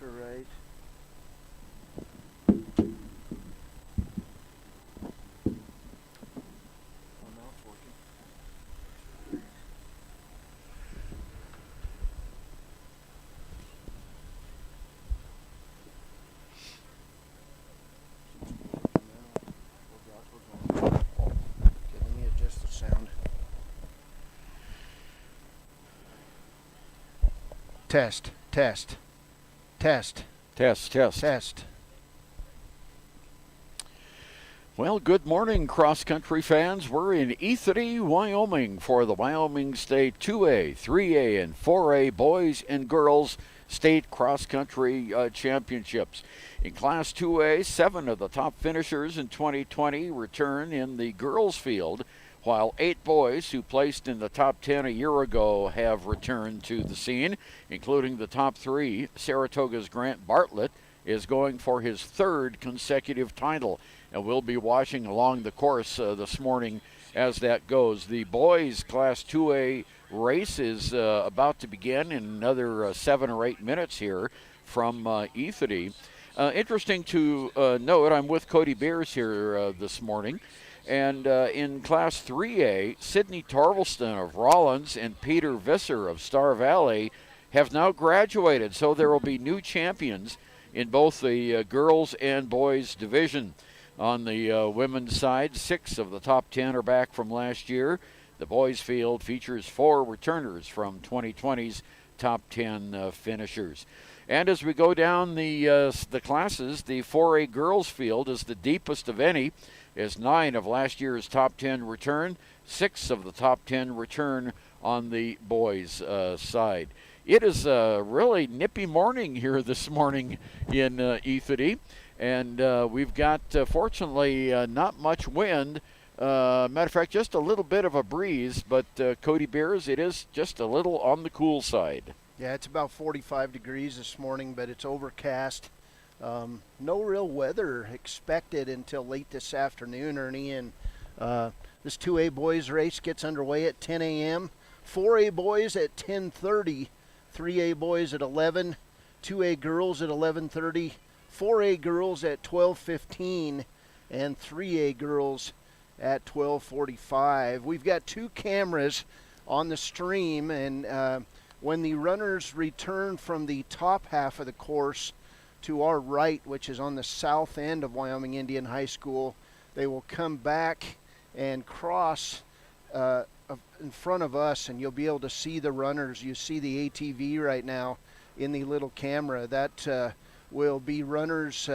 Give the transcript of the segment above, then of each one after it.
are right. Oh, now it's working. Okay, let me adjust the sound. Test, test, test, Test, test. test. Well, good morning, cross-country fans. We're in E3, Wyoming for the Wyoming State 2A, 3A, and 4A boys and girls state cross-country championships. In Class 2A, 7 of the top finishers in 2020 return in the girls' field, while 8 boys who placed in the top 10 a year ago have returned to the scene, including the top 3. Saratoga's Grant Bartlett is going for his 3rd consecutive title, and we'll be watching along the course this morning as that goes. The boys' Class 2A race is about to begin in another 7 or 8 minutes here from E3. Interesting to note, I'm with Cody Beers here this morning. And in Class 3A, Sidney Torvaldson of Rollins and Peter Visser of Star Valley have now graduated, so there will be new champions in both the girls and boys division. On the women's side, 6 of the top 10 are back from last year. The boys field features 4 returners from 2020's top 10 finishers. And as we go down the classes, the 4A girls field is the deepest of any, as 9 of last year's top 10 return, 6 of the top 10 return on the boys' side. It is a really nippy morning here this morning in E3, and we've got, fortunately, not much wind. Matter of fact, just a little bit of a breeze, but Cody Beers, it is just a little on the cool side. Yeah, it's about 45 degrees this morning, but it's overcast. No real weather expected until late this afternoon, Ernie, and this 2A boys race gets underway at 10 a.m., 4A boys at 10:30, 3A boys at 11, 2A girls at 11:30, 4A girls at 12:15, and 3A girls at 12:45. We've got 2 cameras on the stream, and when the runners return from the top half of the course to our right, which is on the south end of Wyoming Indian High School, they will come back and cross in front of us, and you'll be able to see the runners. You see the ATV right now in the little camera. That will be runners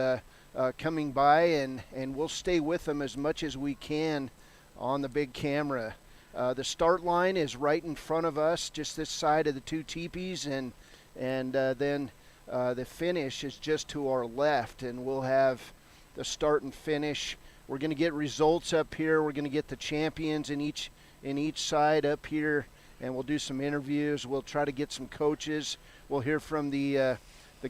coming by, and we'll stay with them as much as we can on the big camera. The start line is right in front of us, just this side of the 2 teepees, and then the finish is just to our left, and we'll have the start and finish. We're going to get results up here. We're going to get the champions in each side up here, and we'll do some interviews. We'll try to get some coaches. We'll hear from the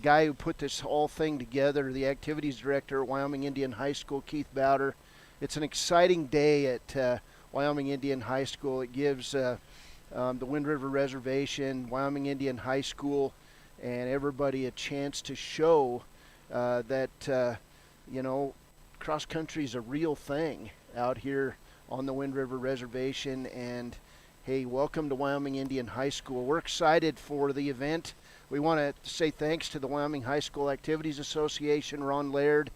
guy who put this whole thing together, the activities director at Wyoming Indian High School, Keith Bowder. It's an exciting day at Wyoming Indian High School. It gives the Wind River Reservation, Wyoming Indian High School, and everybody a chance to show that, cross country is a real thing out here on the Wind River Reservation. And hey, welcome to Wyoming Indian High School. We're excited for the event. We want to say thanks to the Wyoming High School Activities Association, Ron Laird,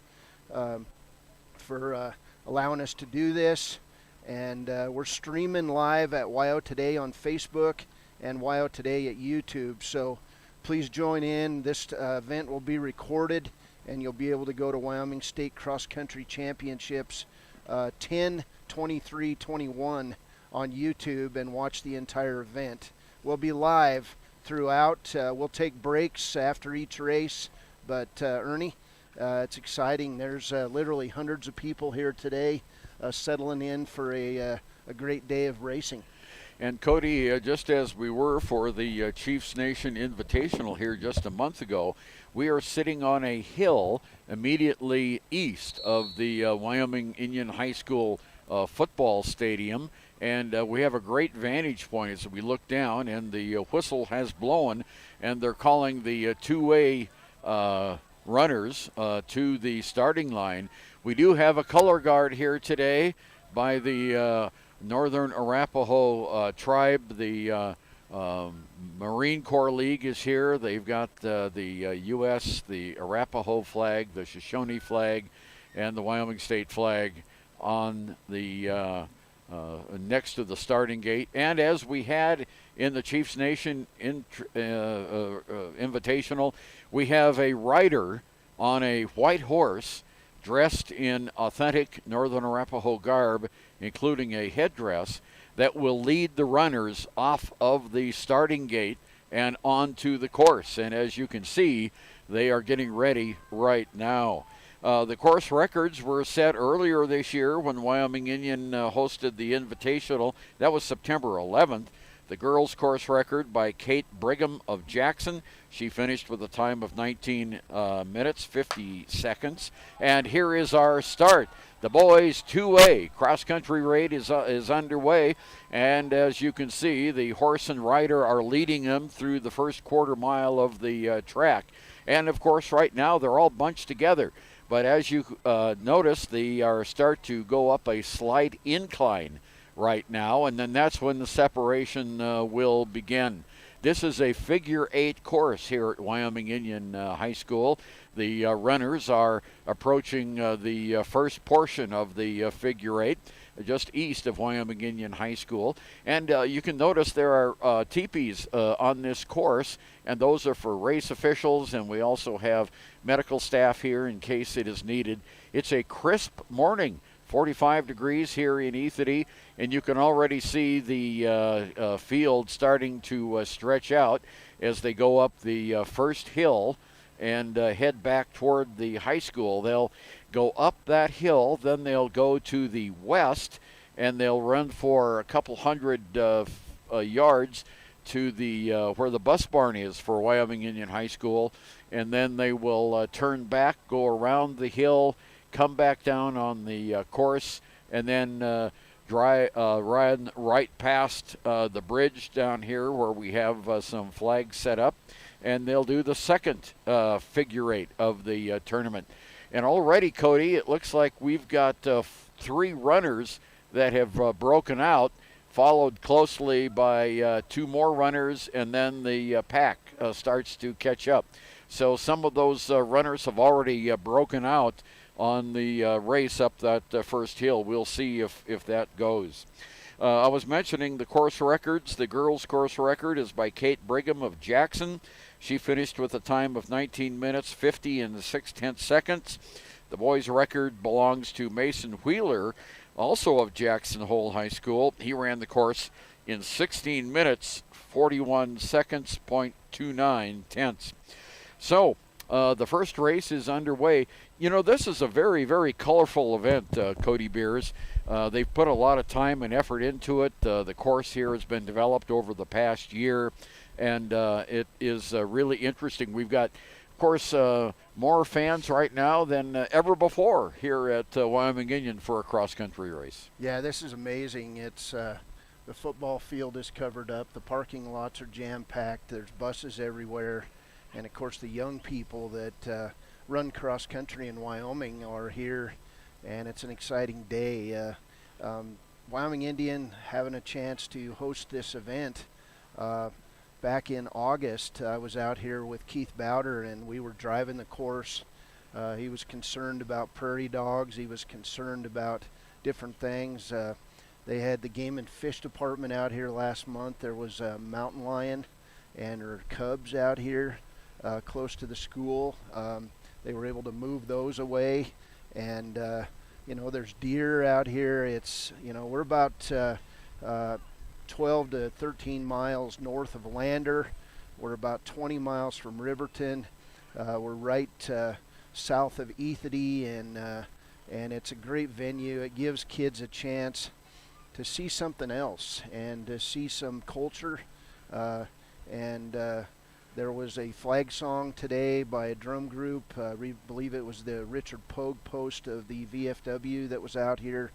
for allowing us to do this. And we're streaming live at WYO Today on Facebook and WYO Today at YouTube. So please join in. This event will be recorded, and you'll be able to go to Wyoming State Cross Country Championships 10-23-21 on YouTube and watch the entire event. We'll be live throughout. We'll take breaks after each race, but Ernie, it's exciting. There's literally hundreds of people here today settling in for a great day of racing. And Cody, just as we were for the Chiefs Nation Invitational here just a month ago, we are sitting on a hill immediately east of the Wyoming Indian High School football stadium, and we have a great vantage point as we look down, and the whistle has blown, and they're calling the two-way runners to the starting line. We do have a color guard here today by the Northern Arapaho tribe. The Marine Corps League is here. They've got the U.S., the Arapaho flag, the Shoshone flag, and the Wyoming State flag on the next to the starting gate. And as we had in the Chiefs Nation Invitational, we have a rider on a white horse dressed in authentic Northern Arapaho garb, including a headdress, that will lead the runners off of the starting gate and onto the course. And as you can see, they are getting ready right now. The course records were set earlier this year when Wyoming Indian hosted the Invitational. That was September 11th. The girls' course record by Kate Brigham of Jackson. She finished with a time of 19 minutes, 50 seconds. And here is our start. The boys' 2A cross-country race is underway. And as you can see, the horse and rider are leading them through the first quarter mile of the track. And, of course, right now they're all bunched together. But as you notice, they are start to go up a slight incline right now, and then that's when the separation will begin. This is a figure 8 course here at Wyoming Indian High School. The runners are approaching the first portion of the figure 8, just east of Wyoming Indian High School. And you can notice there are teepees on this course, and those are for race officials, and we also have medical staff here in case it is needed. It's a crisp morning, 45 degrees here in Ethity, and you can already see the field starting to stretch out as they go up the first hill and head back toward the high school. They'll go up that hill, then they'll go to the west, and they'll run for a couple hundred yards to the where the bus barn is for Wyoming Indian High School, and then they will turn back, go around the hill, come back down on the course, and then run right past the bridge down here where we have some flags set up, and they'll do the second figure 8 of the tournament. And already, Cody, it looks like we've got 3 runners that have broken out, followed closely by 2 more runners, and then the pack starts to catch up. So some of those runners have already broken out on the race up that first hill. We'll see if that goes. I was mentioning the course records. The girls' course record is by Kate Brigham of Jackson. She finished with a time of 19 minutes, 50 and 6/10 seconds. The boys' record belongs to Mason Wheeler, also of Jackson Hole High School. He ran the course in 16 minutes, 41 seconds, .29 tenths. So the first race is underway. You know, this is a very, very colorful event, Cody Beers. They've put a lot of time and effort into it. The course here has been developed over the past year, and it is really interesting. We've got, of course, more fans right now than ever before here at Wyoming Indian for a cross-country race. Yeah, this is amazing. It's the football field is covered up. The parking lots are jam-packed. There's buses everywhere. And, of course, the young people that run cross-country in Wyoming are here, and it's an exciting day. Wyoming Indian having a chance to host this event. Back in August, I was out here with Keith Bowder, and we were driving the course. He was concerned about prairie dogs. He was concerned about different things. They had the Game and Fish Department out here last month. There was a mountain lion and her cubs out here close to the school. They were able to move those away, and you know, there's deer out here. It's, you know, we're about 12 to 13 miles north of Lander. We're about 20 miles from Riverton. We're right south of Ethity, and it's a great venue. It gives kids a chance to see something else and to see some culture. There was a flag song today by a drum group. We believe it was the Richard Pogue Post of the VFW that was out here,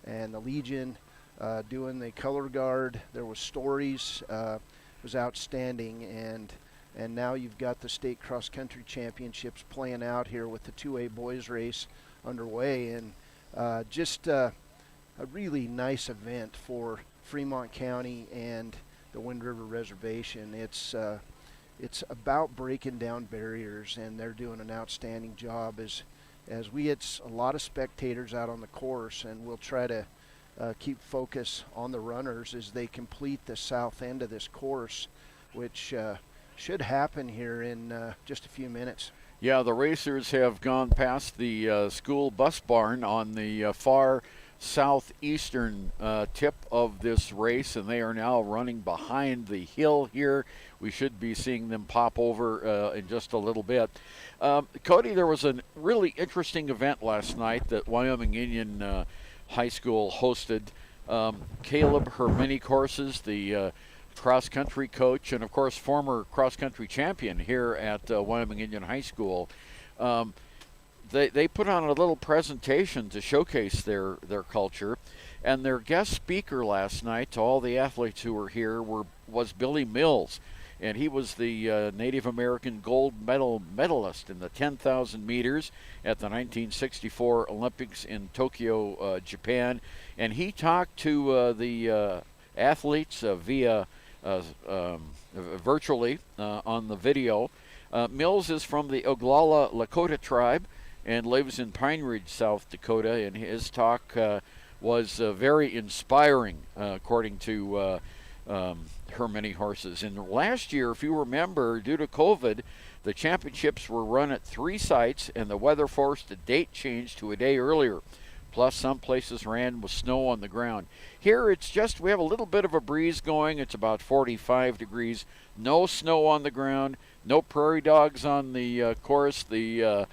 and the Legion doing the color guard. There was stories. It was outstanding, and And now you've got the state cross-country championships playing out here with the 2A boys race underway. And just a really nice event for Fremont County and the Wind River Reservation. It's about breaking down barriers, and they're doing an outstanding job as we get a lot of spectators out on the course, and we'll try to keep focus on the runners as they complete the south end of this course, which should happen here in just a few minutes. Yeah, the racers have gone past the school bus barn on the far southeastern tip of this race, and they are now running behind the hill here. We should be seeing them pop over in just a little bit. Cody, there was a really interesting event last night that Wyoming Indian High School hosted. Caleb, her mini courses, the cross-country coach, and of course former cross-country champion here at Wyoming Indian High School, they put on a little presentation to showcase their culture, and their guest speaker last night to all the athletes who were here was Billy Mills, and he was the Native American gold medalist in the 10,000 meters at the 1964 Olympics in Tokyo, Japan, and he talked to the athletes via virtually on the video. Mills is from the Oglala Lakota tribe and lives in Pine Ridge, South Dakota, and his talk was very inspiring, according to her many horses. And last year, if you remember, due to COVID, the championships were run at 3 sites, and the weather forced the date change to a day earlier. Plus, some places ran with snow on the ground. Here, it's just, we have a little bit of a breeze going. It's about 45 degrees. No snow on the ground. No prairie dogs on the course. The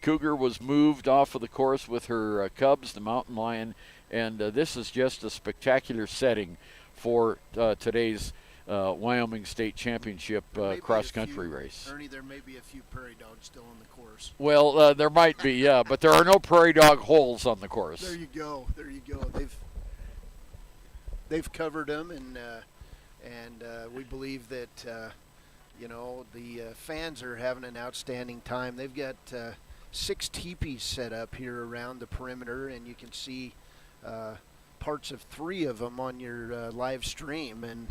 cougar was moved off of the course with her cubs, the mountain lion. And this is just a spectacular setting for today's Wyoming State Championship cross-country race. Ernie, there may be a few prairie dogs still on the course. Well, there might be, yeah, but there are no prairie dog holes on the course. There you go. There you go. They've covered them, and we believe that the fans are having an outstanding time. They've got 6 teepees set up here around the perimeter, and you can see parts of 3 of them on your live stream, and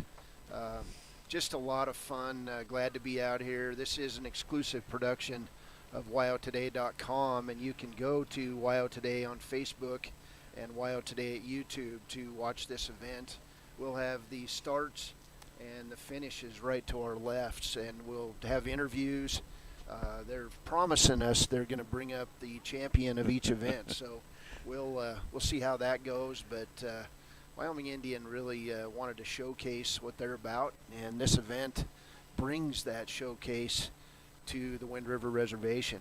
just a lot of fun. Glad to be out here. This is an exclusive production of WyoToday.com, and you can go to WyoToday on Facebook and WyoToday at YouTube to watch this event. We'll have the starts and the finishes right to our lefts, and we'll have interviews. They're promising us they're going to bring up the champion of each event, so we'll see how that goes. But Wyoming Indian really wanted to showcase what they're about, and this event brings that showcase to the Wind River Reservation.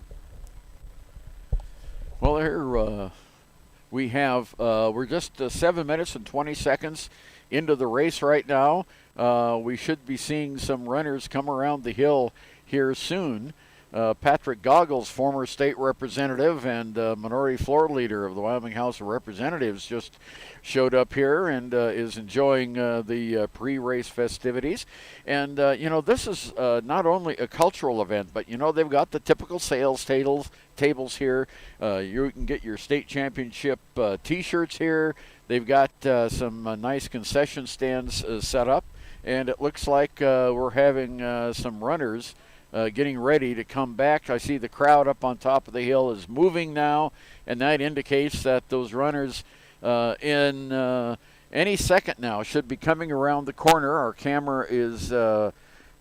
Well, here we have, we're just 7 minutes and 20 seconds into the race right now. We should be seeing some runners come around the hill here soon. Patrick Goggles, former state representative and minority floor leader of the Wyoming House of Representatives, just showed up here and is enjoying the pre-race festivities. And, this is not only a cultural event, but, they've got the typical sales tables here. You can get your state championship T-shirts here. They've got some nice concession stands set up. And it looks like we're having some runners getting ready to come back. I see the crowd up on top of the hill is moving now, and that indicates that those runners in any second now should be coming around the corner. Our camera is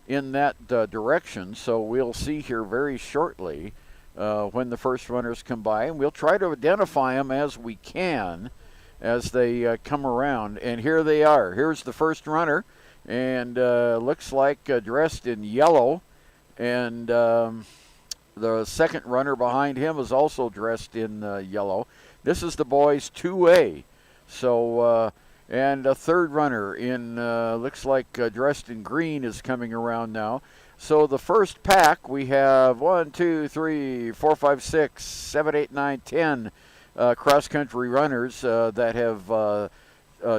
in that direction, so we'll see here very shortly when the first runners come by, and we'll try to identify them as we can as they come around. And here they are. Here's the first runner, and looks like dressed in yellow. And the second runner behind him is also dressed in yellow. This is the boys 2A. So, and a third runner in, looks like dressed in green is coming around now. So the first pack, we have 1, 2, 3, 4, 5, 6, 7, 8, 9, 10 cross-country runners that have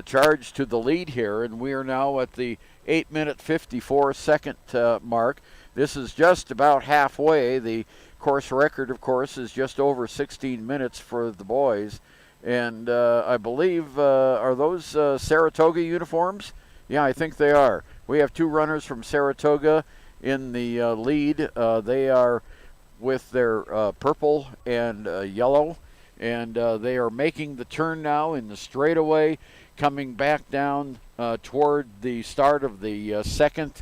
charged to the lead here. And we are now at the 8-minute 54-second mark. This is just about halfway. The course record, of course, is just over 16 minutes for the boys. And I believe, are those Saratoga uniforms? Yeah, I think they are. We have two runners from Saratoga in the lead. They are with their purple and yellow, and they are making the turn now in the straightaway, coming back down toward the start of the second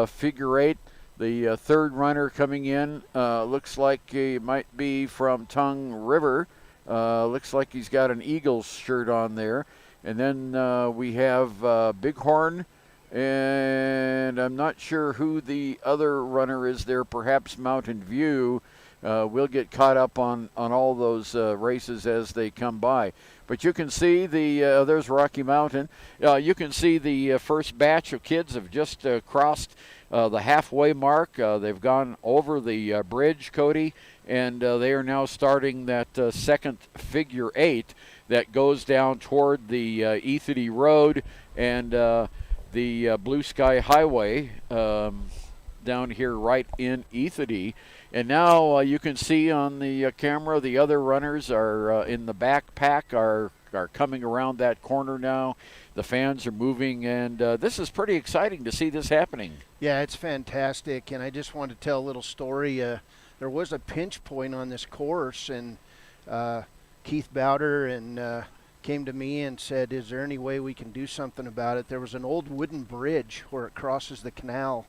figure eight. The third runner coming in looks like he might be from Tongue River. Looks like he's got an Eagles shirt on there. And then we have Bighorn, and I'm not sure who the other runner is there, perhaps Mountain View. We'll get caught up on all those races as they come by. But you can see there's Rocky Mountain. You can see the first batch of kids have just crossed the halfway mark. They've gone over the bridge, Cody, and they are now starting that second figure eight that goes down toward the Ethity Road and the Blue Sky Highway down here right in Ethity. And now you can see on the camera the other runners are in the backpack are coming around that corner now. The fans are moving, and this is pretty exciting to see this happening. Yeah, it's fantastic, and I just want to tell a little story. There was a pinch point on this course, and Keith Bowder and came to me and said, is there any way we can do something about it? There was an old wooden bridge where it crosses the canal,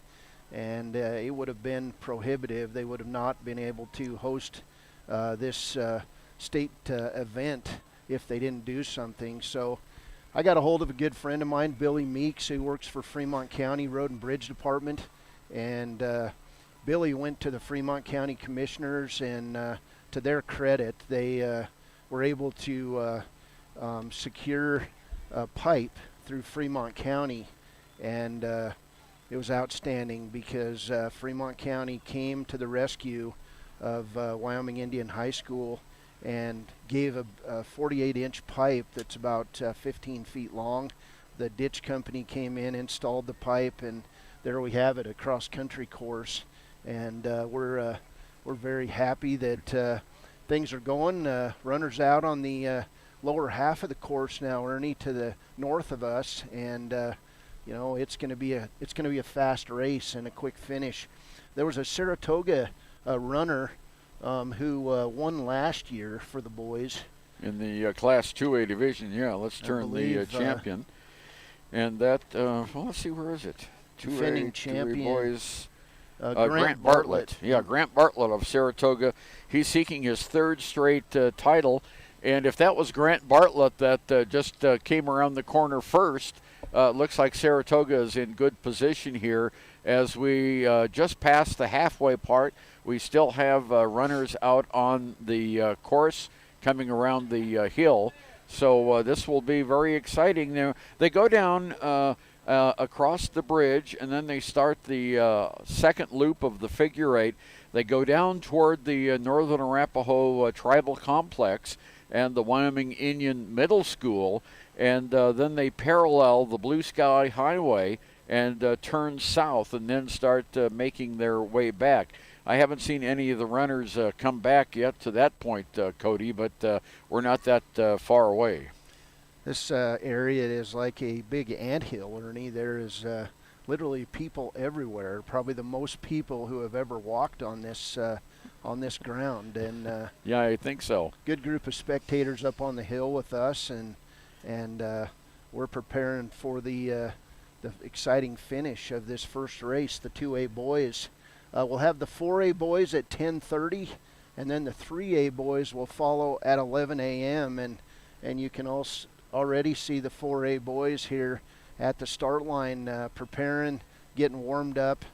and it would have been prohibitive. They would have not been able to host this state event if they didn't do something. So I got a hold of a good friend of mine, Billy Meeks, who works for Fremont County Road and Bridge Department, and Billy went to the Fremont County Commissioners, and to their credit, they were able to secure a pipe through Fremont County, and it was outstanding because Fremont County came to the rescue of Wyoming Indian High School and gave a 48-inch pipe that's about 15 feet long. The ditch company came in, installed the pipe, and there we have it, a cross-country course. And we're very happy that things are going. Runners out on the lower half of the course now, Ernie, to the north of us, and you know, it's going to be a fast race and a quick finish. There was a Saratoga runner who won last year for the boys in the Class 2A division. Yeah, let's turn the champion, and that let's see, where is it? Defending champion, 2A boys. Grant Bartlett. Yeah, Grant Bartlett of Saratoga. He's seeking his third straight title. And if that was Grant Bartlett that just came around the corner first, looks like Saratoga is in good position here as we just passed the halfway part. We still have runners out on the course coming around the hill. So this will be very exciting. Now, they go down across the bridge, and then they start the second loop of the figure eight. They go down toward the Northern Arapaho Tribal Complex and the Wyoming Indian Middle School, and then they parallel the Blue Sky Highway and turn south and then start making their way back. I haven't seen any of the runners come back yet to that point, Cody, but we're not that far away. This area is like a big anthill, Ernie. There is literally people everywhere, probably the most people who have ever walked on this ground. And yeah, I think so. Good group of spectators up on the hill with us, and we're preparing for the exciting finish of this first race. The 2A boys, we'll have the 4A boys at 10:30, and then the 3A boys will follow at 11 a.m. And you can also already see the 4A boys here at the start line preparing, getting warmed up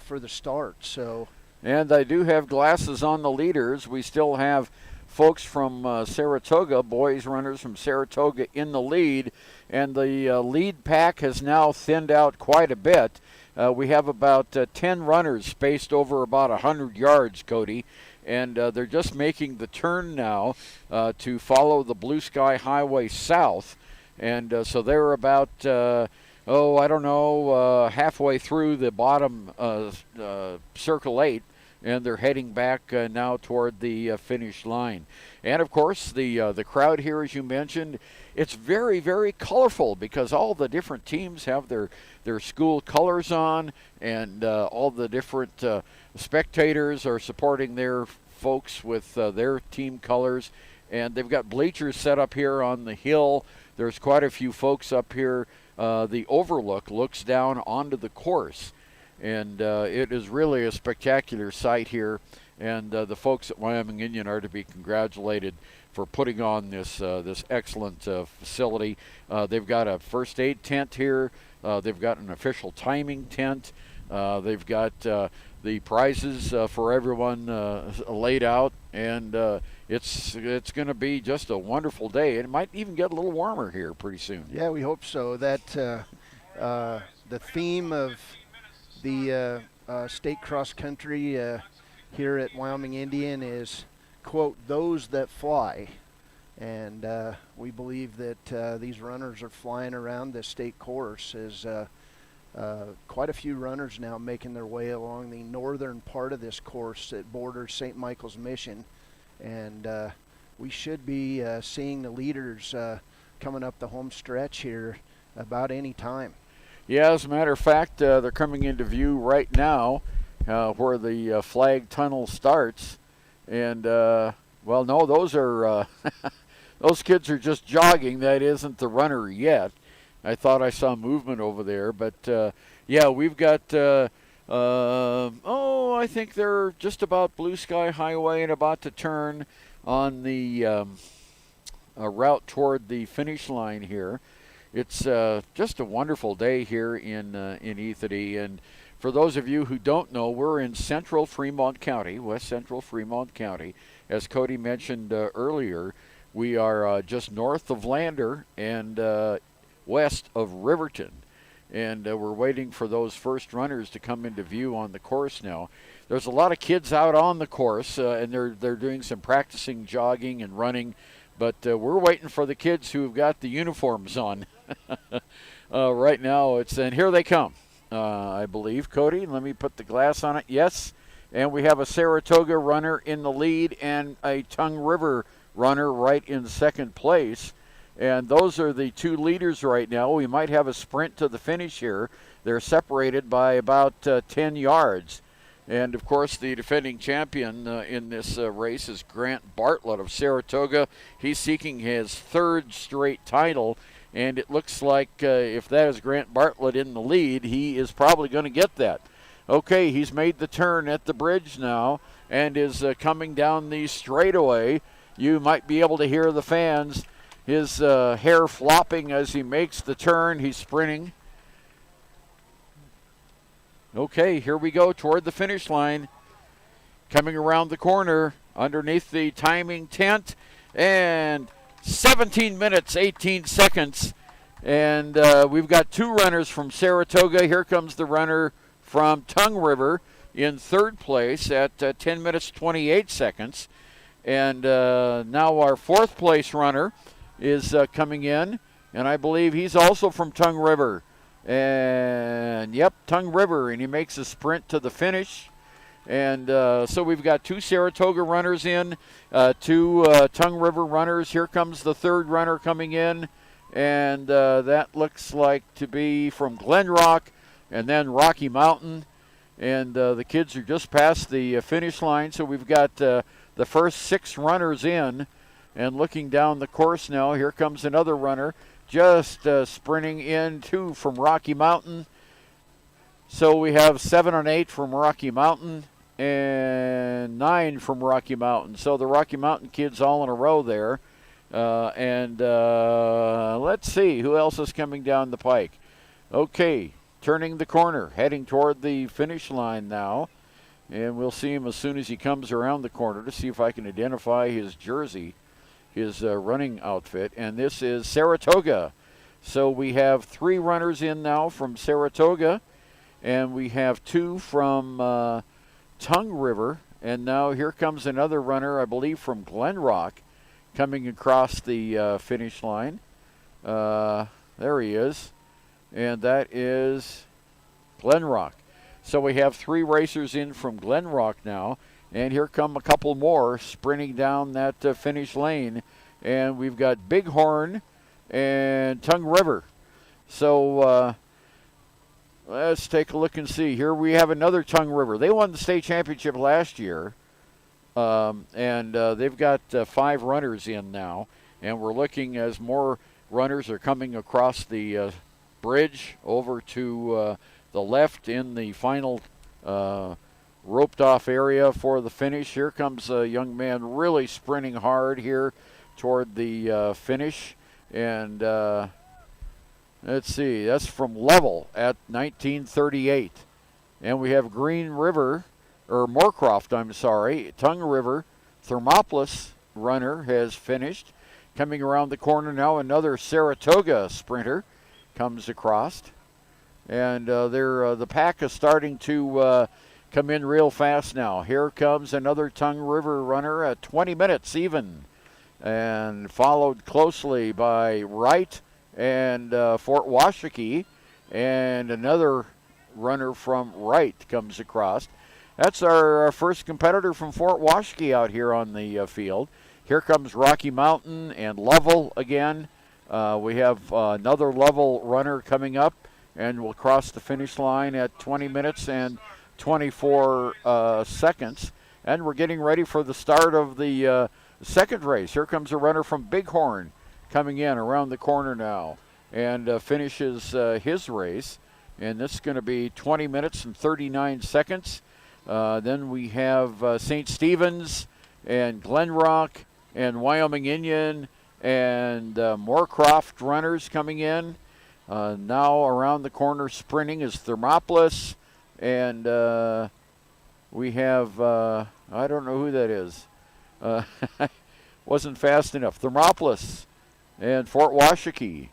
for the start. So. And I do have glasses on the leaders. We still have folks from Saratoga, boys runners from Saratoga in the lead, and the lead pack has now thinned out quite a bit. We have about 10 runners spaced over about 100 yards, Cody, and they're just making the turn now to follow the Blue Sky Highway south, and so they're about oh, I don't know, halfway through the bottom Circle 8, and they're heading back now toward the finish line. And of course, the crowd here, as you mentioned, it's very, very colorful because all the different teams have their school colors on, and all the different spectators are supporting their folks with their team colors. And they've got bleachers set up here on the hill. There's quite a few folks up here. The overlook looks down onto the course, and it is really a spectacular sight here. And the folks at Wyoming Indian are to be congratulated for putting on this excellent facility. They've got a first aid tent here. They've got an official timing tent. They've got the prizes for everyone laid out, and it's going to be just a wonderful day. It might even get a little warmer here pretty soon. Yeah, we hope so. That the theme of the state cross country here at Wyoming Indian is, quote, those that fly. And we believe that these runners are flying around the state course. As quite a few runners now making their way along the northern part of this course that borders St. Michael's Mission. And we should be seeing the leaders coming up the home stretch here about any time. Yeah, as a matter of fact, they're coming into view right now where the flag tunnel starts. And, well, no, those are those kids are just jogging. That isn't the runner yet. I thought I saw movement over there. But, yeah, we've got, I think they're just about Blue Sky Highway and about to turn on the route toward the finish line here. It's just a wonderful day here in Ethity. And for those of you who don't know, we're in central Fremont County, west central Fremont County. As Cody mentioned earlier, we are just north of Lander and west of Riverton. And we're waiting for those first runners to come into view on the course now. There's a lot of kids out on the course, and they're doing some practicing jogging and running. But we're waiting for the kids who've got the uniforms on right now. And here they come, I believe. Cody, let me put the glass on it. Yes, and we have a Saratoga runner in the lead and a Tongue River runner right in second place. And those are the two leaders right now. We might have a sprint to the finish here. They're separated by about 10 yards. And, of course, the defending champion in this race is Grant Bartlett of Saratoga. He's seeking his third straight title, and it looks like if that is Grant Bartlett in the lead, he is probably going to get that. Okay, he's made the turn at the bridge now and is coming down the straightaway. You might be able to hear the fans. His hair flopping as he makes the turn. He's sprinting. Okay, here we go toward the finish line. Coming around the corner underneath the timing tent. And 17 minutes, 18 seconds. And we've got two runners from Saratoga. Here comes the runner from Tongue River in third place at 10 minutes, 28 seconds. And now our fourth place runner is coming in. And I believe he's also from Tongue River. And, yep, Tongue River, and he makes a sprint to the finish. And so we've got two Saratoga runners in, two Tongue River runners. Here comes the third runner coming in, and that looks like to be from Glen Rock and then Rocky Mountain. And the kids are just past the finish line, so we've got the first six runners in. And looking down the course now, here comes another runner. Just sprinting in, two from Rocky Mountain. So we have 7 and 8 from Rocky Mountain and 9 from Rocky Mountain. So the Rocky Mountain kids all in a row there. And let's see who else is coming down the pike. Okay, turning the corner, heading toward the finish line now. And we'll see him as soon as he comes around the corner to see if I can identify his jersey. His running outfit, and this is Saratoga. So we have 3 runners in now from Saratoga, and we have 2 from Tongue River, and now here comes another runner, I believe from Glen Rock, coming across the finish line. There he is. and that is Glen Rock. So we have 3 racers in from Glen Rock now, and here come a couple more sprinting down that finish lane, and we've got Bighorn and Tongue River. So let's take a look and see. Here we have another Tongue River. They won the state championship last year, and they've got 5 runners in now, and we're looking as more runners are coming across the bridge over to the left in the final roped off area for the finish. Here comes a young man really sprinting hard here toward the finish, and let's see, that's from Level at 1938. And we have Green River, or Moorcroft, I'm sorry, Tongue River, Thermopolis runner has finished. Coming around the corner now, another Saratoga sprinter comes across. And the pack is starting to come in real fast now. Here comes another Tongue River runner at 20 minutes even, and followed closely by Wright and Fort Washakie, and another runner from Wright comes across. That's our first competitor from Fort Washakie out here on the field. Here comes Rocky Mountain and Level again. We have another Level runner coming up, and we'll cross the finish line at 20 minutes and 24 seconds. And we're getting ready for the start of the second race. Here comes a runner from Bighorn coming in around the corner now, and finishes his race. And this is going to be 20 minutes and 39 seconds. Then we have St. Stephen's and Glen Rock and Wyoming Indian and Moorcroft runners coming in. Now around the corner sprinting is Thermopolis, and we have, I don't know who that is. Wasn't fast enough. Thermopolis and Fort Washakie.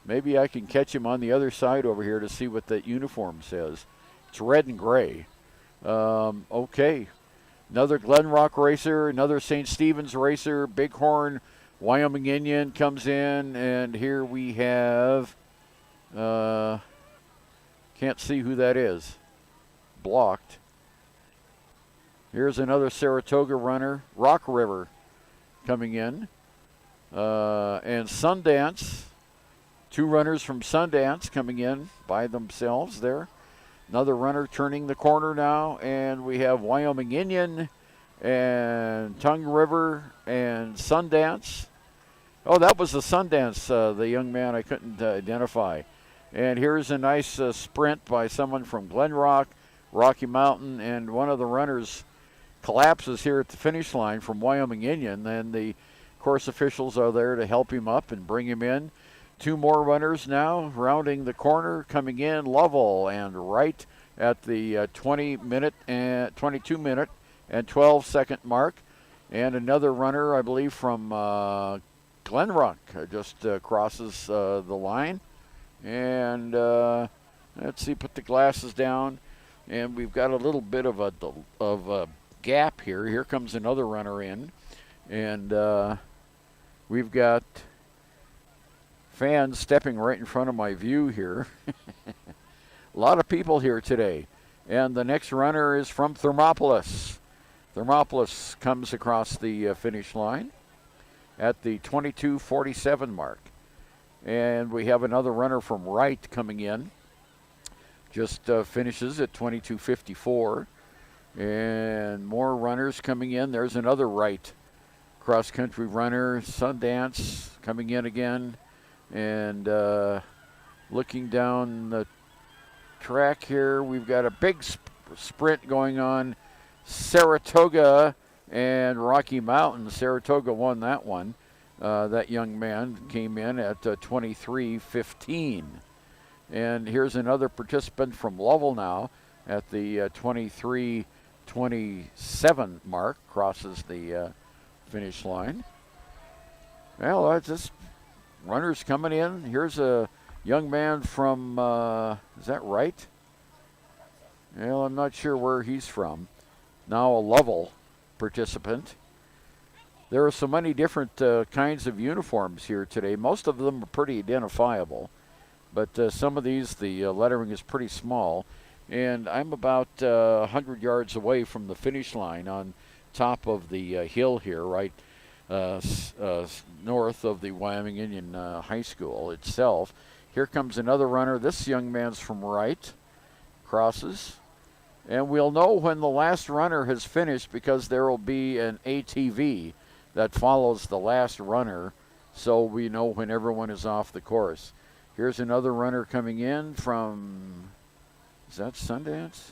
Maybe I can catch him on the other side over here to see what that uniform says. It's red and gray. Okay. Another Glen Rock racer, another St. Stephen's racer, Bighorn, Wyoming Indian comes in, and here we have, can't see who that is. Blocked. Here's another Saratoga runner, Rock River, coming in. And Sundance, 2 runners from Sundance coming in by themselves there. Another runner turning the corner now, and we have Wyoming Indian and Tongue River and Sundance. Oh, that was the Sundance, the young man I couldn't identify. And here's a nice sprint by someone from Glen Rock, Rocky Mountain, and one of the runners collapses here at the finish line from Wyoming Indian, and the course officials are there to help him up and bring him in. 2 more runners now rounding the corner, coming in, Lovell and Wright at the 22 minute and 12-second mark. And another runner, I believe, from Glen Rock just crosses the line. And let's see, put the glasses down. And we've got a little bit of a gap here. Here comes another runner in. And we've got fans stepping right in front of my view here. A lot of people here today. And the next runner is from Thermopolis. Thermopolis comes across the finish line at the 22:47 mark. And we have another runner from Wright coming in. Just finishes at 22:54. And more runners coming in. There's another Wright cross-country runner, Sundance, coming in again. And looking down the track here, we've got a big sprint going on. Saratoga and Rocky Mountain. Saratoga won that one. That young man came in at 23:15. And here's another participant from Lovell now at the 23:27 mark, crosses the finish line. Well, that's just runners coming in. Here's a young man from, is that right? Well, I'm not sure where he's from. Now a Lovell participant. There are so many different kinds of uniforms here today. Most of them are pretty identifiable. But some of these, the lettering is pretty small. And I'm about 100 yards away from the finish line on top of the hill here, right north of the Wyoming Indian High School itself. Here comes another runner. This young man's from Wright, crosses. And we'll know when the last runner has finished because there will be an ATV that follows the last runner, so we know when everyone is off the course. Here's another runner coming in from, is that Sundance?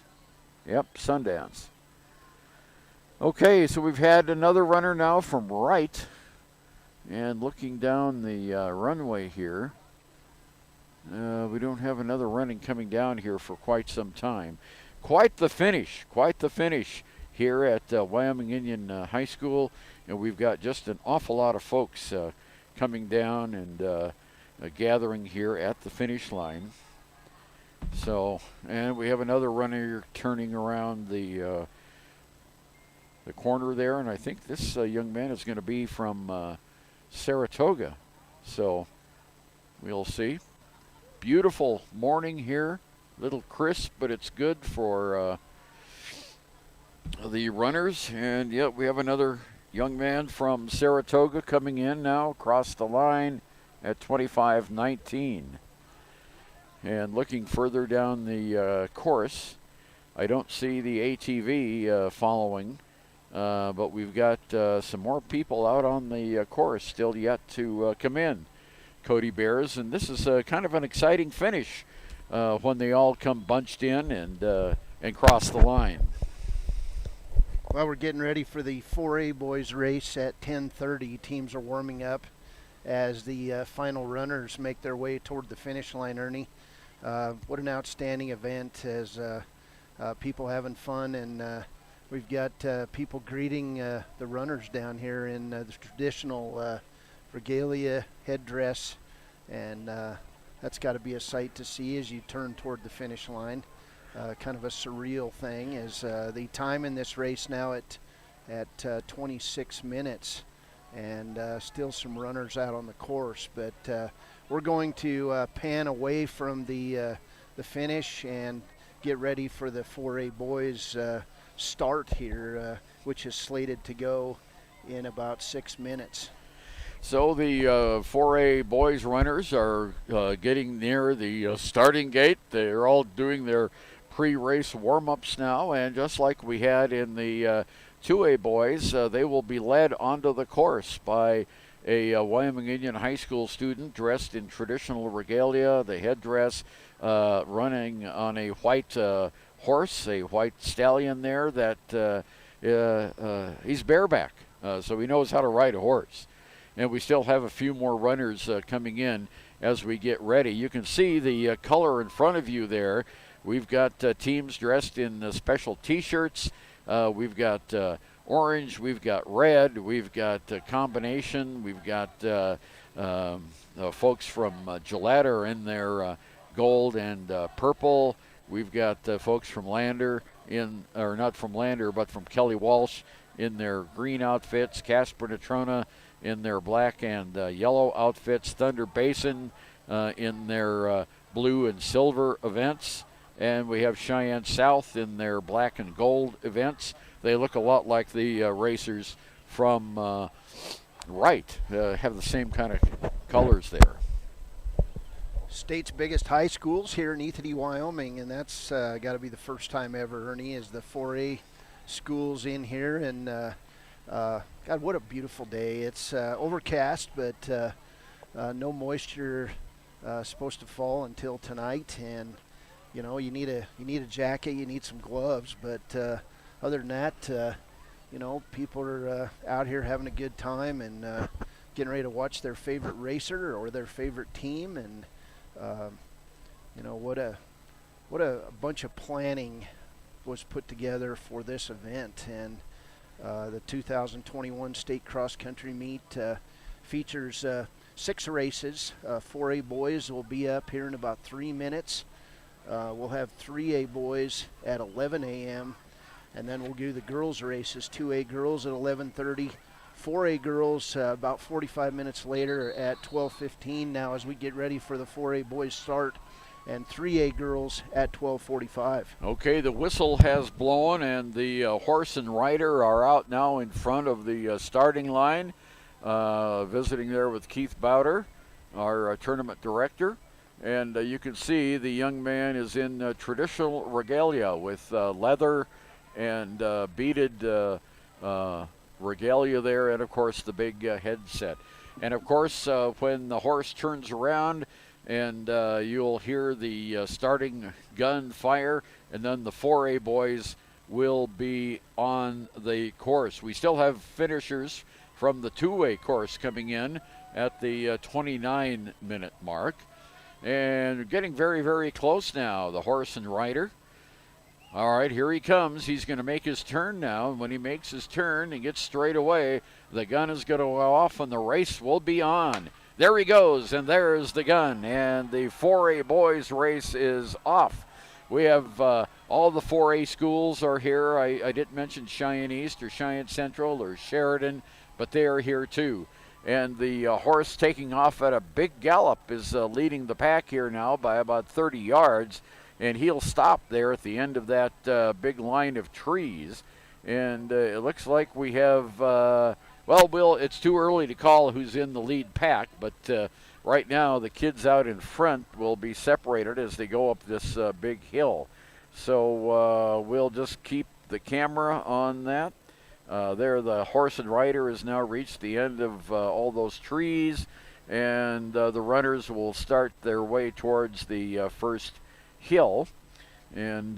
Yep, Sundance. Okay, so we've had another runner now from Wright. And looking down the runway here, we don't have another running coming down here for quite some time. Quite the finish here at Wyoming Indian High School. And we've got just an awful lot of folks coming down and gathering here at the finish line. So, and we have another runner turning around the corner there, and I think this young man is going to be from Saratoga. So, we'll see. Beautiful morning here, little crisp, but it's good for the runners. And yet we have another young man from Saratoga coming in now, across the line at 25:19. And looking further down the course, I don't see the ATV following, but we've got some more people out on the course still yet to come in, Cody Bears. And this is kind of an exciting finish when they all come bunched in and cross the line. Well, we're getting ready for the 4A boys race at 10:30. Teams are warming up as the final runners make their way toward the finish line, Ernie. What an outstanding event, as people having fun, and we've got people greeting the runners down here in the traditional regalia headdress, and that's got to be a sight to see as you turn toward the finish line. Kind of a surreal thing, as the time in this race now at 26 minutes, and still some runners out on the course. But we're going to pan away from the finish and get ready for the 4A boys start here, which is slated to go in about 6 minutes. So the 4A boys runners are getting near the starting gate. They're all doing their pre-race warm-ups now, and just like we had in the 2A boys, they will be led onto the course by a Wyoming Indian High School student dressed in traditional regalia, the headdress, running on a white horse, a white stallion there that he's bareback, so he knows how to ride a horse. And we still have a few more runners coming in as we get ready. You can see the color in front of you there. We've got teams dressed in special T-shirts. We've got orange. We've got red. We've got combination. We've got folks from Gillette are in their gold and purple. We've got folks from Lander or not from Lander, but from Kelly Walsh in their green outfits. Casper Natrona in their black and yellow outfits. Thunder Basin in their blue and silver events. And we have Cheyenne South in their black and gold events. They look a lot like the racers from Wright, have the same kind of colors there. State's biggest high schools here in Ethity, Wyoming, and that's got to be the first time ever, Ernie, is the 4A schools in here. And God, what a beautiful day. It's overcast, but no moisture supposed to fall until tonight. And you know, you need a jacket, you need some gloves, but other than that, you know, people are out here having a good time and getting ready to watch their favorite racer or their favorite team. And you know, what a bunch of planning was put together for this event. And the 2021 state cross country meet features 6 races. 4A boys will be up here in about 3 minutes. We'll have 3A boys at 11 a.m. and then we'll do the girls races. 2A girls at 11:30, 4A girls about 45 minutes later at 12:15 now as we get ready for the 4A boys start, and 3A girls at 12:45. Okay, the whistle has blown, and the horse and rider are out now in front of the starting line, visiting there with Keith Bowder, our tournament director. And you can see the young man is in traditional regalia with leather and beaded regalia there, and of course the big headset. And of course when the horse turns around, and you'll hear the starting gun fire, and then the 4A boys will be on the course. We still have finishers from the 2A course coming in at the 29-minute mark. And getting very, very close now, the horse and rider. All right, here he comes. He's going to make his turn now. And when he makes his turn and gets straight away, the gun is going to go off and the race will be on. There he goes, and there's the gun. And the 4A boys race is off. We have all the 4A schools are here. I didn't mention Cheyenne East or Cheyenne Central or Sheridan, but they are here too. And the horse taking off at a big gallop is leading the pack here now by about 30 yards. And he'll stop there at the end of that big line of trees. And it looks like we have, it's too early to call who's in the lead pack. But right now the kids out in front will be separated as they go up this big hill. So we'll just keep the camera on that. There, the horse and rider has now reached the end of all those trees, and the runners will start their way towards the first hill, and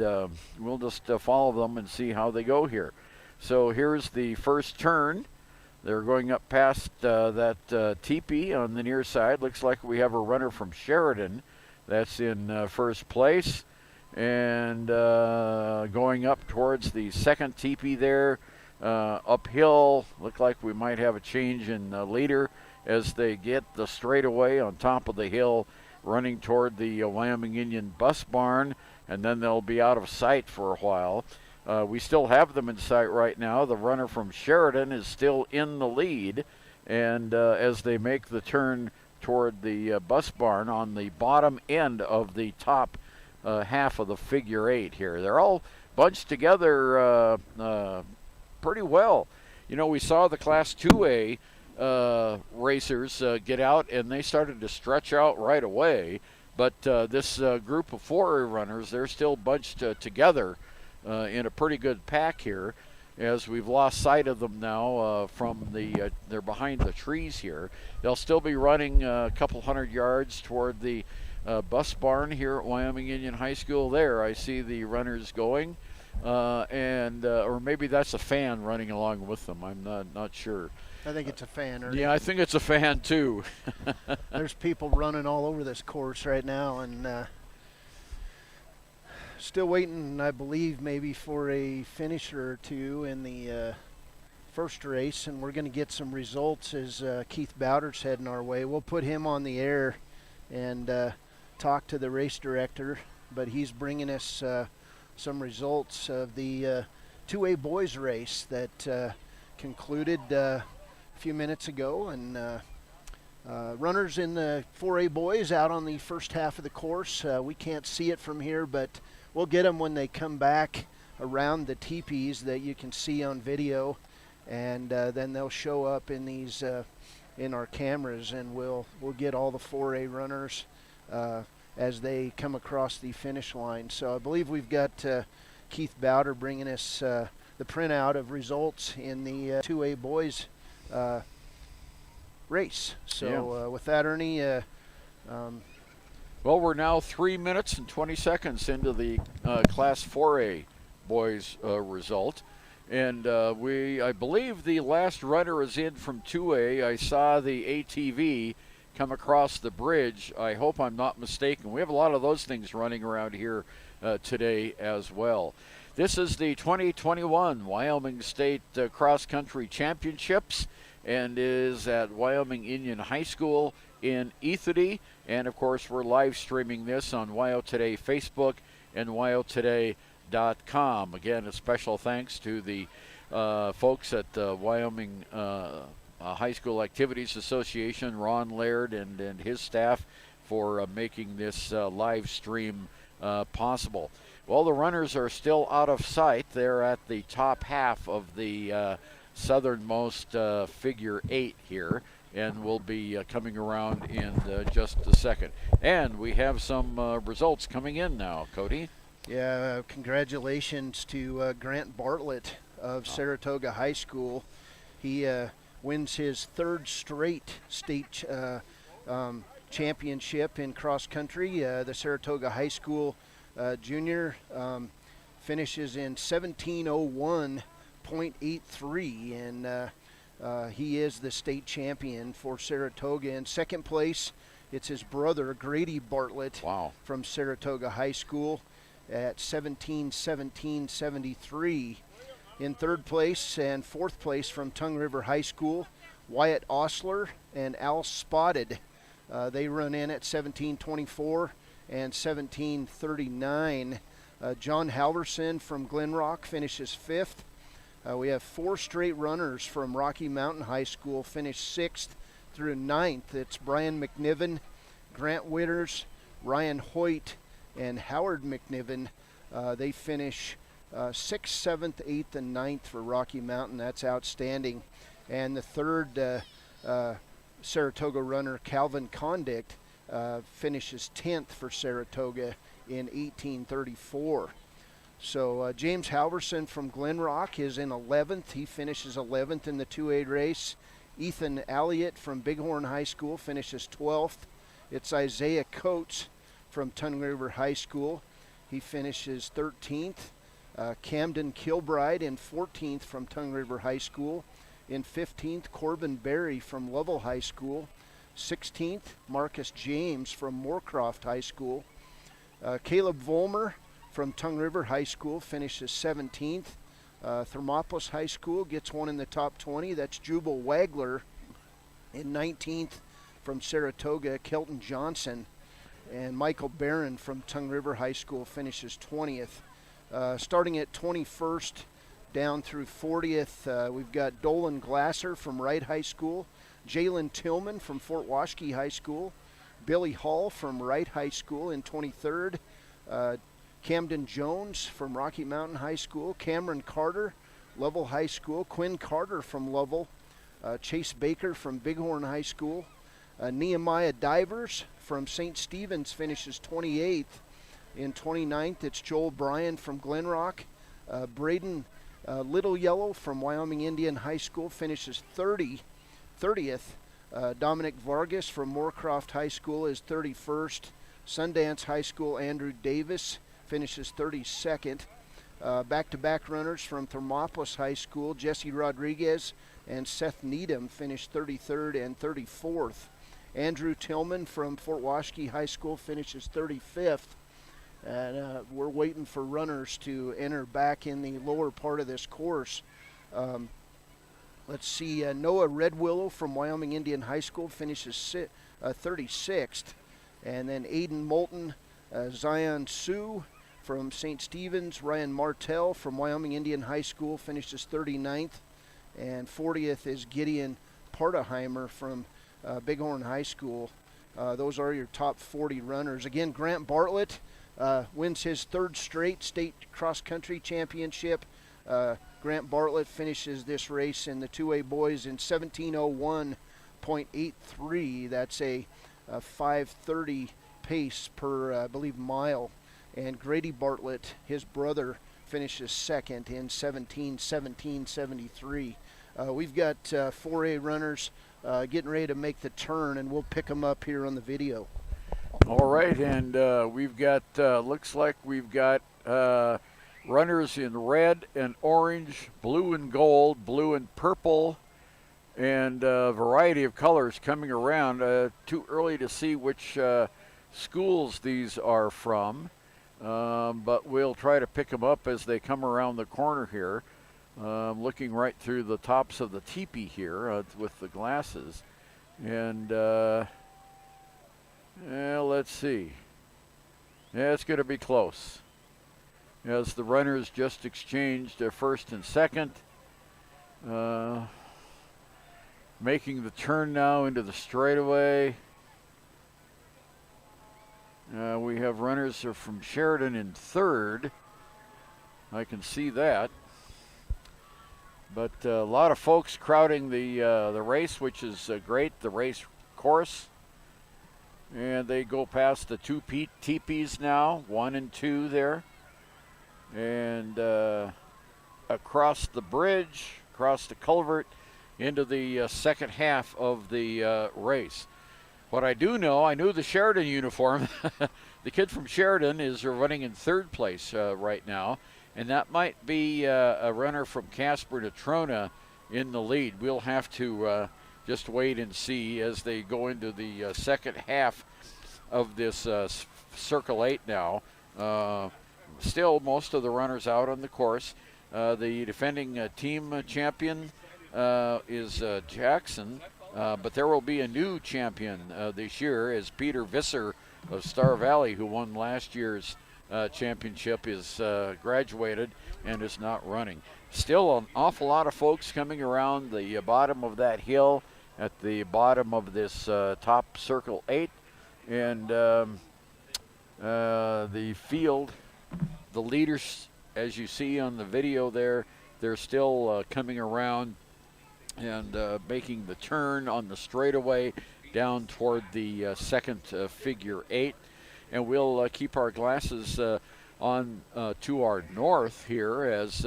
we'll just follow them and see how they go here. So here's the first turn. They're going up past that teepee on the near side. Looks like we have a runner from Sheridan that's in first place, and going up towards the second teepee there. Uphill, look like we might have a change in leader as they get the straightaway on top of the hill, running toward the Wyoming Indian bus barn, and then they'll be out of sight for a while. We still have them in sight right now. The runner from Sheridan is still in the lead, and as they make the turn toward the bus barn on the bottom end of the top half of the figure eight here. They're all bunched together pretty well. You know, we saw the Class 2A racers get out, and they started to stretch out right away. But this group of 4A runners, they're still bunched together in a pretty good pack here, as we've lost sight of them now from they're behind the trees here. They'll still be running a couple hundred yards toward the bus barn here at Wyoming Indian High School. There, I see the runners going. Or maybe that's a fan running along with them. I'm not sure. I think it's a fan. Yeah, I think it's a fan too. There's people running all over this course right now, and still waiting, I believe, maybe for a finisher or two in the first race, and we're going to get some results as Keith Bowder's heading our way. We'll put him on the air and talk to the race director, but he's bringing us some results of the 2A boys race that concluded a few minutes ago, and runners in the 4A boys out on the first half of the course. We can't see it from here, but we'll get them when they come back around the teepees that you can see on video, and then they'll show up in these in our cameras, and we'll get all the 4A runners as they come across the finish line. So I believe we've got Keith Bowder bringing us the printout of results in the 2A boys race. So with that, Ernie, well, we're now 3 minutes and 20 seconds into the Class 4A boys result. And I believe the last runner is in from 2A. I saw the ATV come across the bridge. I hope I'm not mistaken. We have a lot of those things running around here today as well. This is the 2021 Wyoming State Cross Country Championships, and is at Wyoming Indian High School in Ethity. And of course, we're live streaming this on Wyo Today Facebook and WyoToday.com. Again, a special thanks to the folks at Wyoming High School Activities Association, Ron Laird and his staff, for making this live stream possible. Well, the runners are still out of sight. They're at the top half of the southernmost figure 8 here, and we'll be coming around in just a second. And we have some results coming in now, Cody. Yeah, congratulations to Grant Bartlett of Saratoga High School. He wins his 3rd straight state championship in cross country. The Saratoga High School junior finishes in 17:01.83, and he is the state champion for Saratoga. In 2nd place, it's his brother Grady Bartlett from Saratoga High School at 17:17.73. In 3rd place and 4th place from Tongue River High School, Wyatt Osler and Al Spotted. They run in at 17:24 and 17:39. John Halverson from Glen Rock finishes 5th. We have 4 straight runners from Rocky Mountain High School finish 6th through 9th. It's Brian McNiven, Grant Witters, Ryan Hoyt, and Howard McNiven. They finish 6th, 7th, 8th, and 9th for Rocky Mountain. That's outstanding. And the 3rd Saratoga runner, Calvin Condict, finishes 10th for Saratoga in 18:34. So James Halverson from Glen Rock is in 11th. He finishes 11th in the 2A race. Ethan Elliott from Bighorn High School finishes 12th. It's Isaiah Coates from Tongue River High School. He finishes 13th. Camden Kilbride in 14th from Tongue River High School. In 15th, Corbin Berry from Lovell High School. 16th, Marcus James from Moorcroft High School. Caleb Volmer from Tongue River High School finishes 17th. Thermopolis High School gets one in the top 20. That's Jubal Wagler. In 19th from Saratoga, Kelton Johnson. And Michael Barron from Tongue River High School finishes 20th. Starting at 21st down through 40th, we've got Dolan Glasser from Wright High School, Jalen Tillman from Fort Washakie High School, Billy Hall from Wright High School in 23rd, Camden Jones from Rocky Mountain High School, Cameron Carter, Lovell High School, Quinn Carter from Lovell, Chase Baker from Bighorn High School, Nehemiah Divers from St. Stephen's finishes 28th. In 29th, it's Joel Bryan from Glen Rock. Braden Little Yellow from Wyoming Indian High School finishes 30th. Dominic Vargas from Moorcroft High School is 31st. Sundance High School, Andrew Davis finishes 32nd. Back-to-back runners from Thermopolis High School, Jesse Rodriguez and Seth Needham finish 33rd and 34th. Andrew Tillman from Fort Washakie High School finishes 35th. And we're waiting for runners to enter back in the lower part of this course. Let's see, Noah Red Willow from Wyoming Indian High School finishes 36th. And then Aiden Moulton, Zion Sue from St. Stephen's, Ryan Martell from Wyoming Indian High School finishes 39th. And 40th is Gideon Partaheimer from Bighorn High School. Those are your top 40 runners. Again, Grant Bartlett wins his 3rd straight state cross-country championship. Grant Bartlett finishes this race in the 2A boys in 17:01.83. That's a 5:30 pace per, I believe, mile. And Grady Bartlett, his brother, finishes 2nd in 17:17.73. We've got 4A runners getting ready to make the turn, and we'll pick them up here on the video. All right, and we've got, looks like we've got runners in red and orange, blue and gold, blue and purple, and a variety of colors coming around. Too early to see which schools these are from, but we'll try to pick them up as they come around the corner here. Looking right through the tops of the teepee here with the glasses. And let's see. Yeah, it's going to be close. As the runners just exchanged their 1st and 2nd. Making the turn now into the straightaway. We have runners from Sheridan in third. I can see that. But a lot of folks crowding the race, which is great, the race course. And they go past the two teepees now, 1 and 2 there. And across the bridge, across the culvert, into the second half of the race. What I do know, I knew the Sheridan uniform. The kid from Sheridan is running in third place right now. And that might be a runner from Casper to Trona in the lead. We'll have to just wait and see as they go into the second half of this Circle 8 now. Still, most of the runners out on the course. The defending team champion is Jackson, but there will be a new champion this year as Peter Visser of Star Valley, who won last year's championship, is graduated and is not running. Still an awful lot of folks coming around the bottom of that hill at the bottom of this top Circle 8. And the field, the leaders, as you see on the video there, they're still coming around and making the turn on the straightaway down toward the second figure 8. And we'll keep our glasses on to our north here as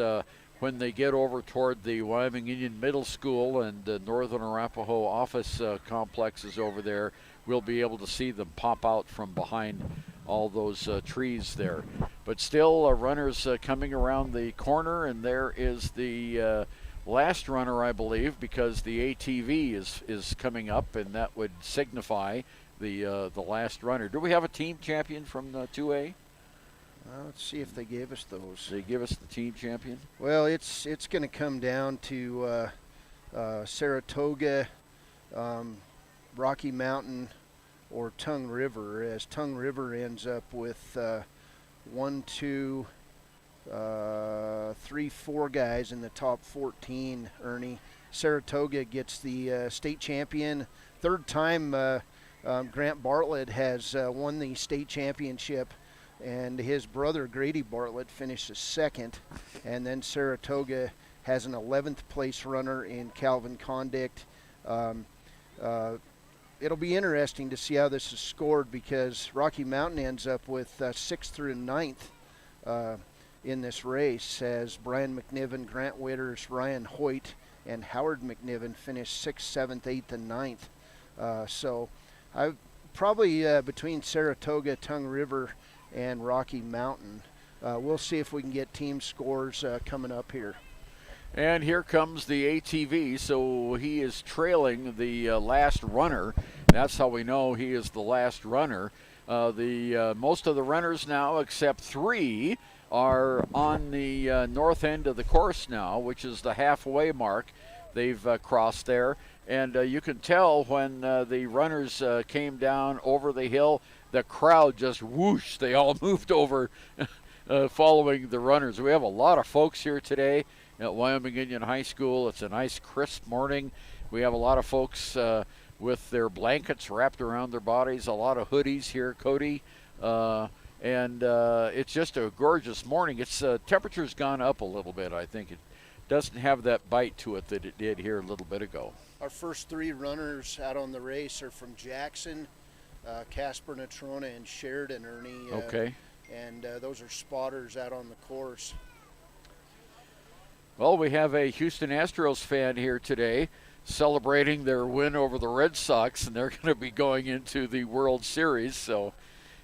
when they get over toward the Wyoming Indian Middle School and the Northern Arapaho office complexes over there, we'll be able to see them pop out from behind all those trees there. But still runners coming around the corner, and there is the last runner, I believe, because the ATV is coming up, and that would signify the last runner. Do we have a team champion from 2A? Let's see if they gave us those. They give us the team champion? Well, it's going to come down to Saratoga, Rocky Mountain, or Tongue River, as Tongue River ends up with 1, 2, 3, 4 guys in the top 14, Ernie. Saratoga gets the state champion. Third time Grant Bartlett has won the state championship, and his brother Grady Bartlett finishes second. And then Saratoga has an 11th place runner in Calvin Condict. It'll be interesting to see how this is scored, because Rocky Mountain ends up with 6th through 9th in this race, as Brian McNiven, Grant Witters, Ryan Hoyt, and Howard McNiven finish 6th, 7th, 8th, and 9th. So I probably between Saratoga, Tongue River, and Rocky Mountain. We'll see if we can get team scores coming up here. And here comes the ATV, so he is trailing the last runner. That's how we know he is the last runner. Most of the runners now, except 3, are on the north end of the course now, which is the halfway mark. They've crossed there. And you can tell when the runners came down over the hill, the crowd just whoosh, they all moved over following the runners. We have a lot of folks here today at Wyoming Indian High School. It's a nice crisp morning. We have a lot of folks with their blankets wrapped around their bodies, a lot of hoodies here, Cody. And it's just a gorgeous morning. It's temperature's gone up a little bit, I think. It doesn't have that bite to it that it did here a little bit ago. Our first 3 runners out on the race are from Jackson, Casper, Natrona, and Sheridan, Ernie. Okay. And those are spotters out on the course. Well, we have a Houston Astros fan here today celebrating their win over the Red Sox, and they're going to be going into the World Series. So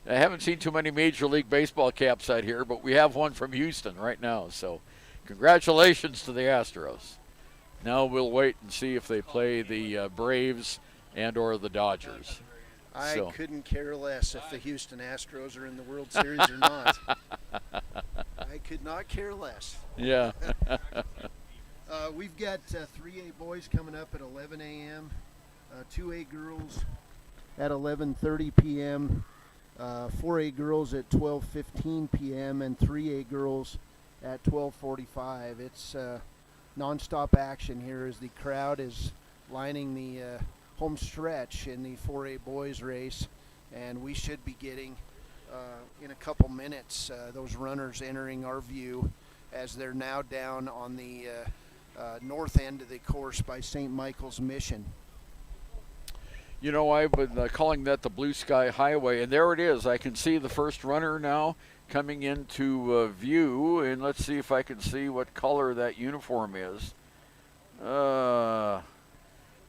I haven't seen too many Major League Baseball caps out here, but we have one from Houston right now. So congratulations to the Astros. Now we'll wait and see if they play the Braves and or the Dodgers. I couldn't care less if the Houston Astros are in the World Series or not. I could not care less. Yeah. We've got 3A boys coming up at 11 a.m., 2A girls at 11:30 p.m., 4A girls at 12:15 p.m., and 3A girls at 12:45. It's nonstop action here as the crowd is lining the home stretch in the 4A boys race, and we should be getting in a couple minutes those runners entering our view as they're now down on the north end of the course by St. Michael's Mission. You know, I've been calling that the Blue Sky Highway, and there it is. I can see the first runner now coming into view, and let's see if I can see what color that uniform is.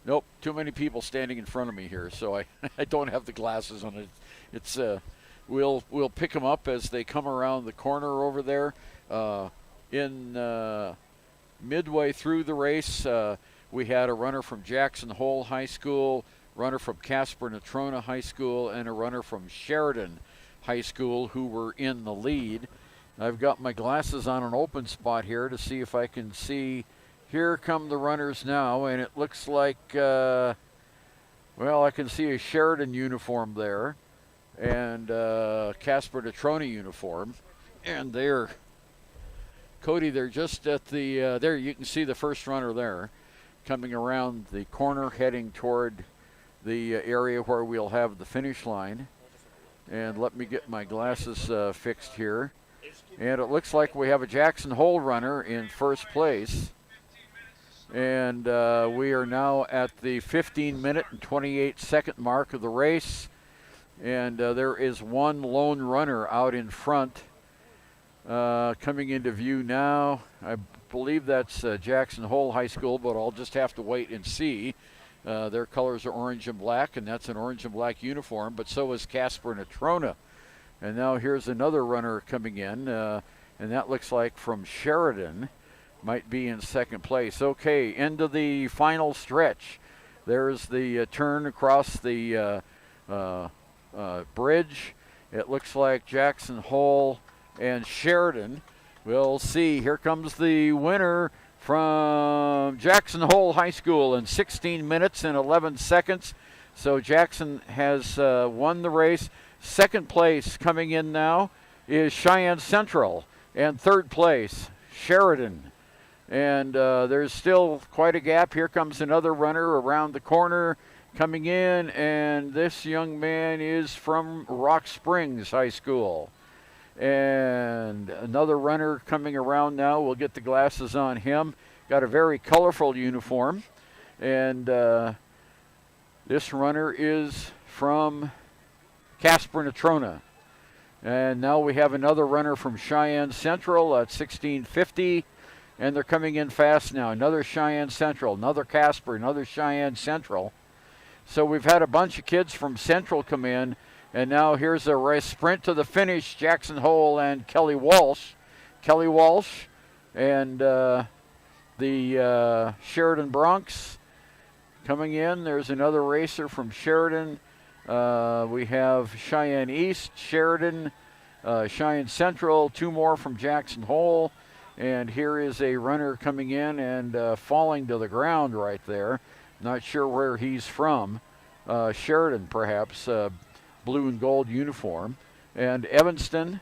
Nope, too many people standing in front of me here, so I, I don't have the glasses on it. It's we'll pick them up as they come around the corner over there. Midway through the race, we had a runner from Jackson Hole High School, runner from Casper Natrona High School, and a runner from Sheridan High School who were in the lead. I've got my glasses on an open spot here to see if I can see. Here come the runners now, and it looks like, well, I can see a Sheridan uniform there and Casper Natrona uniform. And they're, Cody, they're just at the, there you can see the first runner there coming around the corner heading toward the area where we'll have the finish line. And let me get my glasses fixed here. And it looks like we have a Jackson Hole runner in first place. And we are now at the 15-minute and 28-second mark of the race. And there is one lone runner out in front coming into view now. I believe that's Jackson Hole High School, but I'll just have to wait and see. Their colors are orange and black, and that's an orange and black uniform, but so is Casper Natrona. And now here's another runner coming in, and that looks like from Sheridan, might be in second place. Okay, into the final stretch. There's the turn across the bridge. It looks like Jackson Hole and Sheridan. We'll see. Here comes the winner from Jackson Hole High School in 16 minutes and 11 seconds. So Jackson has won the race. Second place coming in now is Cheyenne Central, and third place, Sheridan. And there's still quite a gap. Here comes another runner around the corner coming in, and this young man is from Rock Springs High School. And another runner coming around now. We'll get the glasses on him. Got a very colorful uniform. And this runner is from Casper Natrona. And now we have another runner from Cheyenne Central at 16:50. And they're coming in fast now. Another Cheyenne Central, another Casper, another Cheyenne Central. So we've had a bunch of kids from Central come in. And now here's a race sprint to the finish, Jackson Hole and Kelly Walsh. Kelly Walsh and the Sheridan Bronx coming in. There's another racer from Sheridan. We have Cheyenne East, Sheridan, Cheyenne Central, two more from Jackson Hole. And here is a runner coming in and falling to the ground right there. Not sure where he's from. Sheridan, perhaps. Blue and gold uniform. And Evanston,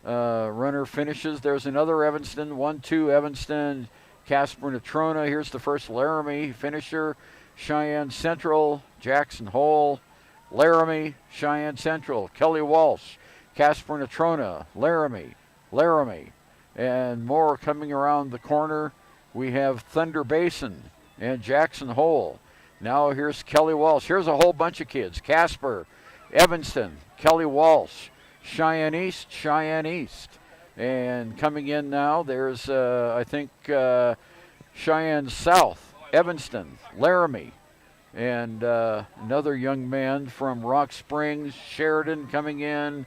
runner finishes. There's another Evanston, 1-2 Evanston, Casper Natrona. Here's the first Laramie finisher. Cheyenne Central, Jackson Hole, Laramie, Cheyenne Central, Kelly Walsh, Casper Natrona, Laramie. And more coming around the corner. We have Thunder Basin and Jackson Hole. Now here's Kelly Walsh. Here's a whole bunch of kids. Casper, Evanston, Kelly Walsh, Cheyenne East. And coming in now, there's, I think, Cheyenne South, Evanston, Laramie. And another young man from Rock Springs, Sheridan, coming in.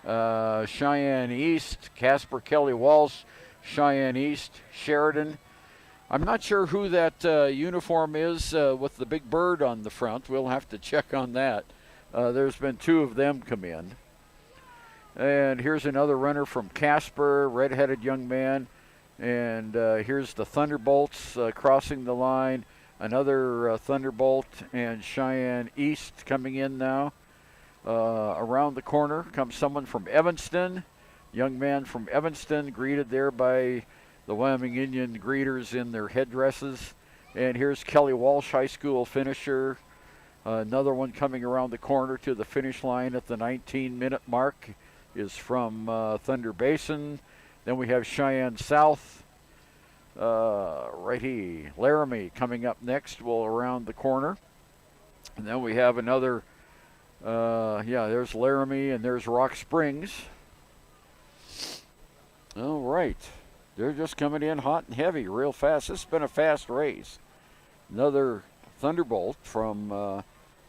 Cheyenne East, Casper, Kelly Walsh, Cheyenne East, Sheridan. I'm not sure who that uniform is with the big bird on the front. We'll have to check on that. There's been two of them come in. And here's another runner from Casper, red-headed young man. And here's the Thunderbolts crossing the line. Another Thunderbolt and Cheyenne East coming in now. Around the corner comes someone from Evanston. Young man from Evanston, greeted there by the Wyoming Indian greeters in their headdresses. And here's Kelly Walsh High School finisher. Another one coming around the corner to the finish line at the 19-minute mark is from Thunder Basin. Then we have Cheyenne South. Righty, Laramie coming up next, will around the corner. And then we have another, there's Laramie and there's Rock Springs. All right, they're just coming in hot and heavy real fast. This has been a fast race. Another Thunderbolt from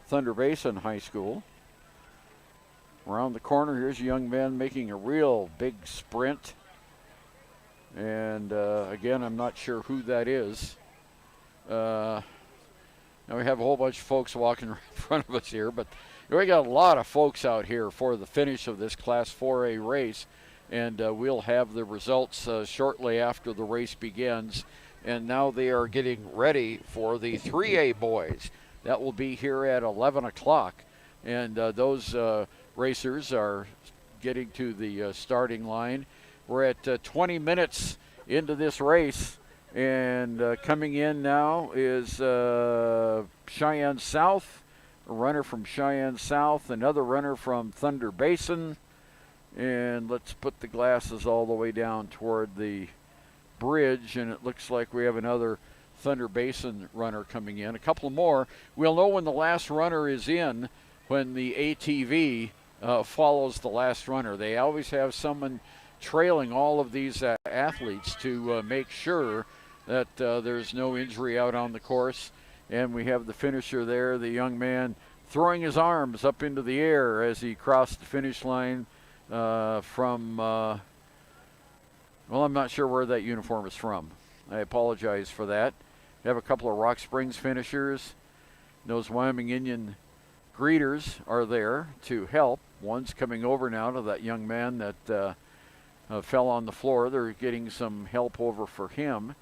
Thunder Basin High School. Around the corner, here's a young man making a real big sprint. And again, I'm not sure who that is. Now we have a whole bunch of folks walking right in front of us here, but we got a lot of folks out here for the finish of this Class 4A race, and we'll have the results shortly after the race begins. And now they are getting ready for the 3A boys. That will be here at 11 o'clock, and those racers are getting to the starting line. We're at 20 minutes into this race, and coming in now is Cheyenne South, a runner from Cheyenne South, another runner from Thunder Basin. And let's put the glasses all the way down toward the bridge, and it looks like we have another Thunder Basin runner coming in. A couple more. We'll know when the last runner is in when the ATV follows the last runner. They always have someone trailing all of these athletes to make sure that there's no injury out on the course. And we have the finisher there, the young man throwing his arms up into the air as he crossed the finish line from, well, I'm not sure where that uniform is from. I apologize for that. We have a couple of Rock Springs finishers. Those Wyoming Indian greeters are there to help. One's coming over now to that young man that fell on the floor. They're getting some help over for him.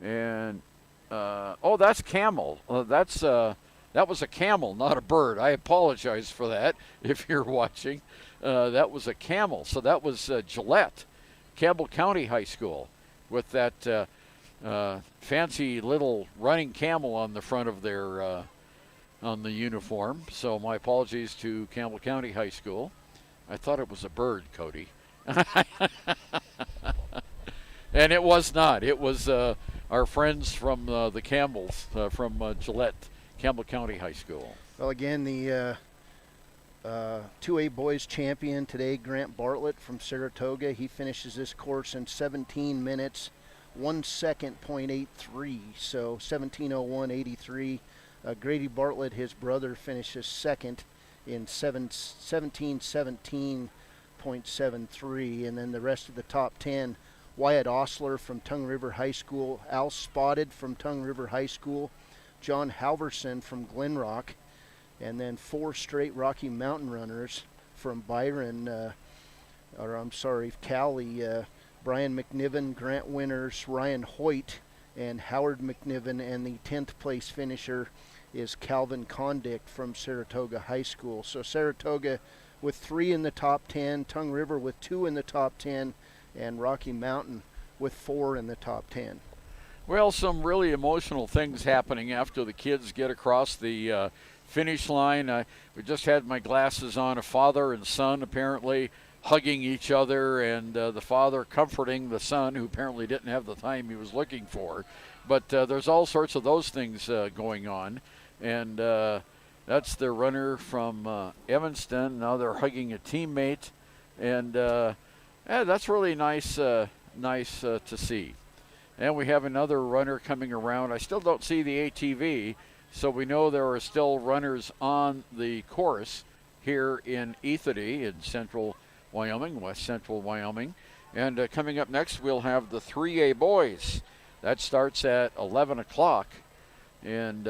And, oh, that's camel. That was a camel, not a bird. I apologize for that if you're watching. That was a camel. So that was Gillette, Campbell County High School, with that fancy little running camel on the front of their on the uniform. So my apologies to Campbell County High School. I thought it was a bird, Cody. And it was not. It was our friends from the Campbells from Gillette, Campbell County High School. Well, again, the 2A boys champion today, Grant Bartlett from Saratoga. He finishes this course in 17 minutes, 1 second, .83, so 17:01:83. Grady Bartlett, his brother, finishes second in 17:17.73, and then the rest of the top 10, Wyatt Osler from Tongue River High School, Al Spotted from Tongue River High School, John Halverson from Glen Rock, and then 4 straight Rocky Mountain runners from Cali, Brian McNiven, Grant Winters, Ryan Hoyt, and Howard McNiven, and the 10th place finisher is Calvin Condick from Saratoga High School. So Saratoga with 3 in the top 10, Tongue River with 2 in the top 10, and Rocky Mountain with 4 in the top 10. Well, some really emotional things happening after the kids get across the finish line. We just had my glasses on, a father and son apparently hugging each other, and the father comforting the son, who apparently didn't have the time he was looking for. But there's all sorts of those things going on. And that's the runner from Evanston. Now they're hugging a teammate. And that's really nice to see. And we have another runner coming around. I still don't see the ATV, so we know there are still runners on the course here in Ethity in central Wyoming, west central Wyoming. And coming up next, we'll have the 3A boys. That starts at 11 o'clock. And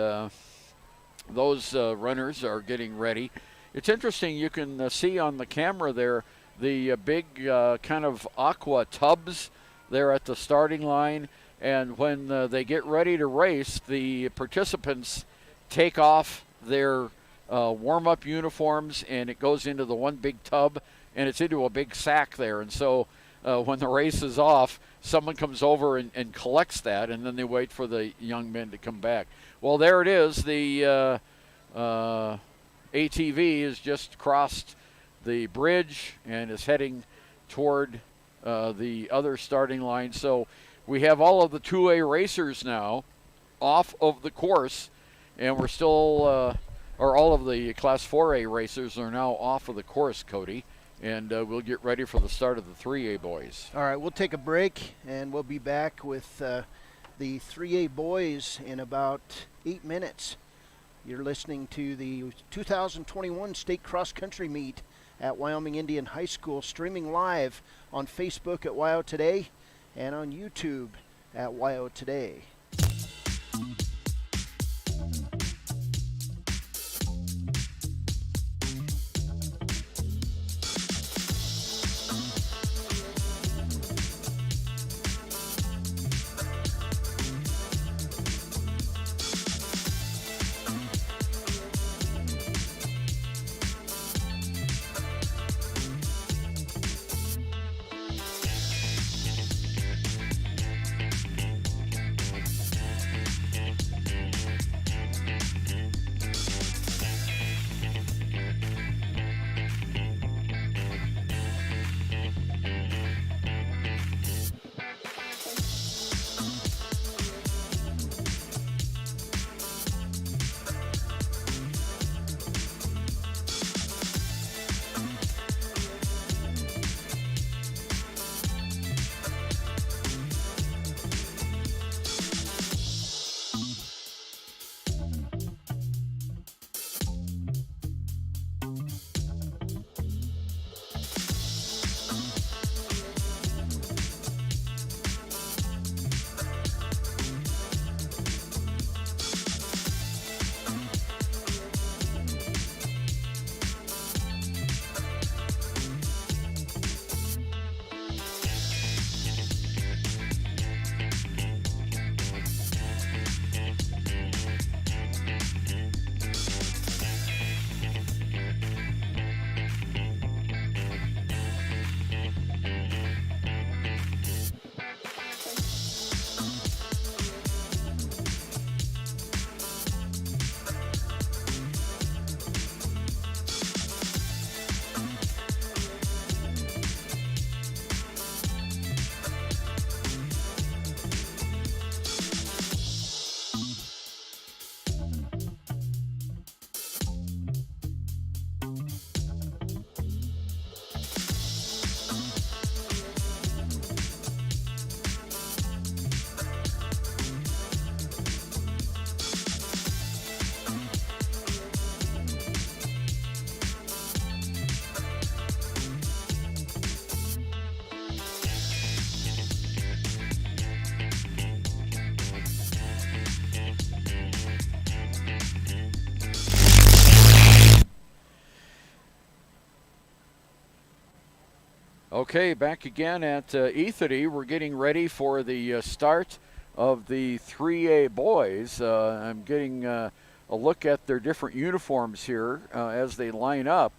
those runners are getting ready. It's interesting, you can see on the camera there the big kind of aqua tubs there at the starting line. And when they get ready to race, the participants take off their warm-up uniforms, and it goes into the one big tub, and it's into a big sack there. And so when the race is off, someone comes over and collects that, and then they wait for the young men to come back. Well, there it is. The ATV has just crossed the bridge and is heading toward the other starting line. So we have all of the 2A racers now off of the course, and we're still, or all of the Class 4A racers are now off of the course, Cody, and we'll get ready for the start of the 3A boys. All right, we'll take a break, and we'll be back with the 3A boys in about 8 minutes. You're listening to the 2021 State Cross Country Meet at Wyoming Indian High School, streaming live on Facebook at WYO Today and on YouTube at WYO Today. Okay, back again at E30. We're getting ready for the start of the 3A boys. I'm getting a look at their different uniforms here as they line up,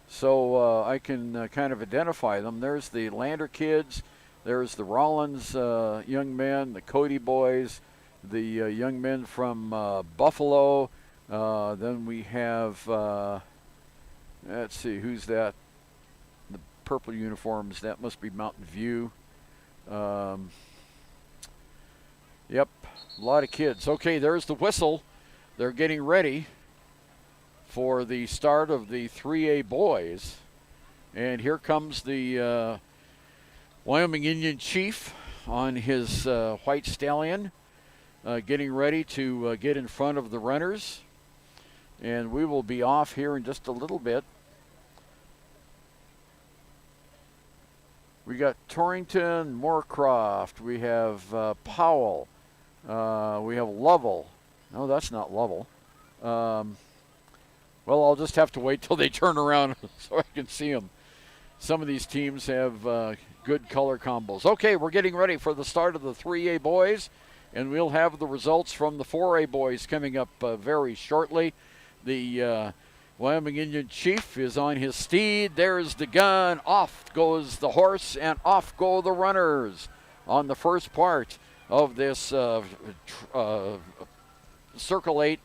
so I can kind of identify them. There's the Lander kids, there's the Rollins young men, the Cody boys, the young men from Buffalo. Then we have, let's see, who's that? Purple uniforms, that must be Mountain View. Yep, a lot of kids. Okay, there's the whistle. They're getting ready for the start of the 3A boys. And here comes the Wyoming Indian Chief on his white stallion, getting ready to get in front of the runners. And we will be off here in just a little bit. We got Torrington, Moorcroft, we have Powell, we have Lovell. No, that's not Lovell. Well, I'll just have to wait till they turn around so I can see them. Some of these teams have good color combos. Okay, we're getting ready for the start of the 3A boys, and we'll have the results from the 4A boys coming up very shortly. The Wyoming Indian Chief is on his steed. There's the gun. Off goes the horse, and off go the runners on the first part of this Circle 8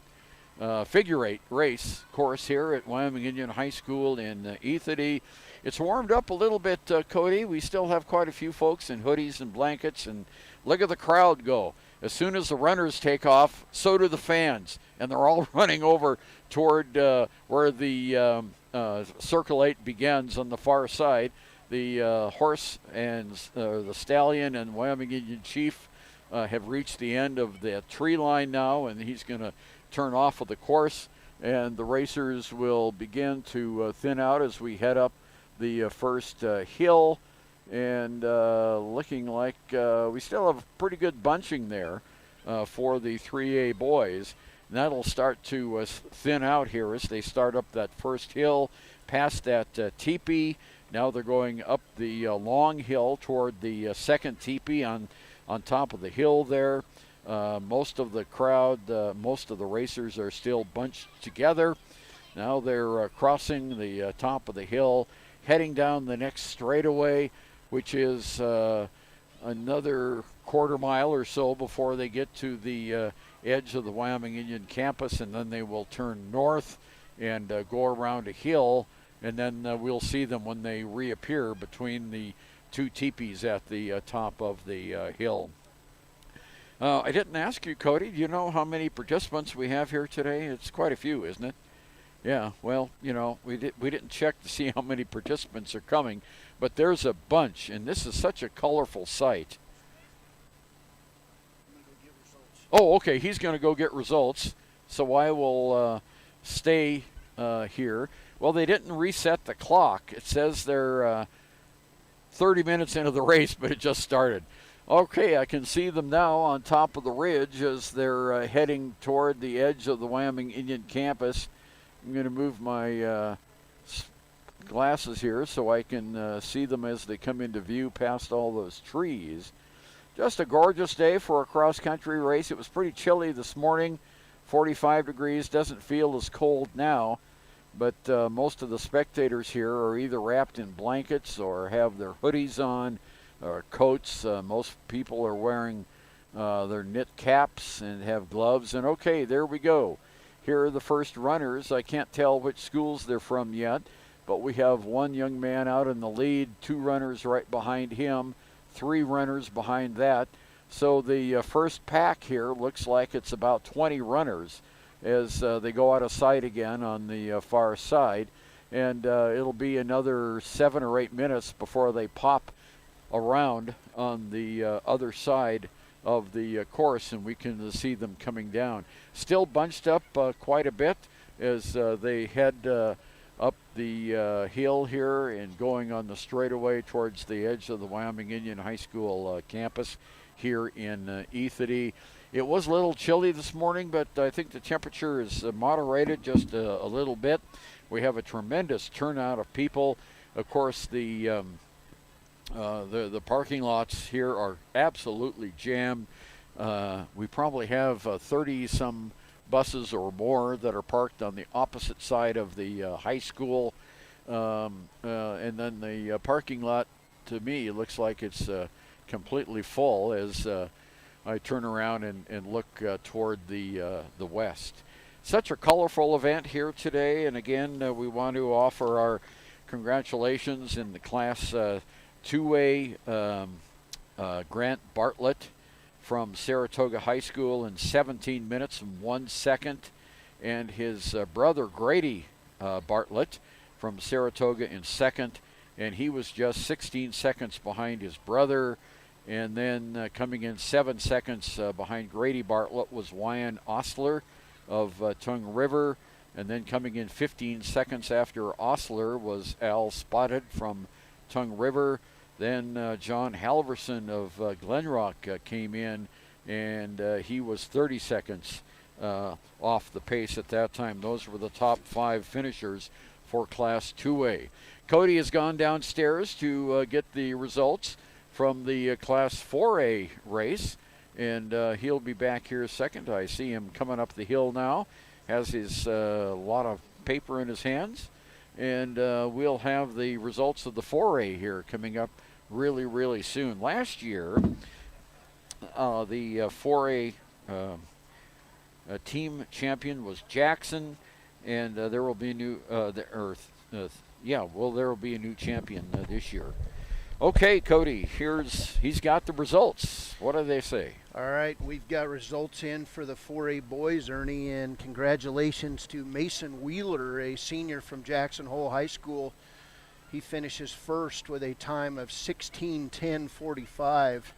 figure 8 race course here at Wyoming Indian High School in Ethity. It's warmed up a little bit, Cody. We still have quite a few folks in hoodies and blankets, and look at the crowd go. As soon as the runners take off, so do the fans, and they're all running over toward where the Circle 8 begins on the far side. The horse and the stallion and Wyoming Indian Chief have reached the end of the tree line now, and he's going to turn off of the course, and the racers will begin to thin out as we head up the first hill, and looking like we still have a pretty good bunching there for the 3A boys. And that'll start to thin out here as they start up that first hill past that teepee. Now they're going up the long hill toward the second teepee on top of the hill there. Most of the crowd, most of the racers are still bunched together. Now they're crossing the top of the hill, heading down the next straightaway, which is another quarter mile or so before they get to the edge of the Wyoming Indian campus, and then they will turn north and go around a hill, and then we'll see them when they reappear between the two teepees at the top of the hill. I didn't ask you, Cody, do you know how many participants we have here today? It's quite a few, isn't it? Yeah, well, you know, we didn't check to see how many participants are coming, but there's a bunch, and this is such a colorful sight. Oh, okay, he's going to go get results, so I will stay here. Well, they didn't reset the clock. It says they're 30 minutes into the race, but it just started. Okay, I can see them now on top of the ridge as they're heading toward the edge of the Wyoming Indian campus. I'm going to move my glasses here so I can see them as they come into view past all those trees. Just a gorgeous day for a cross-country race. It was pretty chilly this morning, 45 degrees. Doesn't feel as cold now, but most of the spectators here are either wrapped in blankets or have their hoodies on or coats. Most people are wearing their knit caps and have gloves. And okay, there we go. Here are the first runners. I can't tell which schools they're from yet, but we have one young man out in the lead, two runners right behind him, three runners behind that. So the first pack here looks like it's about 20 runners as they go out of sight again on the far side. And it'll be another 7 or 8 minutes before they pop around on the other side of the course, and we can see them coming down. Still bunched up quite a bit as they head up the hill here and going on the straightaway towards the edge of the Wyoming Indian High School campus here in Ethity. It was a little chilly this morning, but I think the temperature is moderated just a little bit. We have a tremendous turnout of people. Of course, the parking lots here are absolutely jammed. We probably have 30-some buses or more that are parked on the opposite side of the high school. And then the parking lot, to me, looks like it's completely full as I turn around and look toward the west. Such a colorful event here today, and again, we want to offer our congratulations in the Class 2A Grant Bartlett from Saratoga High School in 17 minutes and 1 second, and his brother Grady Bartlett from Saratoga in second, and he was just 16 seconds behind his brother. And then coming in 7 seconds behind Grady Bartlett was Wyan Osler of Tongue River. And then coming in 15 seconds after Osler was Al Spotted from Tongue River. Then John Halverson of Glenrock came in, and he was 30 seconds off the pace at that time. Those were the top 5 finishers for Class 2A. Cody has gone downstairs to get the results from the Class 4A race, and he'll be back here second. I see him coming up the hill now. Has his lot of paper in his hands, and we'll have the results of the 4A here coming up really, really soon. Last year, the 4A team champion was Jackson, and there will be a new there will be a new champion this year. Okay, Cody, he's got the results. What do they say? All right, we've got results in for the 4A boys, Ernie, and congratulations to Mason Wheeler, a senior from Jackson Hole High School. He finishes first with a time of 16:10:45,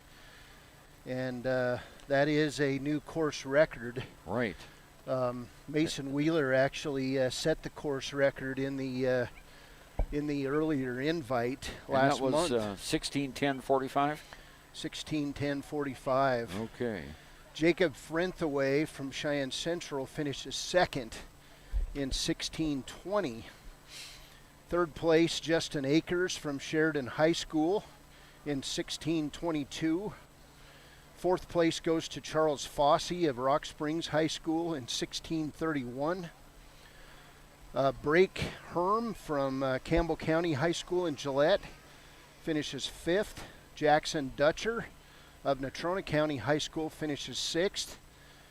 and that is a new course record. Right. Mason Wheeler actually set the course record in the earlier invite last month. And that was 16:10:45? 16:10:45. Okay. Jacob Frenthaway from Cheyenne Central finishes second in 16:20. Third place, Justin Akers from Sheridan High School in 16:22. Fourth place goes to Charles Fossey of Rock Springs High School in 16:31. Brake Herm from Campbell County High School in Gillette finishes fifth. Jackson Dutcher of Natrona County High School finishes sixth.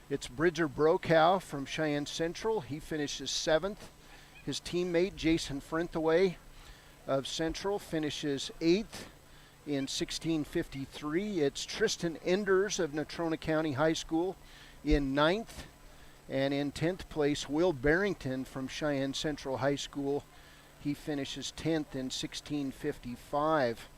It's Bridger Brokow from Cheyenne Central. He finishes seventh. His teammate Jason Frenthaway of Central finishes eighth in 16:53. It's Tristan Enders of Natrona County High School in ninth. And in 10th place, Will Barrington from Cheyenne Central High School. He finishes 10th in 16:55.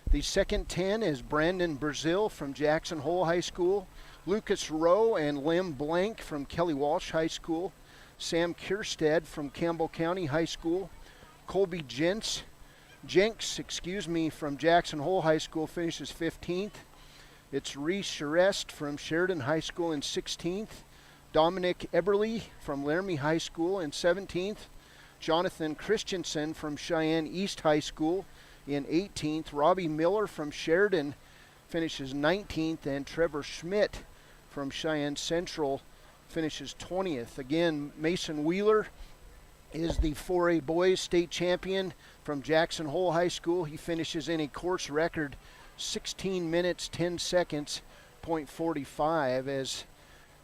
The second 10 is Brandon Brazil from Jackson Hole High School, Lucas Rowe and Lim Blank from Kelly Walsh High School, Sam Kierstead from Campbell County High School, Colby Jenks from Jackson Hole High School finishes 15th. It's Reese Charest from Sheridan High School in 16th. Dominic Eberly from Laramie High School in 17th. Jonathan Christensen from Cheyenne East High School in 18th. Robbie Miller from Sheridan finishes 19th. And Trevor Schmidt from Cheyenne Central finishes 20th. Again, Mason Wheeler is the 4A boys state champion from Jackson Hole High School. He finishes in a course record 16 minutes, 10 seconds, .45 as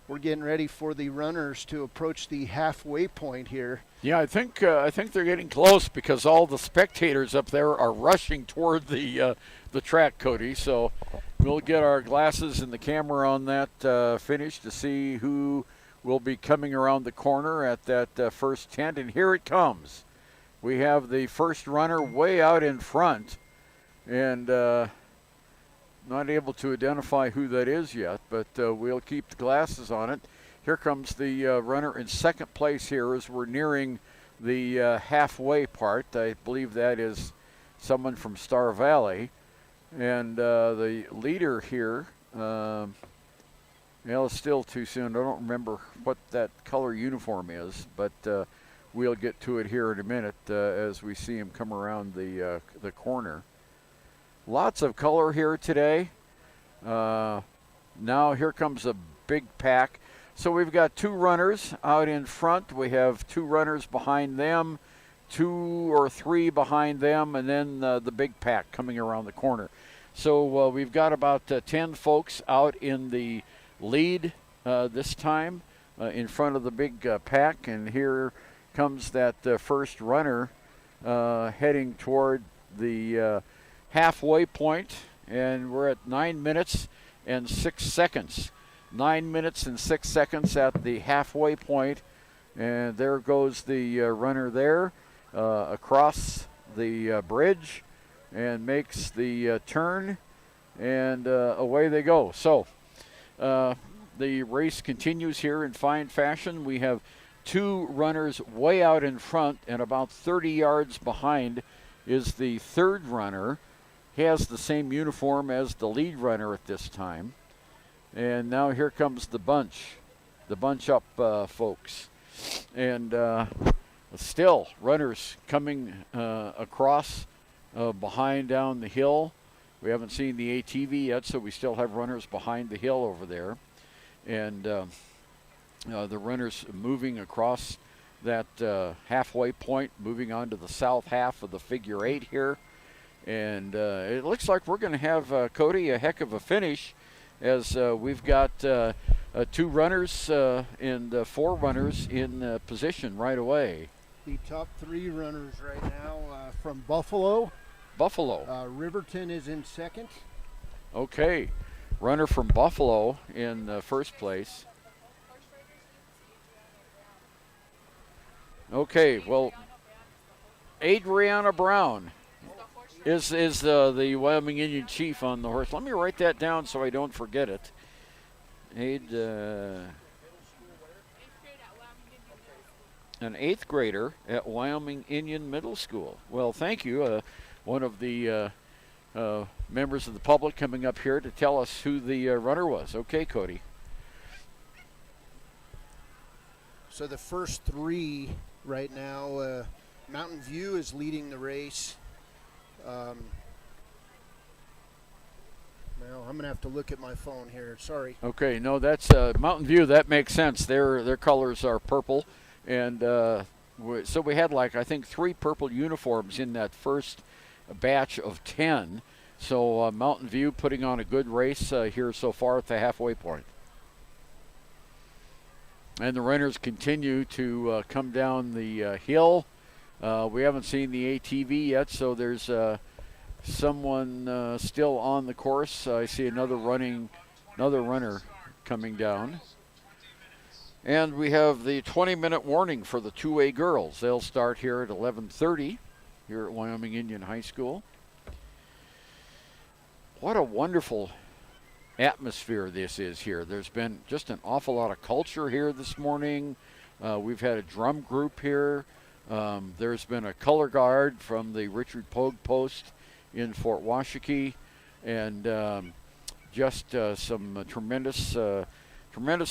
we're getting ready for the runners to approach the halfway point here. Yeah, I think they're getting close because all the spectators up there are rushing toward the track, Cody. So we'll get our glasses and the camera on that finish to see who will be coming around the corner at that first tent. And here it comes. We have the first runner way out in front, and not able to identify who that is yet, but we'll keep the glasses on it. Here comes the runner in second place here as we're nearing the halfway part. I believe that is someone from Star Valley. And the leader here, well, it's still too soon. I don't remember what that color uniform is, but we'll get to it here in a minute as we see him come around the corner. Lots of color here today. Now here comes a big pack. So we've got two runners out in front. We have two runners behind them, 2 or 3 behind them, and then the big pack coming around the corner. So we've got about 10 folks out in the lead this time in front of the big pack. And here comes that first runner heading toward the halfway point, and we're at 9 minutes and 6 seconds. 9 minutes and 6 seconds at the halfway point, and there goes the runner there across the bridge and makes the turn, and away they go. So the race continues here in fine fashion. We have two runners way out in front, and about 30 yards behind is the third runner. He has the same uniform as the lead runner at this time. And now here comes the bunch up folks. And still runners coming across behind down the hill. We haven't seen the ATV yet, so we still have runners behind the hill over there. And the runners moving across that halfway point, moving on to the south half of the figure 8 here. And it looks like we're going to have, Cody, a heck of a finish, as we've got 2 runners and 4 runners in position right away. The top 3 runners right now from Buffalo. Riverton is in second. Okay, runner from Buffalo in first place. Okay, well, Adriana Brown is the Wyoming Indian chief on the horse. Let me write that down so I don't forget it. An 8th grader at Wyoming Indian Middle School. Well, thank you. One of the members of the public coming up here to tell us who the runner was. Okay, Cody. So the first 3 right now, Mountain View is leading the race. Well, I'm going to have to look at my phone here. Sorry. Okay, no, that's Mountain View. That makes sense. Their colors are purple. And so we had, like, I think 3 purple uniforms in that first batch of 10. So Mountain View putting on a good race here so far at the halfway point. And the runners continue to come down the hill. We haven't seen the ATV yet, so there's someone still on the course. I see another runner coming down. And we have the 20-minute warning for the 2A girls. They'll start here at 11:30 here at Wyoming Indian High School. What a wonderful atmosphere this is here. There's been just an awful lot of culture here this morning. We've had a drum group here. There's been a color guard from the Richard Pogue Post in Fort Washakie, and just some tremendous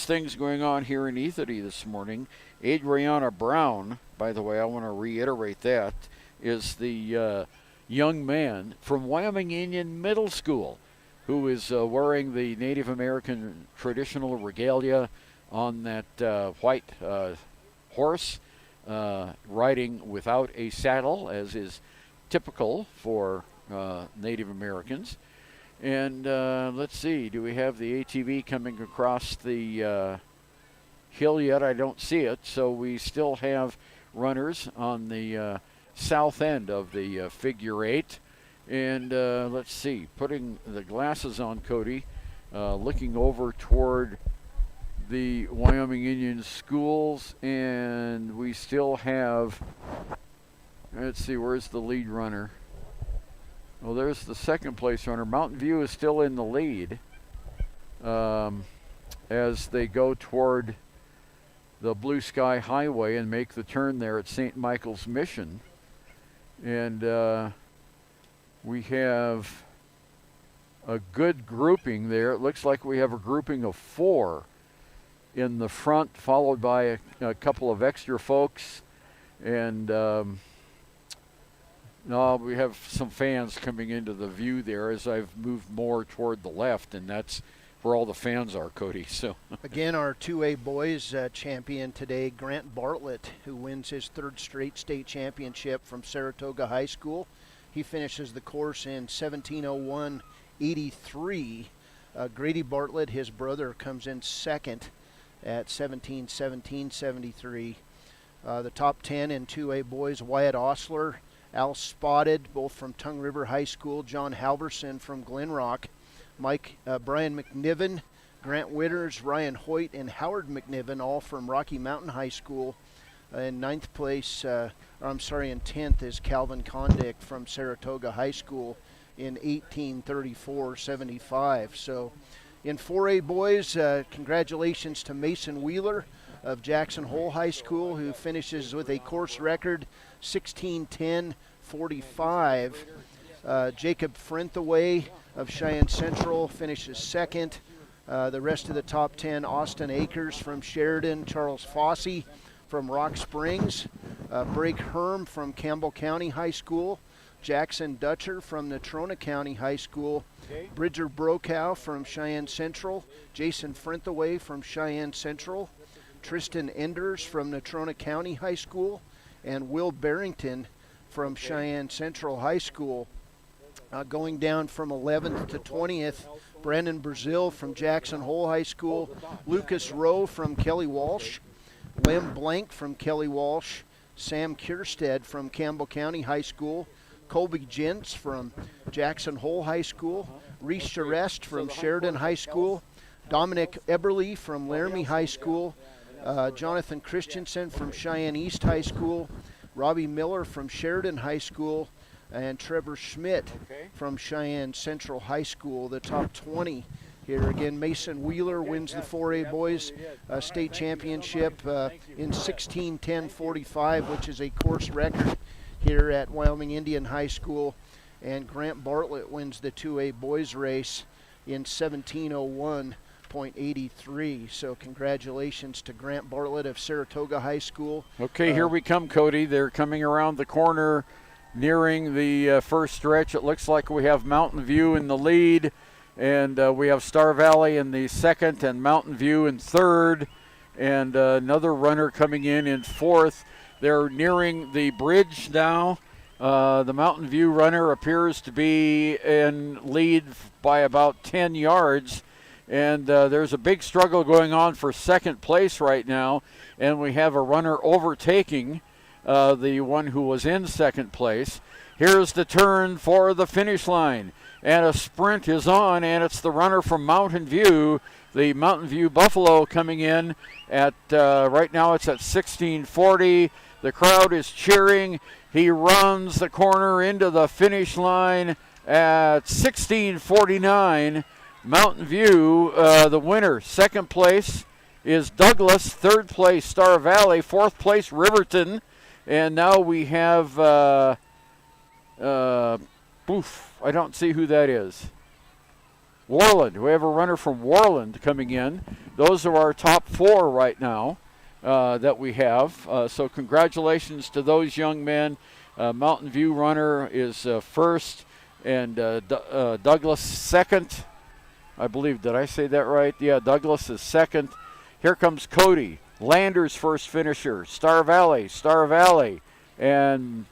things going on here in Ethity this morning. Adriana Brown, by the way, I want to reiterate that, is the young man from Wyoming Indian Middle School who is wearing the Native American traditional regalia on that white horse, riding without a saddle, as is typical for Native Americans. And let's see, do we have the ATV coming across the hill yet? I don't see it, so we still have runners on the south end of the figure 8. And let's see, putting the glasses on, Cody, looking over toward the Wyoming Indian schools, and we still have, let's see, where's the lead runner? Well, there's the second place runner. Mountain View is still in the lead as they go toward the Blue Sky Highway and make the turn there at St. Michael's Mission. And we have a good grouping there. It looks like we have a grouping of 4 in the front, followed by a couple of extra folks. And no, we have some fans coming into the view there as I've moved more toward the left, and that's where all the fans are, Cody. So again, our 2A boys champion today, Grant Bartlett, who wins his 3rd straight state championship from Saratoga High School. He finishes the course in 17:01.83. Grady Bartlett, his brother, comes in second at 17:17.73. The top 10 in 2A boys, Wyatt Osler, Al Spotted, both from Tongue River High School, John Halverson from Glen Rock, Brian McNiven, Grant Witters, Ryan Hoyt, and Howard McNiven, all from Rocky Mountain High School. In 10th is Calvin Condick from Saratoga High School in 18:34.75. So in 4A boys, congratulations to Mason Wheeler of Jackson Hole High School, who finishes with a course record 16:10.45. Jacob Frenthaway of Cheyenne Central finishes second. The rest of the top 10, Austin Akers from Sheridan, Charles Fossey from Rock Springs, Brake Herm from Campbell County High School, Jackson Dutcher from Natrona County High School, Bridger Brokow from Cheyenne Central, Jason Frenthaway from Cheyenne Central, Tristan Enders from Natrona County High School, and Will Barrington from Cheyenne Central High School. Going down from 11th to 20th, Brendan Brazil from Jackson Hole High School, Lucas Rowe from Kelly Walsh, Lem Blank from Kelly Walsh, Sam Kierstead from Campbell County High School, Colby Gents from Jackson Hole High School, Reese Charest from Sheridan High School, Dominic Eberly from Laramie High School, Jonathan Christensen from Cheyenne East High School, Robbie Miller from Sheridan High School, and Trevor Schmidt from Cheyenne Central High School. The top 20 here. Again, Mason Wheeler wins the 4A Boys State Championship in 16:10:45, which is a course record here at Wyoming Indian High School. And Grant Bartlett wins the 2A Boys race in 17:01.83. So congratulations to Grant Bartlett of Saratoga High School. Okay, here we come, Cody. They're coming around the corner, nearing the first stretch. It looks like we have Mountain View in the lead, and we have Star Valley in the second, and Mountain View in third, and another runner coming in fourth. They're nearing the bridge now. The Mountain View runner appears to be in lead by about 10 yards, and there's a big struggle going on for second place right now, and we have a runner overtaking the one who was in second place. Here's the turn for the finish line, and a sprint is on, and it's the runner from Mountain View, the Mountain View Buffalo, coming in at right now it's at 16:40. The crowd is cheering. He runs the corner into the finish line at 16:49. Mountain View, the winner. Second place is Douglas. Third place, Star Valley. Fourth place, Riverton. And now we have, I don't see who that is. Warland. We have a runner from Warland coming in. Those are our top four right now that we have. So congratulations to those young men. Mountain View runner is first, and Douglas second. I believe, did I say that right? Yeah, Douglas is second. Here comes Cody. Landers first finisher, Star Valley, and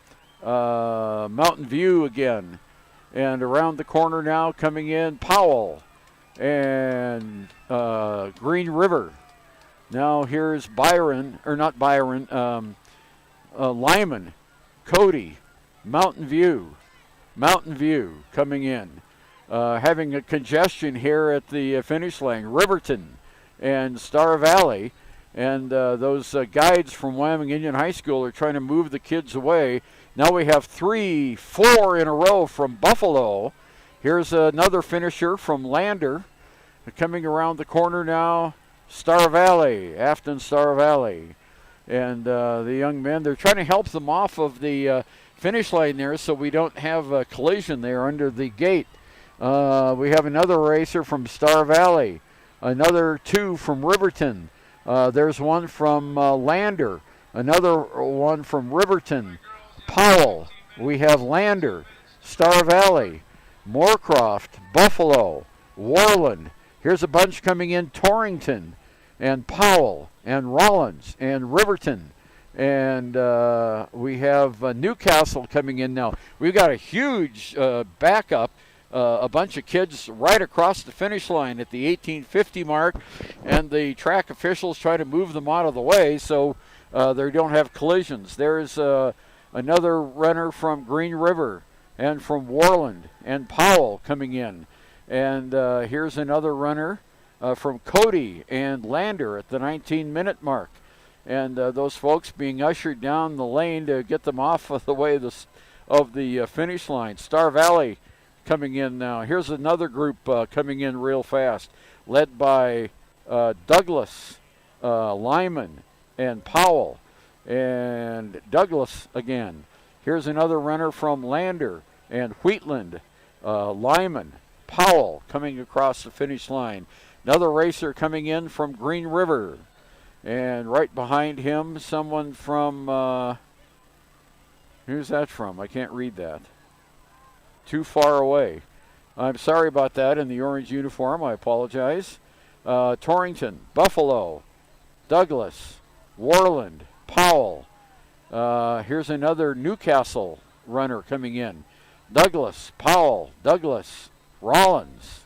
Mountain View again. And around the corner now coming in, Powell and Green River. Now here's Lyman, Cody, Mountain View coming in. Having a congestion here at the finish line, Riverton and Star Valley. And those guides from Wyoming Indian High School are trying to move the kids away. Now we have 4 in a row from Buffalo. Here's another finisher from Lander. Coming around the corner now, Star Valley, Afton Star Valley. And the young men, they're trying to help them off of the finish line there so we don't have a collision there under the gate. We have another racer from Star Valley, another 2 from Riverton. There's one from Lander, another one from Riverton, Powell. We have Lander, Star Valley, Moorcroft, Buffalo, Warland. Here's a bunch coming in, Torrington and Powell and Rollins and Riverton. And we have Newcastle coming in now. We've got a huge backup. A bunch of kids right across the finish line at the 1850 mark, and the track officials try to move them out of the way so they don't have collisions. There's another runner from Green River and from Warland and Powell coming in. And here's another runner from Cody and Lander at the 19-minute mark. And those folks being ushered down the lane to get them off of the way of the finish line. Star Valley coming in now. Here's another group coming in real fast, led by Douglas, Lyman, and Powell, and Douglas again. Here's another runner from Lander and Wheatland, Lyman, Powell coming across the finish line. Another racer coming in from Green River, and right behind him, someone from, who's that from? I can't read that. Too far away. I'm sorry about that in the orange uniform. I apologize. Torrington, Buffalo, Douglas, Warland, Powell. Here's another Newcastle runner coming in. Douglas, Powell, Douglas, Rollins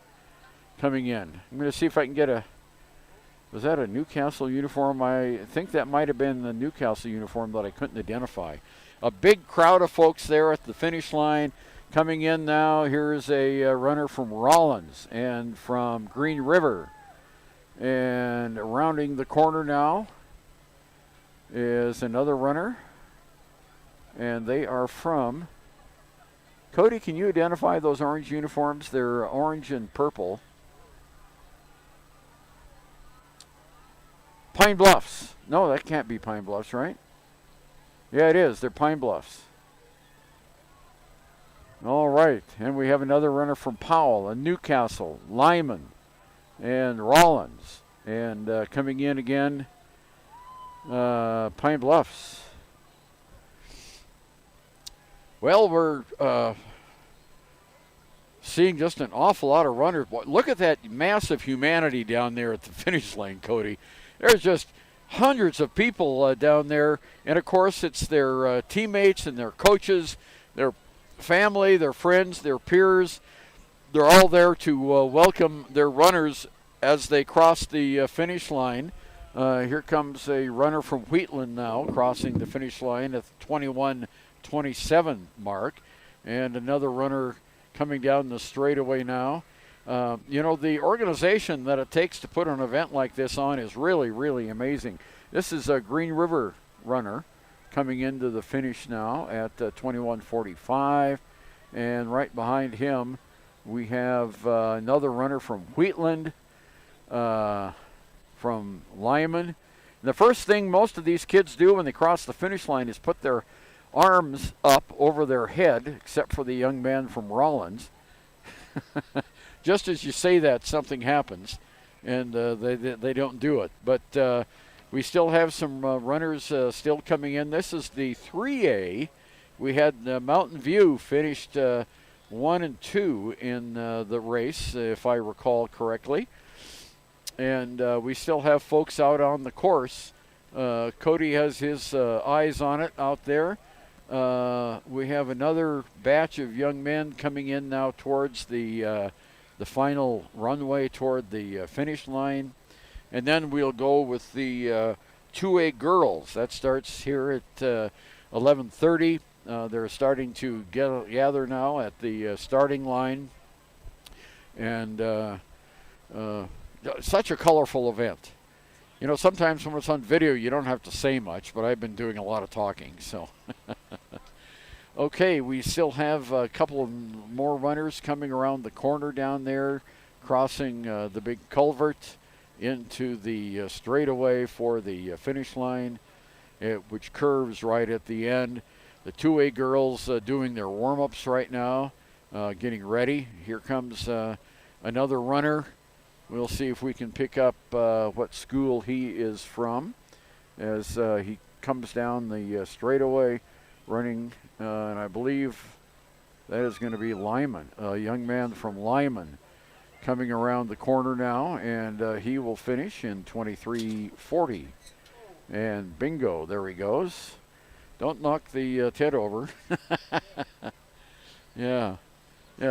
coming in. I'm going to see if I can get a... Was that a Newcastle uniform? I think that might have been the Newcastle uniform that I couldn't identify. A big crowd of folks there at the finish line. Coming in now, here's a runner from Rollins and from Green River. And rounding the corner now is another runner. And they are from... Cody, can you identify those orange uniforms? They're orange and purple. Pine Bluffs. No, that can't be Pine Bluffs, right? Yeah, it is. They're Pine Bluffs. All right. And we have another runner from Powell, and Newcastle, Lyman, and Rollins. And coming in again, Pine Bluffs. Well, we're seeing just an awful lot of runners. Look at that massive humanity down there at the finish line, Cody. There's just hundreds of people down there. And, of course, it's their teammates and their coaches, their family, their friends, their peers. They're all there to welcome their runners as they cross the finish line. Here comes a runner from Wheatland now crossing the finish line at the 21:27 mark. And another runner coming down the straightaway now. The organization that it takes to put an event like this on is really, really amazing. This is a Green River runner coming into the finish now at 21:45. And right behind him, we have another runner from Wheatland, from Lyman. And the first thing most of these kids do when they cross the finish line is put their arms up over their head, except for the young man from Rollins. Just as you say that, something happens, and they don't do it. But we still have some runners still coming in. This is the 3A. We had Mountain View finished 1 and 2 in the race, if I recall correctly. And we still have folks out on the course. Cody has his eyes on it out there. We have another batch of young men coming in now towards the final runway toward the finish line. And then we'll go with the 2A girls. That starts here at 11:30. They're starting to gather now at the starting line. And such a colorful event. You know, sometimes when it's on video, you don't have to say much, but I've been doing a lot of talking, so. Okay, we still have a couple of more runners coming around the corner down there, crossing the big culvert into the straightaway for the finish line, which curves right at the end. The 2A girls doing their warm-ups right now, getting ready. Here comes another runner. We'll see if we can pick up what school he is from as he comes down the straightaway running, and I believe that is going to be Lyman, a young man from Lyman coming around the corner now, and he will finish in 23:40. And bingo, there he goes. Don't knock the Ted over. Yeah,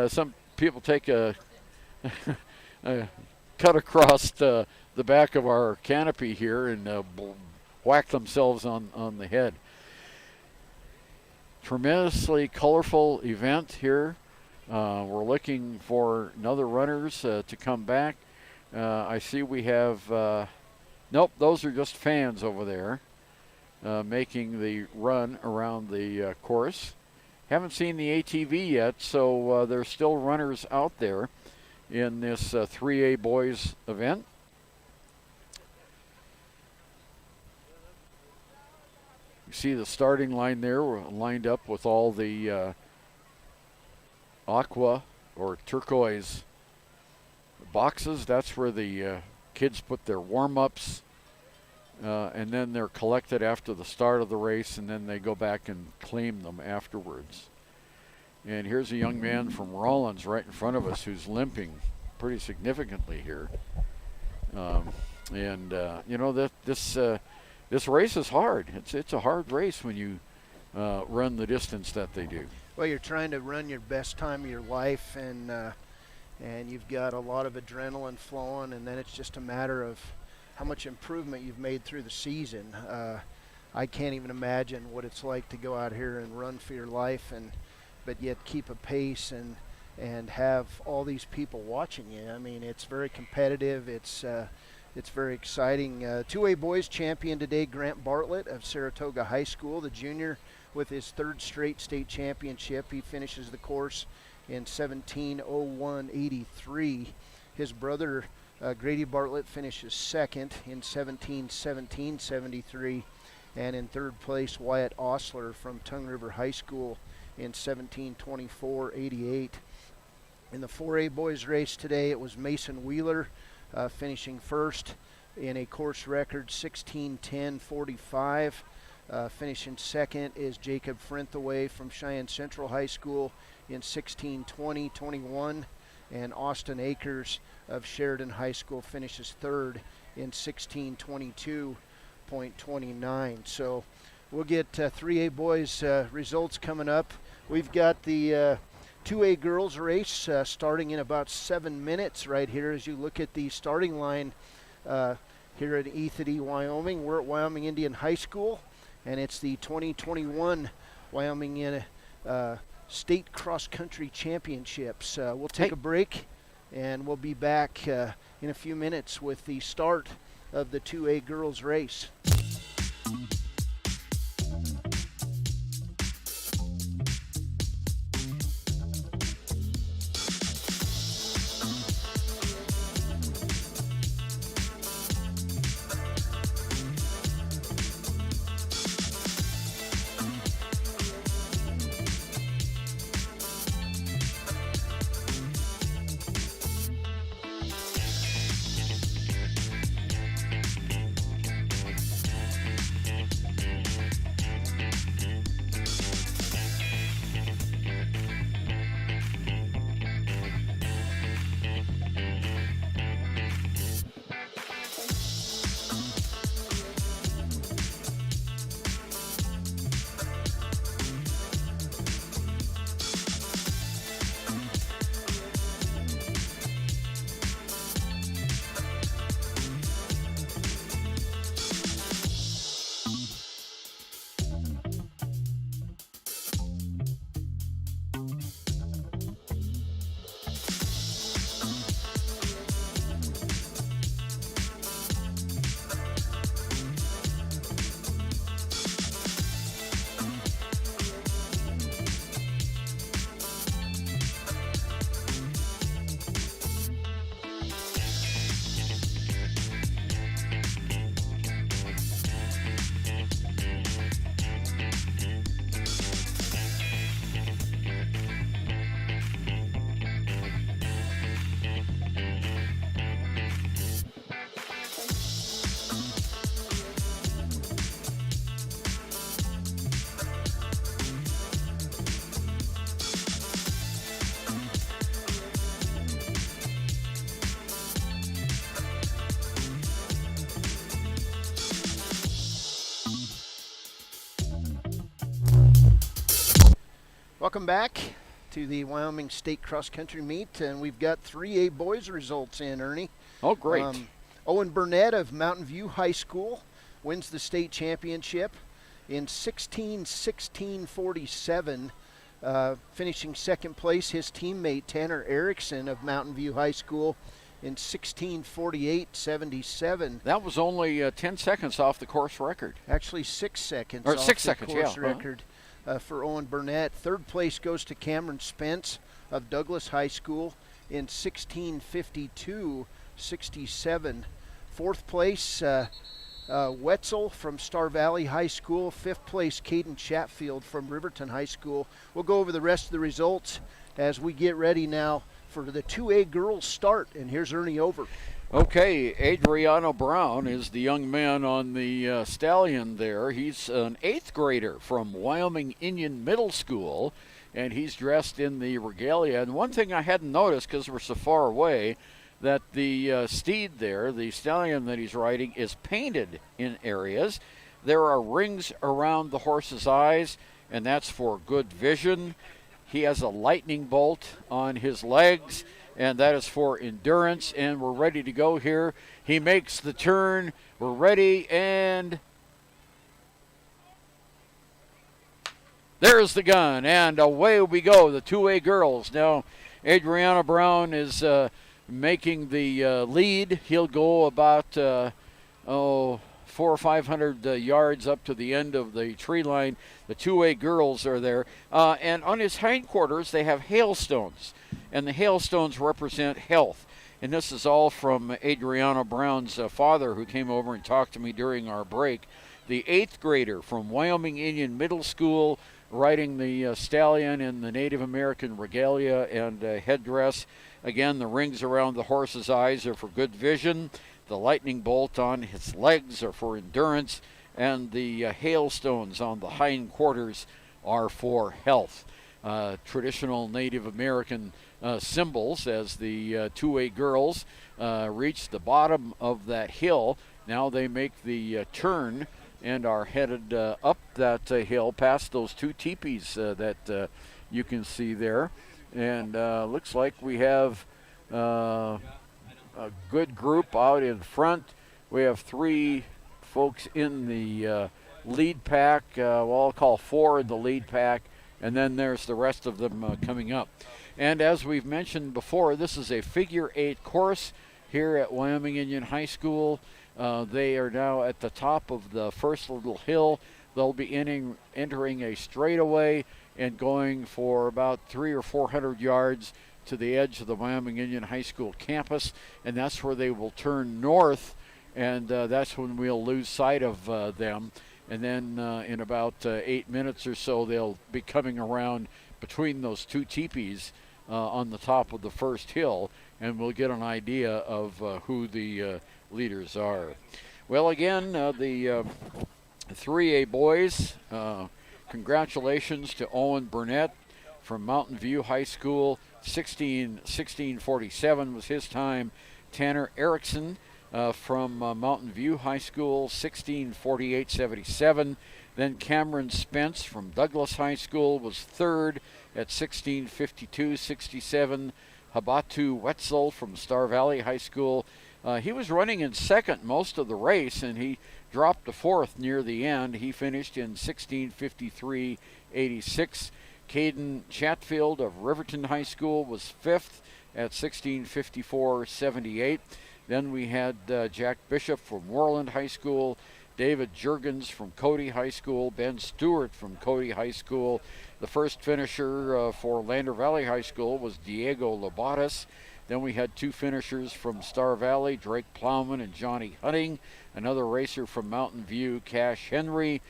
some people take a cut across the back of our canopy here and whack themselves on the head. Tremendously colorful event here. We're looking for another runners to come back. I see we have, nope, those are just fans over there making the run around the course. Haven't seen the ATV yet, so there's still runners out there in this 3A boys event. You see the starting line there. We're lined up with all the aqua or turquoise boxes. That's where the kids put their warm-ups, and then they're collected after the start of the race, and then they go back and claim them afterwards. And here's a young man from Rollins right in front of us who's limping pretty significantly here. And this race is hard. It's a hard race when you run the distance that they do. Well, you're trying to run your best time of your life, and you've got a lot of adrenaline flowing, and then it's just a matter of how much improvement you've made through the season. I can't even imagine what it's like to go out here and run for your life, but yet keep a pace and have all these people watching you. I mean, it's very competitive. It's very exciting. 2A boys champion today, Grant Bartlett of Saratoga High School, the junior, with his third straight state championship. He finishes the course in 17:01.83. His brother Grady Bartlett finishes second in 17:17.73, and in third place Wyatt Osler from Tongue River High School in 17:24.88. In the 4A boys race today, it was Mason Wheeler finishing first in a course record 16:10.45. Finishing second is Jacob Frenthaway from Cheyenne Central High School in 16:20.21, and Austin Akers of Sheridan High School finishes third in 16:22.29. So we'll get 3A boys results coming up. We've got the 2A girls race starting in about 7 minutes right here as you look at the starting line here at Ethity, Wyoming. We're at Wyoming Indian High School, and it's the 2021 Wyoming State Cross Country Championships. We'll take a break, and we'll be back in a few minutes with the start of the 2A girls race. Welcome back to the Wyoming State Cross Country Meet, and we've got 3A boys results in, Ernie. Oh, great. Owen Burnett of Mountain View High School wins the state championship in 16:16.47, finishing second place. His teammate Tanner Erickson of Mountain View High School in 16:48.77. That was only 10 seconds off the course record. Actually, 6 seconds or off 6 the seconds, course yeah. record. For Owen Burnett. Third place goes to Cameron Spence of Douglas High School in 16:52.67. Fourth place, Wetzel from Star Valley High School. Fifth place, Caden Chatfield from Riverton High School. We'll go over the rest of the results as we get ready now for the 2A girls start. And here's Ernie Over. Okay, Adriano Brown is the young man on the stallion there. He's an 8th grader from Wyoming Indian Middle School, and he's dressed in the regalia. And one thing I hadn't noticed because we're so far away, that the steed there, the stallion that he's riding, is painted in areas. There are rings around the horse's eyes, and that's for good vision. He has a lightning bolt on his legs, and that is for endurance. And we're ready to go here. He makes the turn. We're ready, and there's the gun, and away we go, the 2A girls. Now, Adriana Brown is making the lead. He'll go about 400 or 500 yards up to the end of the tree line. The 2A girls are there. And on his hindquarters, they have hailstones, and the hailstones represent health. And this is all from Adriana Brown's father, who came over and talked to me during our break. The 8th grader from Wyoming Indian Middle School, riding the stallion in the Native American regalia and headdress. Again, the rings around the horse's eyes are for good vision. The lightning bolt on his legs are for endurance. And the hailstones on the hindquarters are for health. Traditional Native American symbols as the 2A girls reach the bottom of that hill. Now they make the turn and are headed up that hill past those 2 teepees that you can see there. And looks like we have a good group out in front. We have 3 folks in the lead pack. Well, I'll call 4 in the lead pack, and then there's the rest of them coming up. And as we've mentioned before, this is a figure 8 course here at Wyoming Indian High School. They are now at the top of the first little hill. They'll be entering a straightaway and going for about 300 or 400 yards to the edge of the Wyoming Indian High School campus, and that's where they will turn north, and that's when we'll lose sight of them. And then in about 8 minutes or so, they'll be coming around between those 2 teepees on the top of the first hill, and we'll get an idea of who the leaders are. Well, again, the 3A boys, congratulations to Owen Burnett from Mountain View High School. 16:47 was his time. Tanner Erickson from Mountain View High School, 16:48.77. Then Cameron Spence from Douglas High School was third at 16:52.67. Habatu Wetzel from Star Valley High School. He was running in second most of the race, and he dropped to fourth near the end. He finished in 16:53.86. Caden Chatfield of Riverton High School was fifth at 16:54.78. Then we had Jack Bishop from Worland High School, David Jurgens from Cody High School, Ben Stewart from Cody High School. The first finisher for Lander Valley High School was Diego Lobatas. Then we had 2 finishers from Star Valley, Drake Plowman and Johnny Hunting. Another racer from Mountain View, Cash Henry.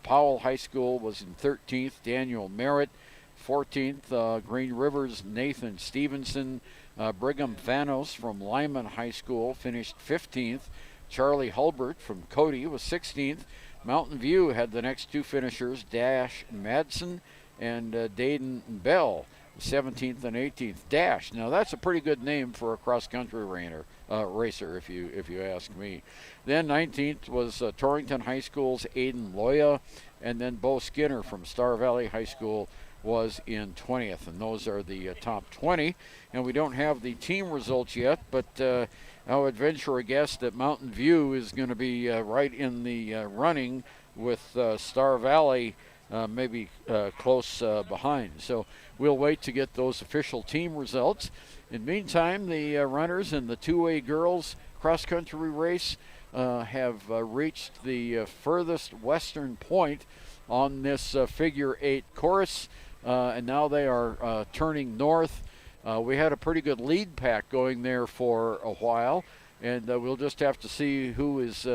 Powell High School was in 13th, Daniel Merritt. 14th, Green River's Nathan Stevenson. Brigham Vanos from Lyman High School finished 15th. Charlie Hulbert from Cody was 16th. Mountain View had the next 2 finishers, Dash Madsen and Dayton Bell, 17th and 18th. Dash, now that's a pretty good name for a cross-country racer, if you ask me. Then 19th was Torrington High School's Aiden Loya, and then Bo Skinner from Star Valley High School was in 20th, and those are the top 20. And we don't have the team results yet, but I would venture a guess that Mountain View is going to be right in the running with Star Valley maybe close behind. So we'll wait to get those official team results. In the meantime, the runners in the 2A girls cross-country race have reached the furthest western point on this figure 8 course, and now they are turning north. We had a pretty good lead pack going there for a while, and we'll just have to see who is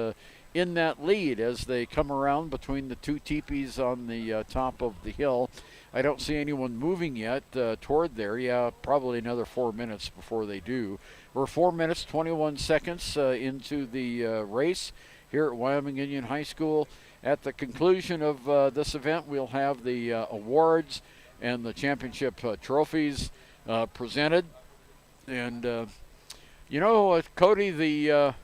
in that lead as they come around between the 2 teepees on the top of the hill. I don't see anyone moving yet toward there. Yeah, probably another 4 minutes before they do. We're 4 minutes, 21 seconds into the race here at Wyoming Indian High School. At the conclusion of this event, we'll have the awards and the championship trophies presented. And Cody, the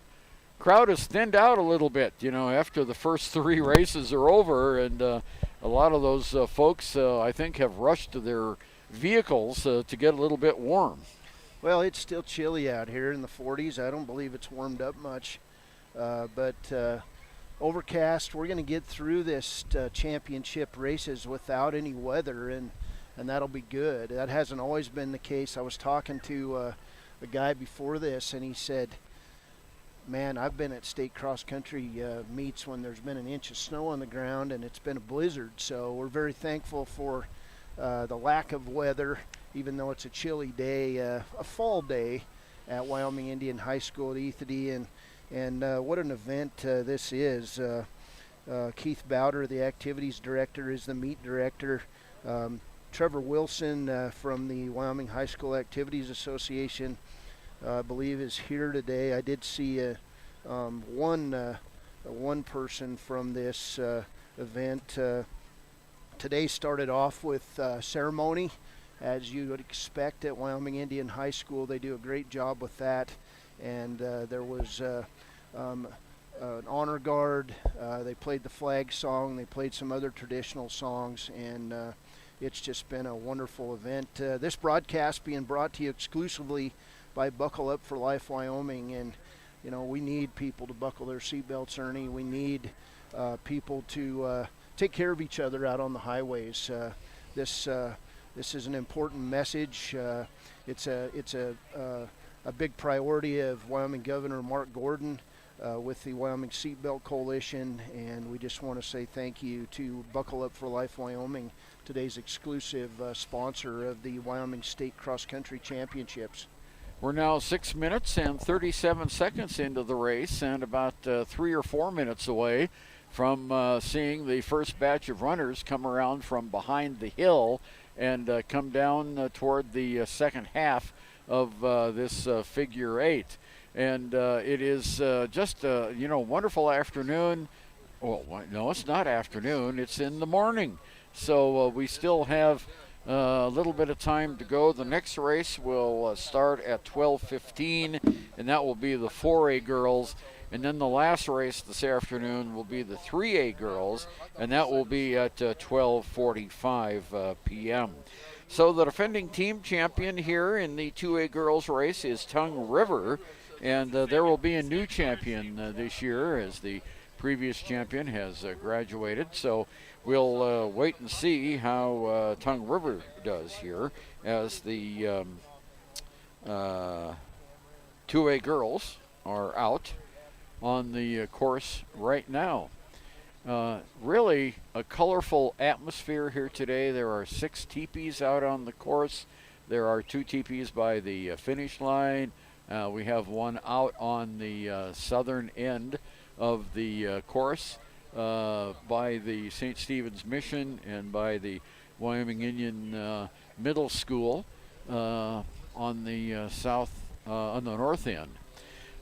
crowd has thinned out a little bit, after the first 3 races are over, and a lot of those folks, I think, have rushed to their vehicles to get a little bit warm. Well, it's still chilly out here in the 40s. I don't believe it's warmed up much, but overcast. We're going to get through this championship races without any weather, and that'll be good. That hasn't always been the case. I was talking to a guy before this, and he said, man, I've been at state cross-country meets when there's been an inch of snow on the ground, and it's been a blizzard. So we're very thankful for the lack of weather, even though it's a chilly day, a fall day at Wyoming Indian High School at Ethity, and what an event this is. Keith Bowder, the activities director, is the meet director. Trevor Wilson from the Wyoming High School Activities Association, I believe, is here today. I did see one person from this event. Today started off with ceremony, as you would expect at Wyoming Indian High School. They do a great job with that, and there was an honor guard. They played the flag song. They played some other traditional songs, and it's just been a wonderful event. This broadcast being brought to you exclusively by Buckle Up for Life Wyoming, and we need people to buckle their seatbelts, Ernie. We need people to take care of each other out on the highways. This is an important message. It's a big priority of Wyoming Governor Mark Gordon with the Wyoming Seatbelt Coalition, and we just want to say thank you to Buckle Up for Life Wyoming, today's exclusive sponsor of the Wyoming State Cross Country Championships. We're now 6 minutes and 37 seconds into the race, and about 3 or 4 minutes away from seeing the first batch of runners come around from behind the hill and come down toward the second half of this figure 8. And it is just a wonderful afternoon. Well, no, it's not afternoon. It's in the morning. So we still have a little bit of time to go. The next race will start at 12:15, and that will be the 4A girls. And then the last race this afternoon will be the 3A girls, and that will be at 12:45 p.m. So the defending team champion here in the 2A girls race is Tongue River, and there will be a new champion this year, as the previous champion has graduated. So we'll wait and see how Tongue River does here, as the 2A girls are out on the course right now. Really a colorful atmosphere here today. There are 6 teepees out on the course. There are 2 teepees by the finish line. We have one out on the southern end of the course by the St. Stephen's Mission and by the Wyoming Indian Middle School on the on the north end.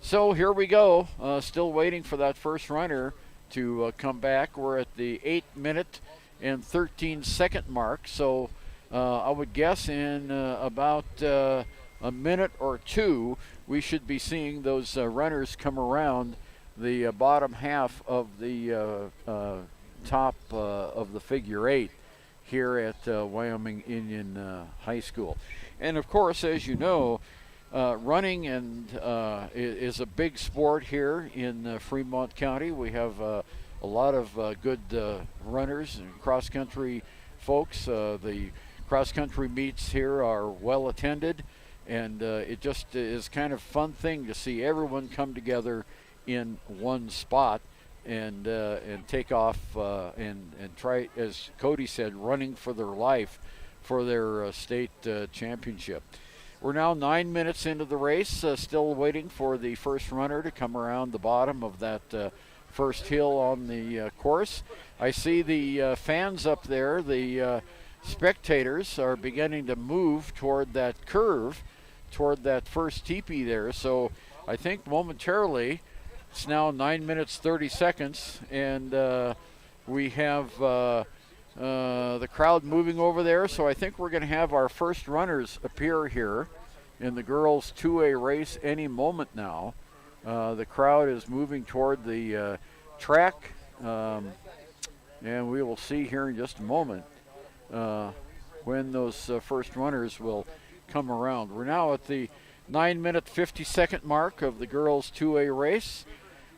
So here we go, still waiting for that first runner to come back. We're at the 8-minute and 13-second mark, so I would guess in about a minute or 2 we should be seeing those runners come around the bottom half of the top of the figure 8 here at Wyoming Indian High School. And of course, as you know, running is a big sport here in Fremont County. We have a lot of good runners and cross-country folks. The cross-country meets here are well attended, and it just is kind of fun thing to see everyone come together in one spot and take off and try, as Cody said, running for their life for their state championship. We're now 9 minutes into the race, still waiting for the first runner to come around the bottom of that first hill on the course. I see the fans up there, the spectators are beginning to move toward that curve, toward that first teepee there. So I think momentarily, it's now 9 minutes 30 seconds, and we have the crowd moving over there. So I think we're going to have our first runners appear here in the girls' 2A race any moment now. The crowd is moving toward the track, and we will see here in just a moment when those first runners will come around. We're now at the 9-minute 50-second mark of the girls' 2A race.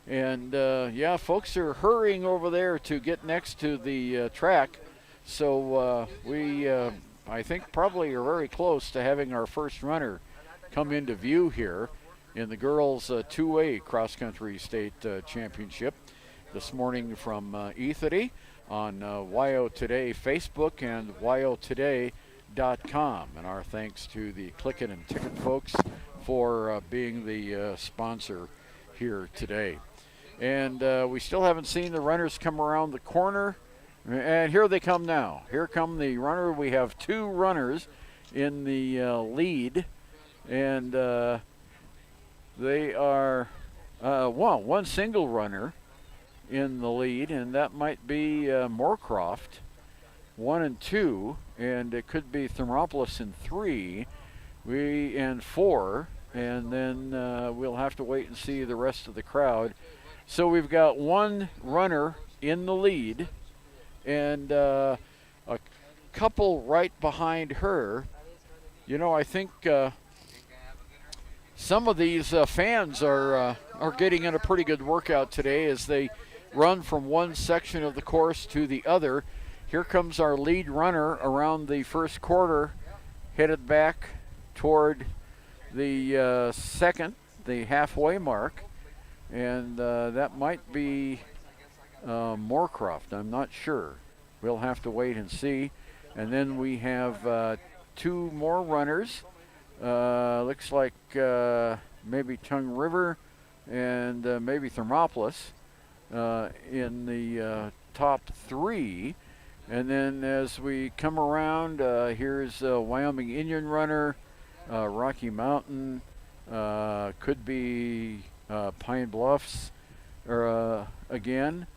And, yeah, folks are hurrying over there to get next to the track. So we, I think, probably are very close to having our first runner come into view here in the girls' 2A cross-country state championship this morning from Ethity on YO Today Facebook and YOToday.com. And our thanks to the Click It and Ticket folks for being the sponsor here today. And we still haven't seen the runners come around the corner. And here they come now. Here come the runner. We have two runners in the lead. And they are, one single runner in the lead, and that might be Moorcroft, 1 and 2, and it could be Thermopolis in 3, we and 4, and then we'll have to wait and see the rest of the crowd. So we've got one runner in the lead, and a couple right behind her. You know, I think some of these fans are getting in a pretty good workout today as they run from one section of the course to the other. Here comes our lead runner around the first quarter, headed back toward the second, the halfway mark, and that might be Moorcroft. I'm not sure. We'll have to wait and see. And then we have two more runners. Looks like maybe Tongue River and maybe Thermopolis in the top 3. And then as we come around, here's Wyoming Indian runner, Rocky Mountain, could be Pine Bluffs again.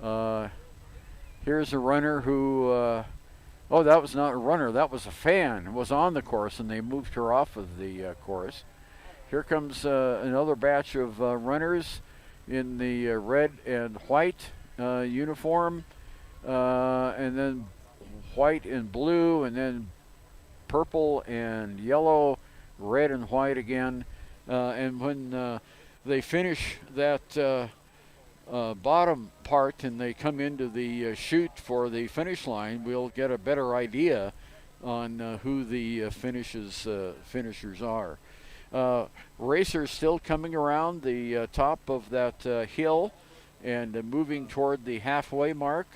Here's a runner who, oh, that was not a runner, that was a fan, was on the course, and they moved her off of the course. Here comes another batch of runners in the red and white uniform, and then white and blue, and then purple and yellow, red and white again. And when they finish that bottom part and they come into the chute for the finish line, we'll get a better idea on who the finishers are. Racers still coming around the top of that hill and moving toward the halfway mark.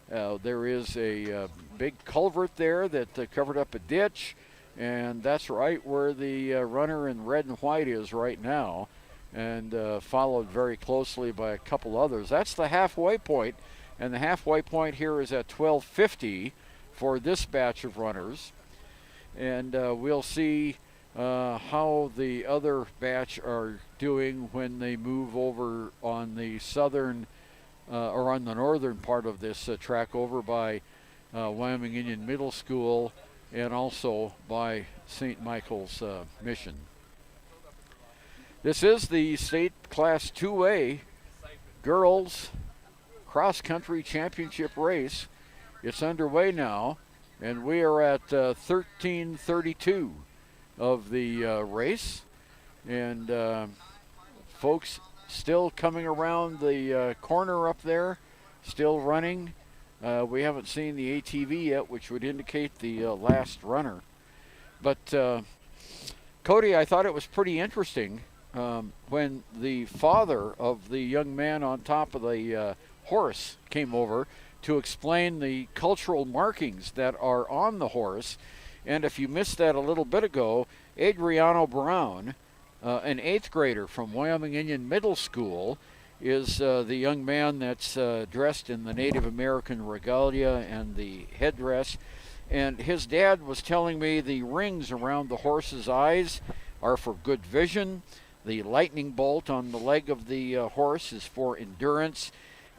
There is a big culvert there that covered up a ditch, and that's right where the runner in red and white is right now, and followed very closely by a couple others. That's the halfway point, and the halfway point here is at 12:50 for this batch of runners. And we'll see how the other batch are doing when they move over on the southern or on the northern part of this track over by Wyoming Indian Middle School and also by St. Michael's Mission. This is the state class 2A girls cross-country championship race. It's underway now, and we are at 13:32 of the race, and folks still coming around the corner up there, still running. We haven't seen the ATV yet, which would indicate the last runner. But Cody, I thought it was pretty interesting when the father of the young man on top of the horse came over to explain the cultural markings that are on the horse. And if you missed that a little bit ago, Adriano Brown, an 8th grader from Wyoming Indian Middle School, is the young man that's dressed in the Native American regalia and the headdress. And his dad was telling me the rings around the horse's eyes are for good vision. The lightning bolt on the leg of the horse is for endurance.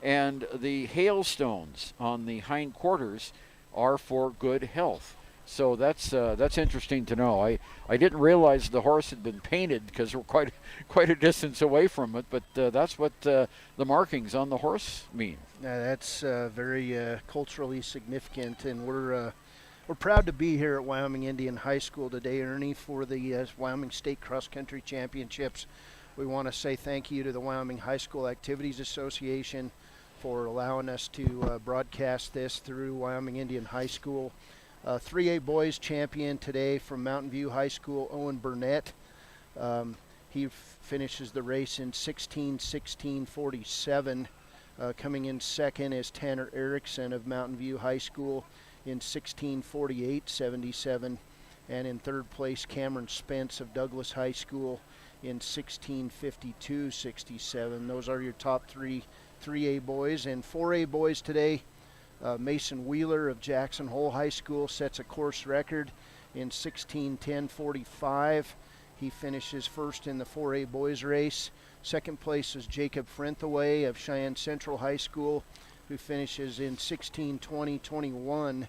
And the hailstones on the hindquarters are for good health. So that's interesting to know. I didn't realize the horse had been painted because we're quite a distance away from it, but that's what the markings on the horse mean. That's very culturally significant, and we're proud to be here at Wyoming Indian High School today, Ernie, for the Wyoming State Cross Country Championships. We want to say thank you to the Wyoming High School Activities Association for allowing us to broadcast this through Wyoming Indian High School. 3A boys champion today from Mountain View High School, Owen Burnett. He finishes the race in 16:16:47. Coming in second is Tanner Erickson of Mountain View High School in 16:48:77. And in third place, Cameron Spence of Douglas High School in 16:52:67. Those are your top three 3A boys. And 4A boys today, Mason Wheeler of Jackson Hole High School sets a course record in 16:10:45. He finishes first in the 4A boys race. Second place is Jacob Frenthaway of Cheyenne Central High School, who finishes in 16:20:21.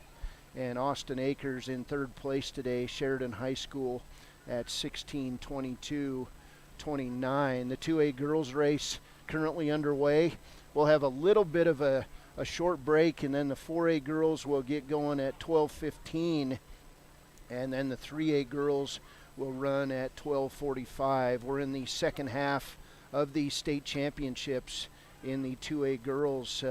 And Austin Akers in third place today, Sheridan High School at 16:22:29. The 2A girls race currently underway. We'll have a little bit of a short break, and then the 4A girls will get going at 12:15, and then the 3A girls will run at 12:45. We're in the second half of the state championships in the 2A girls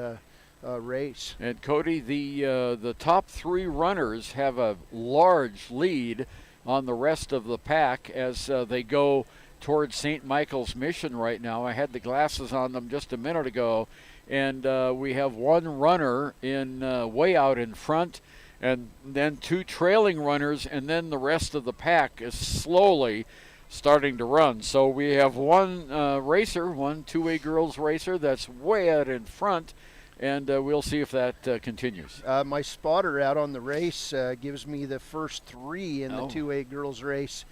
race. And Cody, the top three runners have a large lead on the rest of the pack as they go towards St. Michael's Mission right now. I had the glasses on them just a minute ago, and we have one runner in way out in front, and then two trailing runners, and then the rest of the pack is slowly starting to run. So we have one racer, one 2A girls racer that's way out in front, and we'll see if that continues. My spotter out on the race gives me the first three in the 2A girls race.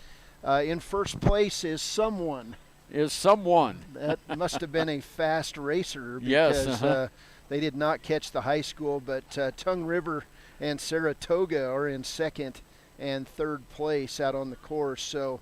In first place is someone. That must have been a fast racer, because yes, they did not catch the high school, but Tongue River and Saratoga are in second and third place out on the course. So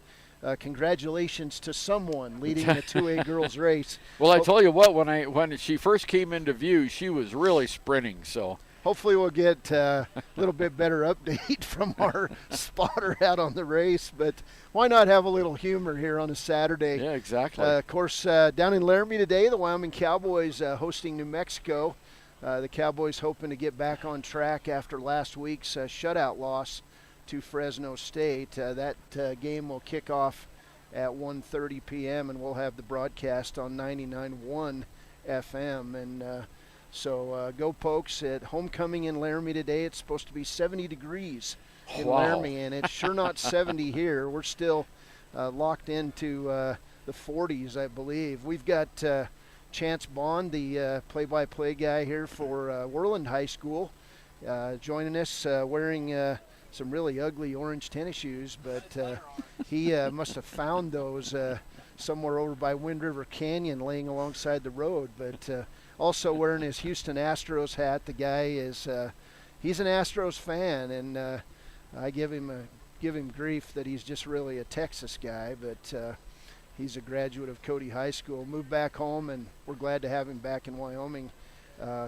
congratulations to someone leading the 2A girls race. Well, I tell you what, when she first came into view, she was really sprinting. So hopefully we'll get a little bit better update from our spotter out on the race. But why not have a little humor here on a Saturday? Yeah, exactly. Of course, down in Laramie today, the Wyoming Cowboys hosting New Mexico. The Cowboys hoping to get back on track after last week's shutout loss to Fresno State. That game will kick off at 1:30 p.m. and we'll have the broadcast on 99.1 FM. And so go Pokes at homecoming in Laramie today. It's supposed to be 70 degrees in Laramie, and it's sure not 70 here. We're still locked into the 40s, I believe. We've got Chance Bond, the play-by-play guy here for Worland High School, joining us wearing some really ugly orange tennis shoes, but he must have found those somewhere over by Wind River Canyon laying alongside the road. But also wearing his Houston Astros hat. The guy is he's an Astros fan, and I give him grief that he's just really a Texas guy, but he's a graduate of Cody High School. Moved back home, and we're glad to have him back in Wyoming.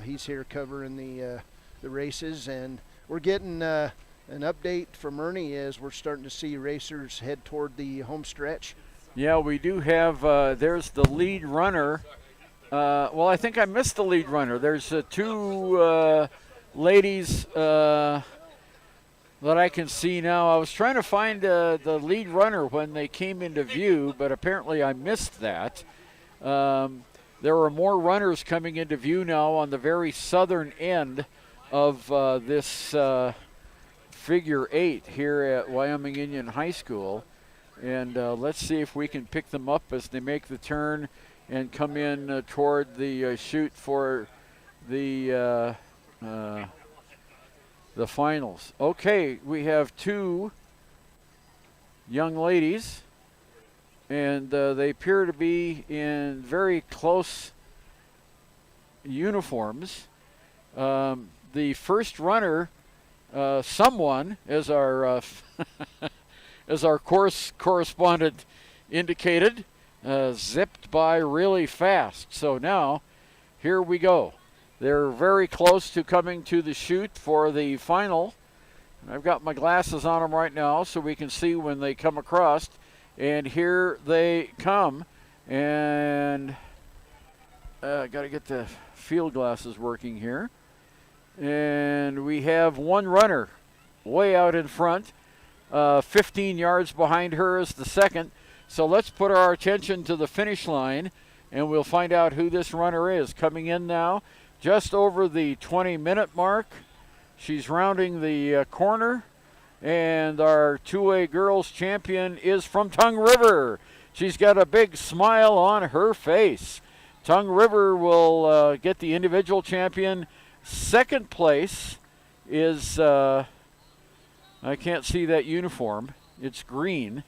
He's here covering the races, and we're getting an update from Ernie as we're starting to see racers head toward the home stretch. Yeah, we do have, there's the lead runner. Well, I think I missed the lead runner. There's two ladies that I can see now. I was trying to find the lead runner when they came into view, but apparently I missed that. There are more runners coming into view now on the very southern end of this figure 8 here at Wyoming Indian High School. And let's see if we can pick them up as they make the turn and come in toward the chute for the finals. Okay, we have two young ladies, and they appear to be in very close uniforms. The first runner, someone, as our as our course correspondent indicated, zipped by really fast. So now, here we go. They're very close to coming to the chute for the final. I've got my glasses on them right now so we can see when they come across. And here they come. And got to get the field glasses working here. And we have one runner way out in front. 15 yards behind her is the second. So let's put our attention to the finish line, and we'll find out who this runner is. Coming in now, just over the 20-minute mark. She's rounding the corner, and our 2A girls champion is from Tongue River. She's got a big smile on her face. Tongue River will get the individual champion. Second place is, I can't see that uniform. It's green.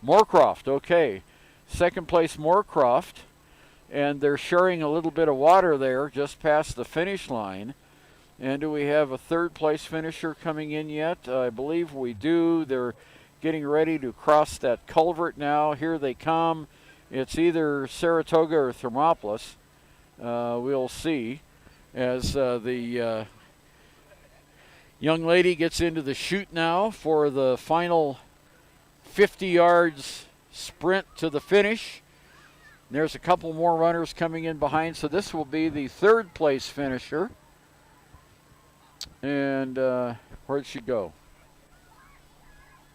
Moorcroft, okay. Second place, Moorcroft. And they're sharing a little bit of water there just past the finish line. And do we have a third place finisher coming in yet? I believe we do. They're getting ready to cross that culvert now. Here they come. It's either Saratoga or Thermopolis. We'll see as the young lady gets into the chute now for the final 50 yards sprint to the finish. There's a couple more runners coming in behind, so this will be the third place finisher. And where'd she go?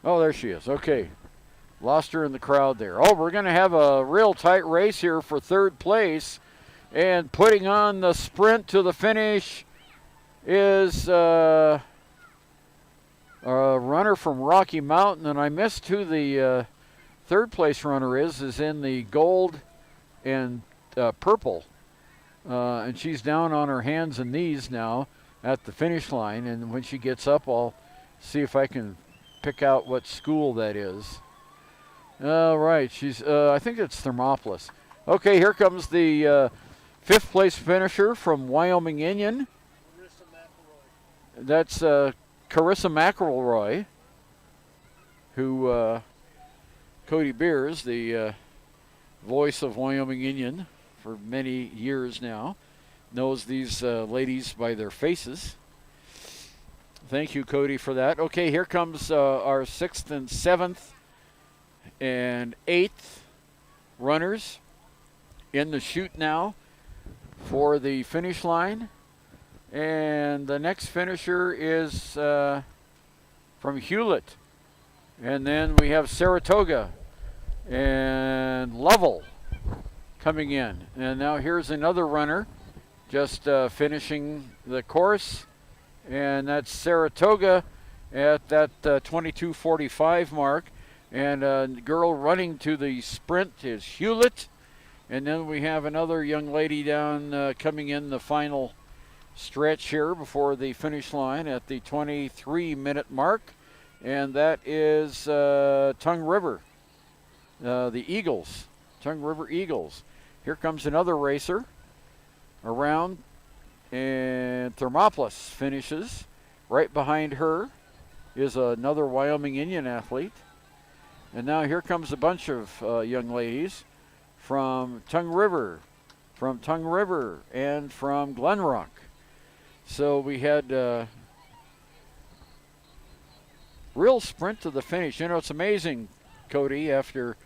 Oh, there she is. Okay. Lost her in the crowd there. Oh, we're going to have a real tight race here for third place. And putting on the sprint to the finish is a runner from Rocky Mountain. And I missed who the third place runner is in the gold and purple. And she's down on her hands and knees now at the finish line. And when she gets up, I'll see if I can pick out what school that is. All right, she's, I think it's Thermopolis. Okay, here comes the fifth place finisher from Wyoming Indian. Carissa Mcelroy. That's Carissa Mcelroy, who Cody Beers, the voice of Wyoming Indian for many years now, knows these ladies by their faces. Thank you, Cody, for that. Okay, here comes our sixth and seventh and eighth runners in the chute now for the finish line. And the next finisher is from Hewlett. And then we have Saratoga and Lovell coming in. And now here's another runner just finishing the course. And that's Saratoga at that 22:45 mark. And a girl running to the sprint is Hewlett. And then we have another young lady down coming in the final stretch here before the finish line at the 23-minute mark. And that is Tongue River, the Eagles, Tongue River Eagles. Here comes another racer around, and Thermopolis finishes. Right behind her is another Wyoming Indian athlete. And now here comes a bunch of young ladies from Tongue River, and from Glen Rock. So we had real sprint to the finish. You know, it's amazing, Cody, after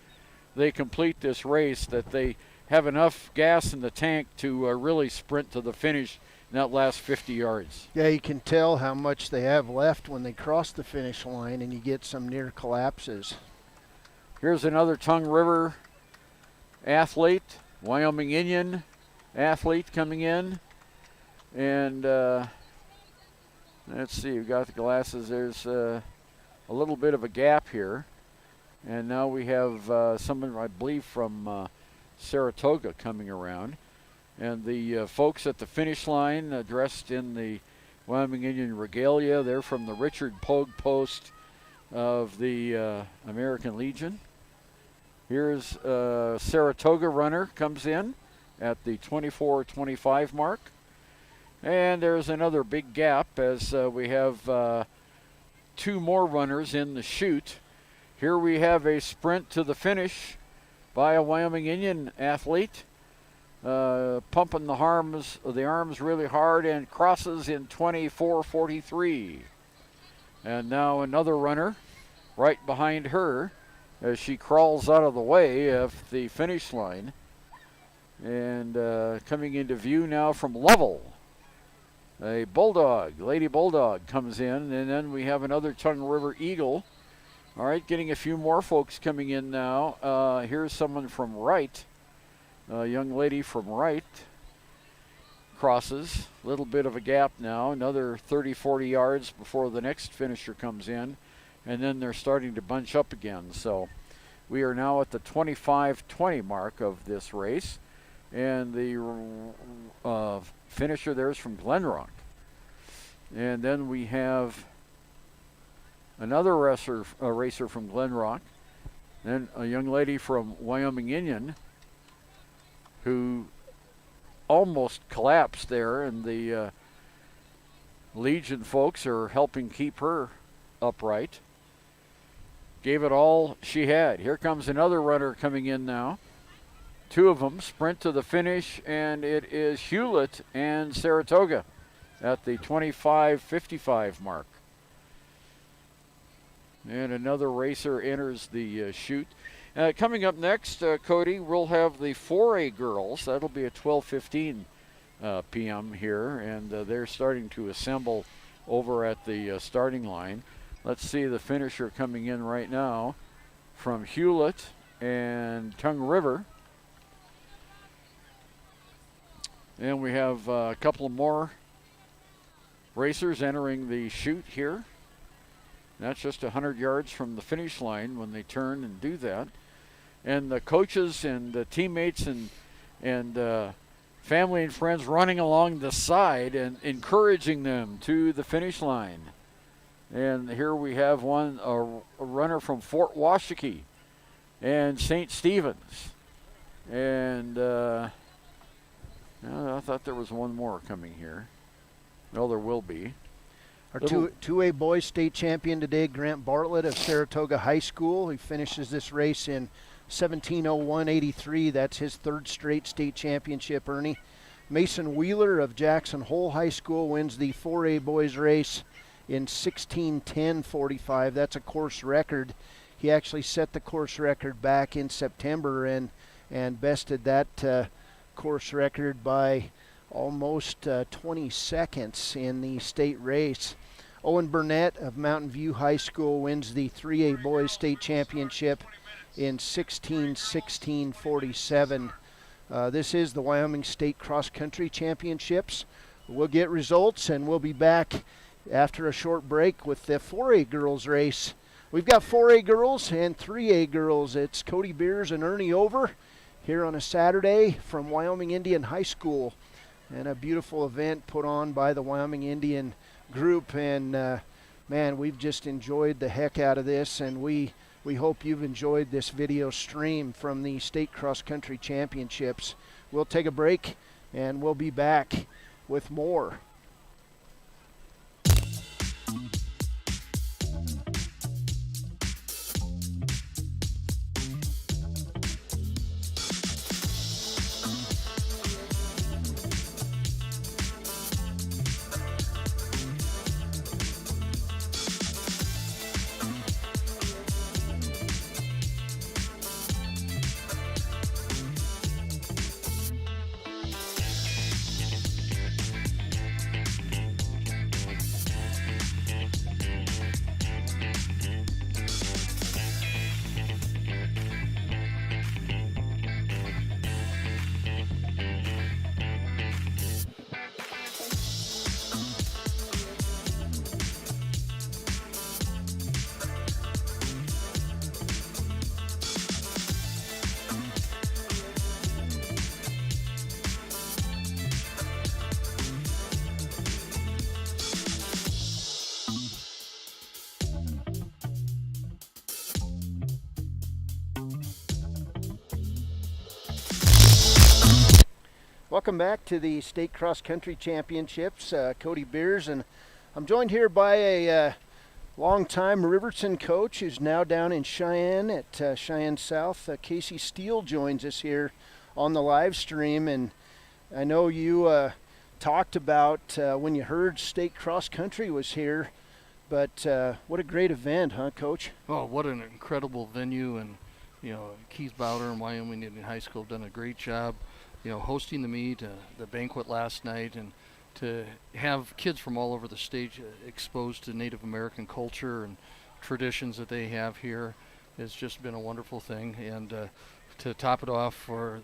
they complete this race that they have enough gas in the tank to really sprint to the finish in that last 50 yards. Yeah, you can tell how much they have left when they cross the finish line, and you get some near collapses. Here's another Tongue River athlete, Wyoming Indian athlete coming in. And let's see, we've got the glasses. There's a little bit of a gap here. And now we have someone, I believe, from Saratoga coming around. And the folks at the finish line dressed in the Wyoming Indian regalia, they're from the Richard Pogue Post of the American Legion. Here's Saratoga runner comes in at the 24:25 mark. And there's another big gap as we have two more runners in the chute. Here we have a sprint to the finish by a Wyoming Indian athlete, pumping the arms really hard and crosses in 24:43. And now another runner right behind her as she crawls out of the way of the finish line. And coming into view now from Lovell, a Bulldog, Lady Bulldog comes in, and then we have another Tongue River Eagle. All right, getting a few more folks coming in now. Here's someone from Wright, a young lady from Wright. Crosses, a little bit of a gap now, another 30-40 yards before the next finisher comes in, and then they're starting to bunch up again. So we are now at the 25-20 mark of this race, and the finisher there is from Glenrock. And then we have another racer from Glenrock, then a young lady from Wyoming Indian who almost collapsed there, and the Legion folks are helping keep her upright. Gave it all she had. Here comes another runner coming in now. Two of them sprint to the finish, and it is Hewlett and Saratoga at the 25:55 mark. And another racer enters the chute. Coming up next, Cody, we'll have the 4A girls. That'll be at 12:15 p.m. here, and they're starting to assemble over at the starting line. Let's see the finisher coming in right now from Hewlett and Tongue River. And we have a couple of more racers entering the chute here. That's just 100 yards from the finish line when they turn and do that. And the coaches and the teammates and family and friends running along the side and encouraging them to the finish line. And here we have a runner from Fort Washakie and St. Stephen's. And I thought there was one more coming here. Well, there will be. Our 2A boys state champion today, Grant Bartlett of Saratoga High School. He finishes this race in 17:01:83. That's his third straight state championship, Ernie. Mason Wheeler of Jackson Hole High School wins the 4A boys race in 16:10:45. That's a course record. He actually set the course record back in September and bested that course record by almost 20 seconds in the state race. Owen Burnett of Mountain View High School wins the 3A boys state championship in 16:16:47. This is the Wyoming State Cross Country Championships. We'll get results, and we'll be back after a short break with the 4A girls race. We've got 4A girls and 3A girls. It's Cody Beers and Ernie Over here on a Saturday from Wyoming Indian High School, and a beautiful event put on by the Wyoming Indian group. And man, we've just enjoyed the heck out of this, and we hope you've enjoyed this video stream from the State Cross Country Championships. We'll take a break, and we'll be back with more. Welcome back to the State Cross Country Championships. Cody Beers, and I'm joined here by a Longtime Riverton coach who's now down in Cheyenne at Cheyenne South. Casey Steele joins us here on the live stream, and I know you talked about when you heard state cross country was here, but what a great event, huh, Coach? Oh, what an incredible venue, and Keith Bowder and Wyoming Indian High School have done a great job, hosting the meet, the banquet last night, and to have kids from all over the state exposed to Native American culture and traditions that they have here has just been a wonderful thing. And to top it off for,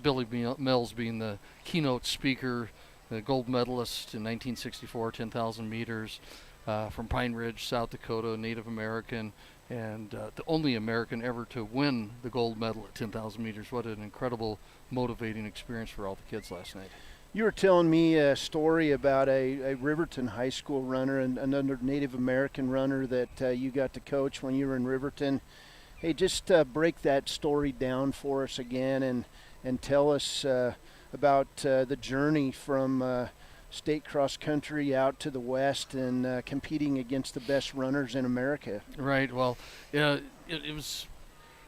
Billy Mills being the keynote speaker, the gold medalist in 1964, 10,000 meters, from Pine Ridge, South Dakota, Native American, and the only American ever to win the gold medal at 10,000 meters. What an incredible, motivating experience for all the kids last night. You were telling me a story about a Riverton High School runner and another Native American runner that you got to coach when you were in Riverton. Hey, just break that story down for us again and tell us about the journey from state cross country out to the West and competing against the best runners in America. Right. Well, it was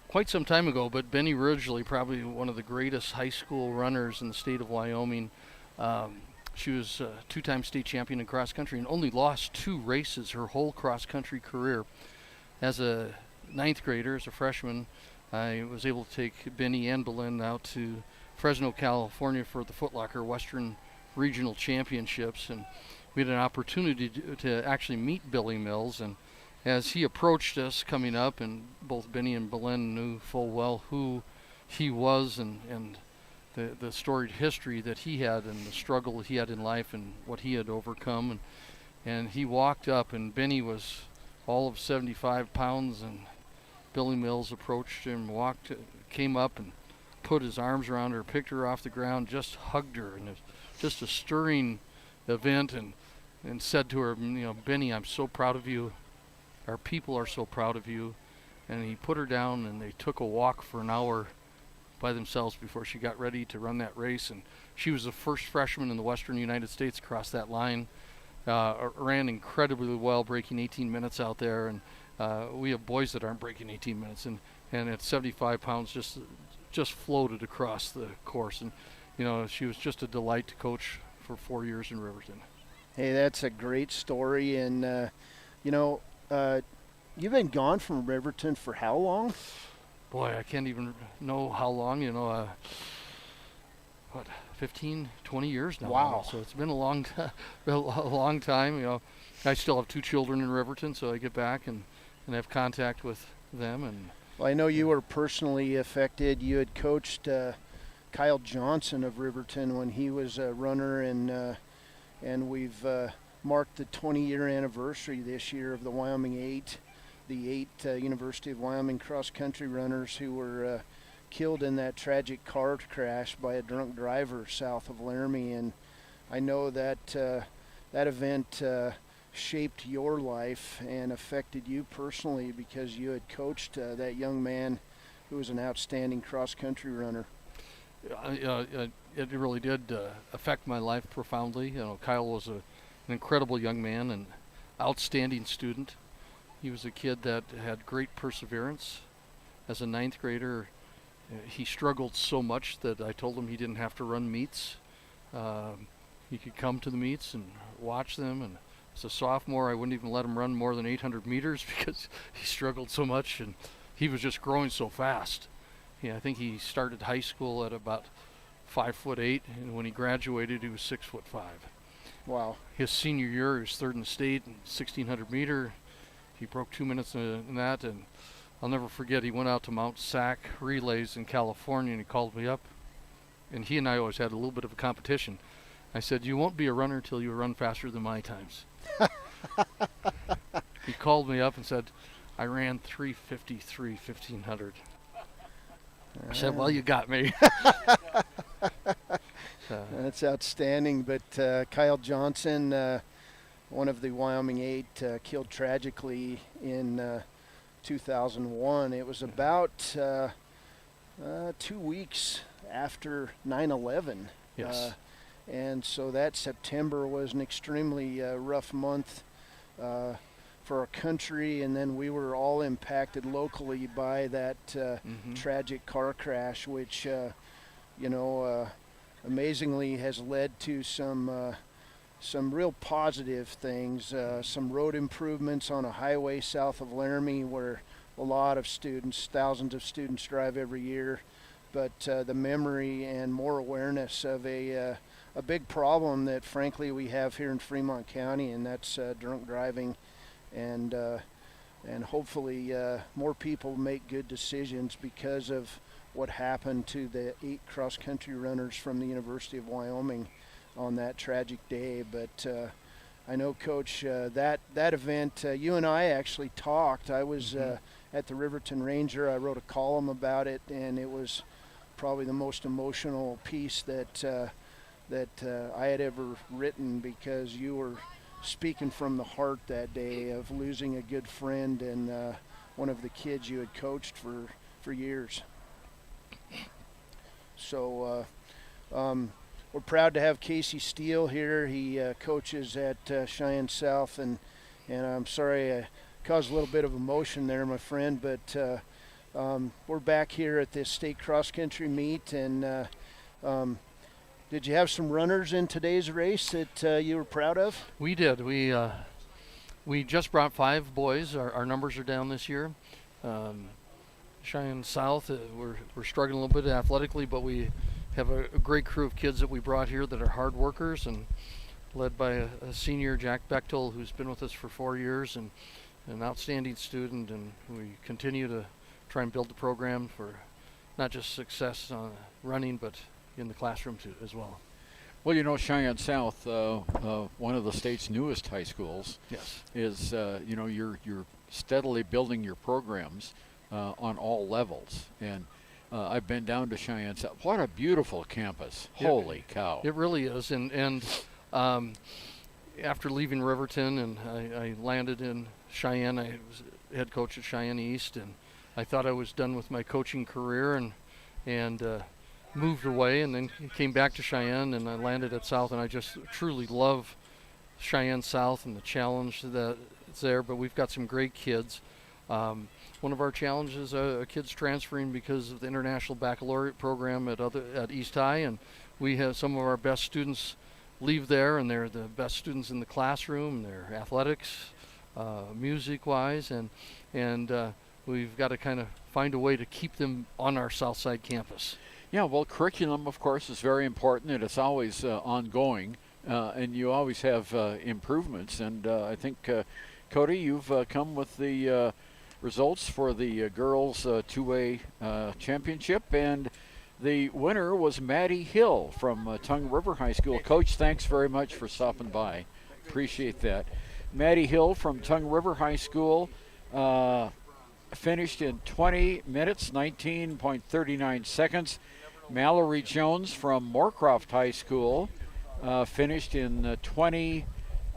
quite some time ago, but Benny Ridgely, probably one of the greatest high school runners in the state of Wyoming. She was a two-time state champion in cross country and only lost 2 races her whole cross country career. As a 9th grader, as a freshman, I was able to take Benny and Belen out to Fresno, California for the Foot Locker Western Regional Championships, and we had an opportunity to actually meet Billy Mills. And as he approached us coming up, and both Benny and Belen knew full well who he was and the storied history that he had and the struggle he had in life and what he had overcome. And he walked up, and Benny was all of 75 pounds, and Billy Mills approached him, came up and put his arms around her, picked her off the ground, just hugged her, and it was just a stirring event, and said to her, Benny, I'm so proud of you. Our people are so proud of you. And he put her down, and they took a walk for an hour by themselves before she got ready to run that race. And she was the first freshman in the Western United States across that line. Ran incredibly well, breaking 18 minutes out there. And we have boys that aren't breaking 18 minutes. And at 75 pounds, just floated across the course. And she was just a delight to coach for 4 years in Riverton. Hey, that's a great story. And, you've been gone from Riverton for how long? Boy, I can't even know how long, 15, 20 years now. Wow. So it's been a long time. I still have 2 children in Riverton, so I get back and have contact with them. And well, I know you were personally affected. You had coached Kyle Johnson of Riverton when he was a runner, and we've marked the 20-year anniversary this year of the Wyoming 8, the 8 University of Wyoming cross-country runners who were killed in that tragic car crash by a drunk driver south of Laramie. And I know that that event shaped your life and affected you personally because you had coached that young man who was an outstanding cross-country runner. It really did affect my life profoundly. Kyle was an incredible young man and outstanding student. He was a kid that had great perseverance. As a 9th grader, he struggled so much that I told him he didn't have to run meets. He could come to the meets and watch them. And as a sophomore, I wouldn't even let him run more than 800 meters because he struggled so much, and he was just growing so fast. I think he started high school at about 5'8", and when he graduated, he was 6'5". Wow. His senior year, he was 3rd in the state in 1,600 meter. He broke 2 minutes in that, and I'll never forget, he went out to Mount Sac relays in California, and he called me up, and he and I always had a little bit of a competition. I said, you won't be a runner till you run faster than my times. He called me up and said, I ran 3:53, 1,500. I said, well, you got me. That's outstanding. But Kyle Johnson, one of the Wyoming 8, killed tragically in 2001. It was about 2 weeks after 9/11. Yes. And so that September was an extremely rough month for our country, and then we were all impacted locally by that tragic car crash, which amazingly has led to some real positive things, some road improvements on a highway south of Laramie where a lot of students, thousands of students drive every year, but the memory and more awareness of a big problem that frankly we have here in Fremont County, and that's drunk driving, and hopefully more people make good decisions because of what happened to the 8 cross-country runners from the University of Wyoming on that tragic day. But I know, Coach, that event, you and I actually talked. I was at the Riverton Ranger. I wrote a column about it, and it was probably the most emotional piece that I had ever written, because you were speaking from the heart that day of losing a good friend and one of the kids you had coached for years. So we're proud to have Casey Steele here. He coaches at Cheyenne South, and I'm sorry I caused a little bit of emotion there, my friend, but we're back here at this state cross-country meet, and did you have some runners in today's race that you were proud of? We did. We just brought 5 boys. Our numbers are down this year. Cheyenne South, we're struggling a little bit athletically, but we have a great crew of kids that we brought here that are hard workers, and led by a senior, Jack Bechtel, who's been with us for 4 years and an outstanding student, and we continue to try and build the program for not just success on running, but in the classroom too, as well. Well, Cheyenne South, one of the state's newest high schools, yes, is you're steadily building your programs on all levels, and I've been down to Cheyenne South. What a beautiful campus! Holy cow! It really is. And after leaving Riverton, and I landed in Cheyenne, I was head coach at Cheyenne East, and I thought I was done with my coaching career, and moved away, and then came back to Cheyenne, and I landed at South, and I just truly love Cheyenne South and the challenge that's there. But we've got some great kids. One of our challenges are kids transferring because of the International Baccalaureate program at East High, and we have some of our best students leave there, and they're the best students in the classroom, their athletics, music-wise, and we've got to kind of find a way to keep them on our Southside campus. Yeah, well, curriculum, of course, is very important, and it's always ongoing, and you always have improvements. And I think, Cody, you've come with the results for the girls 2A championship, and the winner was Maddie Hill from Tongue River High School. Coach, thanks very much for stopping by. Appreciate that. Maddie Hill from Tongue River High School finished in 20 minutes, 19.39 seconds. Mallory Jones from Moorcroft High School finished in 20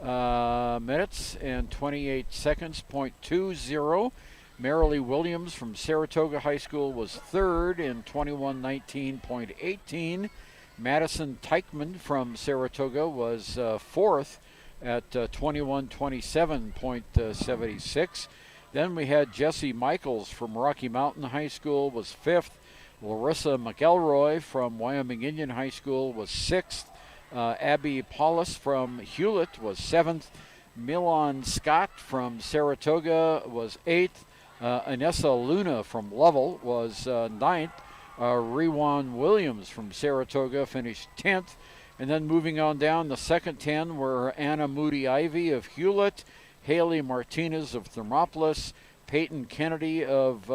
minutes and 28 seconds, .20. Marilee Williams from Saratoga High School was third in 21:19.18. Madison Teichman from Saratoga was fourth at 21:27.76. Then we had Jesse Michaels from Rocky Mountain High School was fifth. Carissa Mcelroy from Wyoming Indian High School was sixth. Abby Paulus from Hewlett was seventh. Milan Scott from Saratoga was eighth. Anessa Luna from Lovell was ninth. Rewan Williams from Saratoga finished 10th. And then moving on down, the second 10 were Anna Moody Ivy of Hewlett, Haley Martinez of Thermopolis, Peyton Kennedy of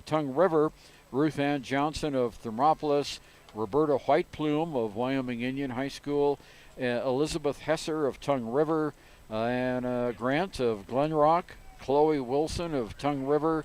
Tongue River, Ruth Ann Johnson of Thermopolis, Roberta Whiteplume of Wyoming Indian High School, Elizabeth Hesser of Tongue River, Anna Grant of Glen Rock, Chloe Wilson of Tongue River,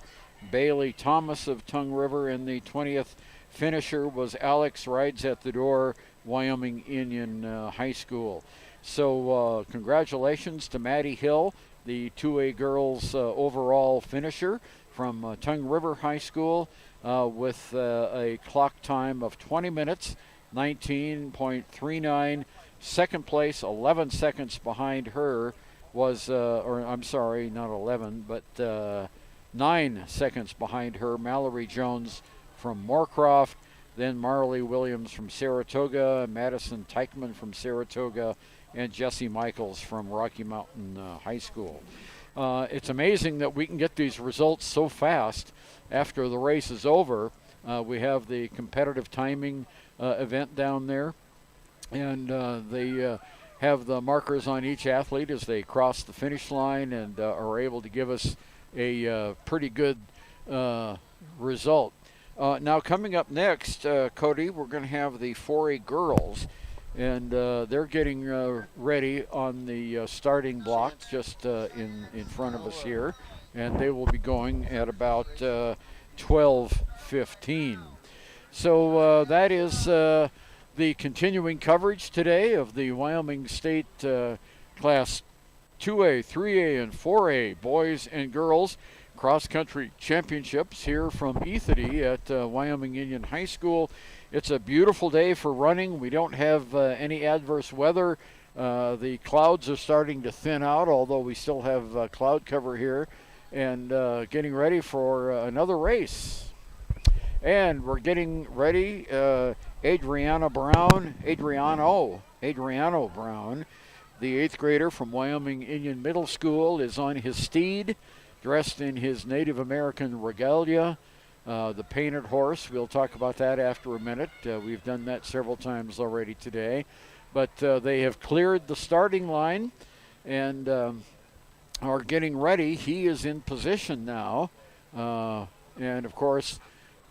Bailey Thomas of Tongue River, and the 20th finisher was Alex Rides at the Door, Wyoming Indian High School. So congratulations to Maddie Hill, the 2A girls overall finisher from Tongue River High School with a clock time of 20 minutes, 19.39. Second place, 11 seconds behind her, was, or I'm sorry, not 11, but 9 seconds behind her. Mallory Jones from Moorcroft, then Marley Williams from Saratoga, Madison Teichman from Saratoga, and Jesse Michaels from Rocky Mountain High School. It's amazing that we can get these results so fast after the race is over. We have the competitive timing event down there, and they have the markers on each athlete as they cross the finish line and are able to give us a pretty good result. Now coming up next, Cody, we're going to have the 4A girls, and they're getting ready on the starting block just in front of us here, and they will be going at about 12:15. So that is the continuing coverage today of the Wyoming State Class 2A, 3A, and 4A boys and girls cross-country championships here from Ethity at Wyoming Indian High School. It's a beautiful day for running. We don't have any adverse weather. The clouds are starting to thin out, although we still have cloud cover here, and getting ready for another race. And we're getting ready. Adriano Brown, the 8th grader from Wyoming Indian Middle School, is on his steed, dressed in his Native American regalia, the painted horse. We'll talk about that after a minute. We've done that several times already today. But they have cleared the starting line and are getting ready. He is in position now. And, of course,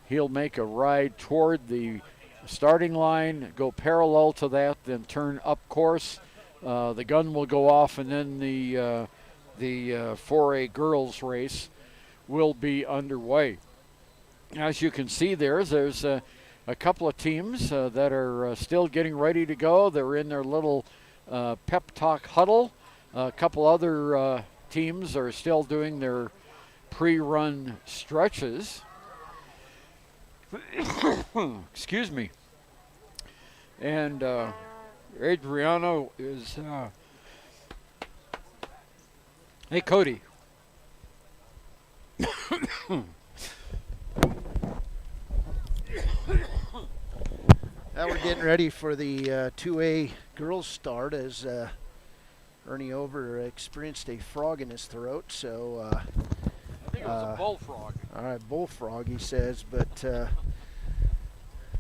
he'll make a ride toward the starting line, go parallel to that, then turn up course. The gun will go off, and then the 4A girls race will be underway. As you can see there's a couple of teams that are still getting ready to go. They're in their little pep talk huddle. A couple other teams are still doing their pre-run stretches. Excuse me. And Adriano is... Hey, Cody. Now we're getting ready for the 2A girls start as Ernie Over experienced a frog in his throat. So I think it was a bullfrog. All right, bullfrog, he says. But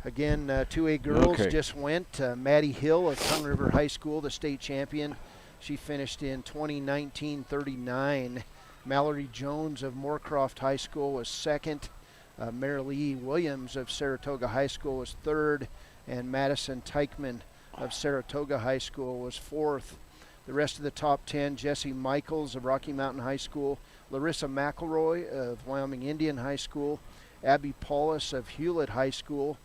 again, 2A girls just went. Maddie Hill of Tongue River High School, the state champion. She finished in 2019-39. Mallory Jones of Moorcroft High School was second. Marilee Williams of Saratoga High School was third. And Madison Teichman of Saratoga High School was fourth. The rest of the top 10, Jesse Michaels of Rocky Mountain High School, Carissa Mcelroy of Wyoming Indian High School, Abby Paulus of Hewlett High School,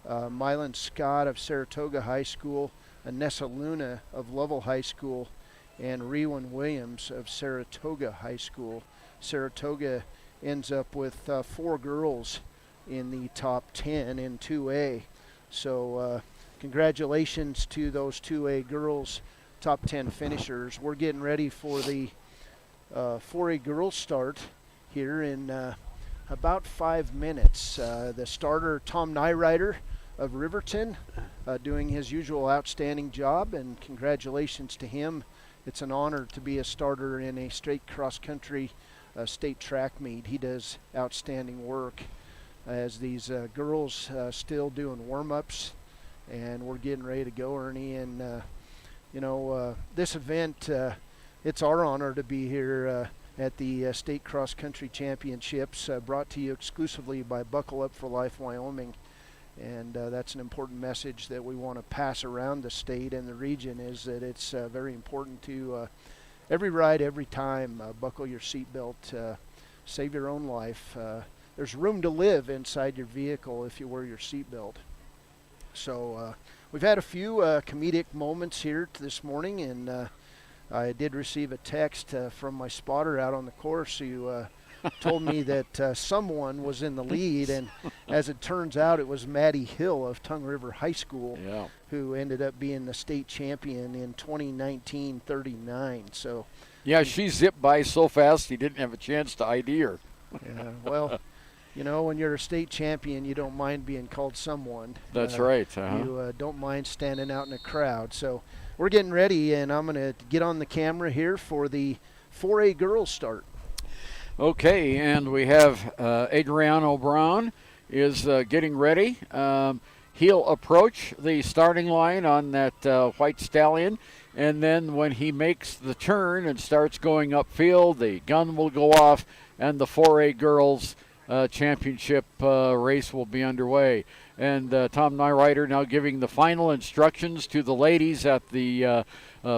Mylan Scott of Saratoga High School, Anessa Luna of Lovell High School, and Rewan Williams of Saratoga High School. Saratoga ends up with 4 girls in the top 10 in 2A. So congratulations to those 2A girls, top 10 finishers. We're getting ready for the 4A girls start here in about 5 minutes. The starter, Tom Nyrider of Riverton, doing his usual outstanding job, and congratulations to him. It's an honor to be a starter in a state cross-country state track meet. He does outstanding work. As these girls still doing warm-ups, and we're getting ready to go, Ernie. And this event, it's our honor to be here at the State Cross Country Championships, brought to you exclusively by Buckle Up for Life Wyoming. And that's an important message that we want to pass around the state and the region, is that it's very important to every ride, every time, buckle your seatbelt, save your own life. There's room to live inside your vehicle if you wear your seatbelt. So we've had a few comedic moments here this morning, and I did receive a text from my spotter out on the course who told me that someone was in the lead, and as it turns out, it was Maddie Hill of Tongue River High School, who ended up being the state champion in 2019-39. So Yeah, she zipped by so fast he didn't have a chance to ID her. Yeah, well, you know, when you're a state champion, you don't mind being called someone. That's right. You don't mind standing out in a crowd. So we're getting ready, and I'm going to get on the camera here for the 4A girls start. Okay, and we have Adriano Brown is getting ready. He'll approach the starting line on that white stallion, and then when he makes the turn and starts going upfield, the gun will go off, and the 4A girls championship race will be underway. And Tom Nyrider now giving the final instructions to the ladies at the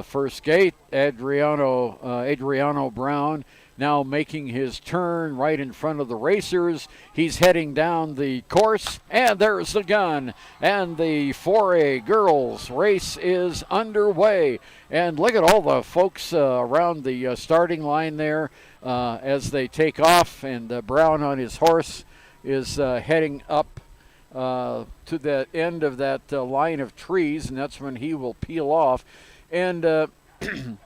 first gate. Adriano Brown now making his turn right in front of the racers. He's heading down the course, and there's the gun. And the 4A girls race is underway. And look at all the folks around the starting line there as they take off. And Brown on his horse is heading up to the end of that line of trees, and that's when he will peel off. And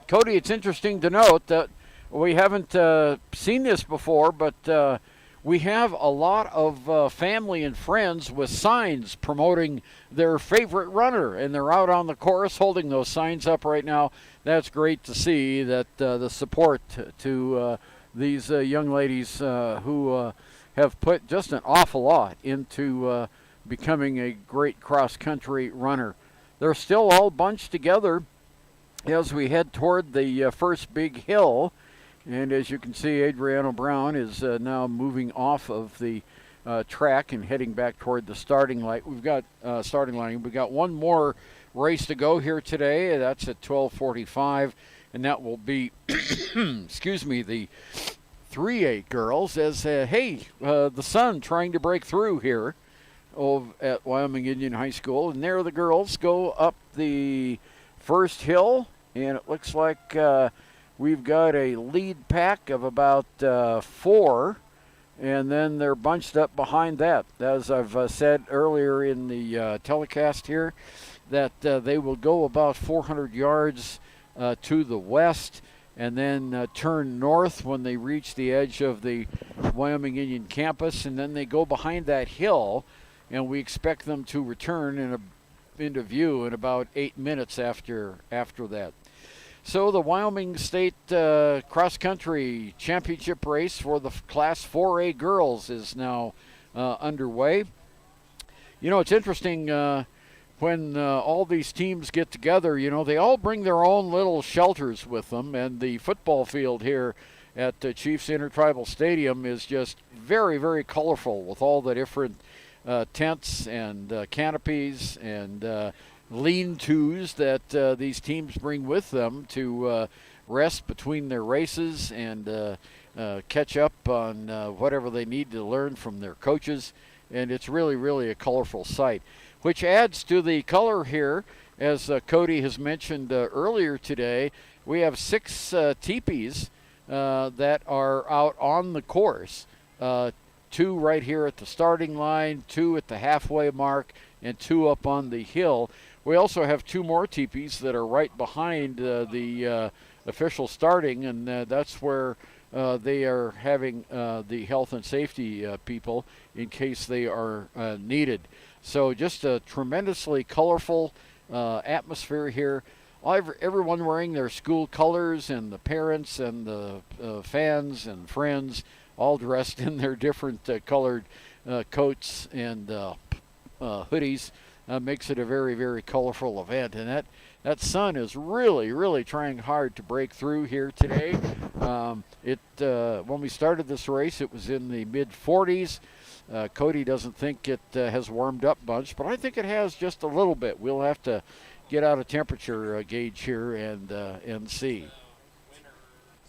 Cody, it's interesting to note that we haven't seen this before, but we have a lot of family and friends with signs promoting their favorite runner, and they're out on the course holding those signs up right now. That's great to see that the support to these young ladies who have put just an awful lot into becoming a great cross-country runner. They're still all bunched together as we head toward the first big hill. And as you can see, Adriano Brown is now moving off of the track and heading back toward the starting line. We've got one more race to go here today. That's at 12:45, and that will be, excuse me, the 3A girls. As the sun trying to break through here at Wyoming Indian High School, and there the girls go up the first hill, and it looks like we've got a lead pack of about 4, and then they're bunched up behind that. As I've said earlier in the telecast here, that they will go about 400 yards to the west and then turn north when they reach the edge of the Wyoming Indian campus, and then they go behind that hill, and we expect them to return into view in about 8 minutes after that. So the Wyoming State cross-country championship race for the Class 4A girls is now underway. You know, it's interesting when all these teams get together, you know, they all bring their own little shelters with them, and the football field here at Chiefs Intertribal Stadium is just very, very colorful with all the different tents and canopies and lean-tos that these teams bring with them to rest between their races and catch up on whatever they need to learn from their coaches. And it's really, really a colorful sight, which adds to the color here. As Cody has mentioned earlier today, we have 6 teepees that are out on the course. 2 right here at the starting line, 2 at the halfway mark, and 2 up on the hill. We also have 2 more teepees that are right behind the official starting, and that's where they are having the health and safety people in case they are needed. So just a tremendously colorful atmosphere here. Everyone wearing their school colors, and the parents and the fans and friends all dressed in their different colored coats and hoodies. Makes it a very, very colorful event. And that sun is really, really trying hard to break through here today. When we started this race, it was in the mid-40s. Cody doesn't think it has warmed up much, but I think it has just a little bit. We'll have to get out a temperature gauge here and see.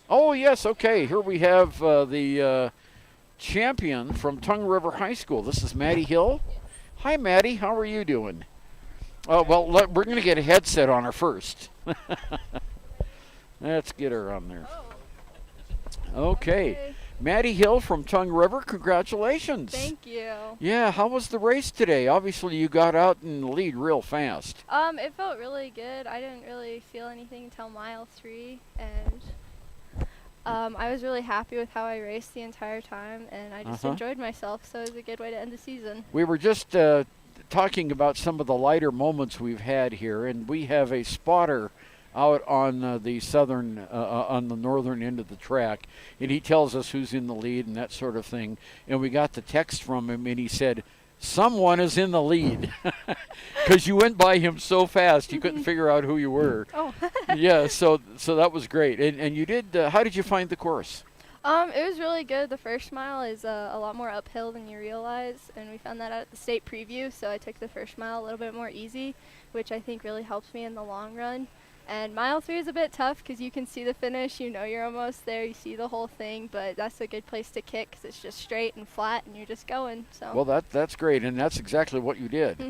Oh, yes, okay. Here we have the champion from Tongue River High School. This is Maddie Hill. Hi, Maddie. How are you doing? Well, we're going to get a headset on her first. Let's get her on there. Okay. Maddie Hill from Tongue River, congratulations. Thank you. Yeah, how was the race today? Obviously, you got out in the lead real fast. It felt really good. I didn't really feel anything until mile 3, and I was really happy with how I raced the entire time, and I just enjoyed myself, so it was a good way to end the season. We were just talking about some of the lighter moments we've had here, and we have a spotter out on the southern, on the northern end of the track, and he tells us who's in the lead and that sort of thing. And we got the text from him, and he said, "Someone is in the lead," because you went by him so fast you couldn't figure out who you were. Oh. Yeah, so that was great. And you did. How did you find the course? It was really good. The first mile is a lot more uphill than you realize, and we found that out at the state preview, so I took the first mile a little bit more easy, which I think really helps me in the long run. And mile 3 is a bit tough because you can see the finish, you know you're almost there, you see the whole thing, but that's a good place to kick because it's just straight and flat and you're just going. So. Well, that's great, and that's exactly what you did.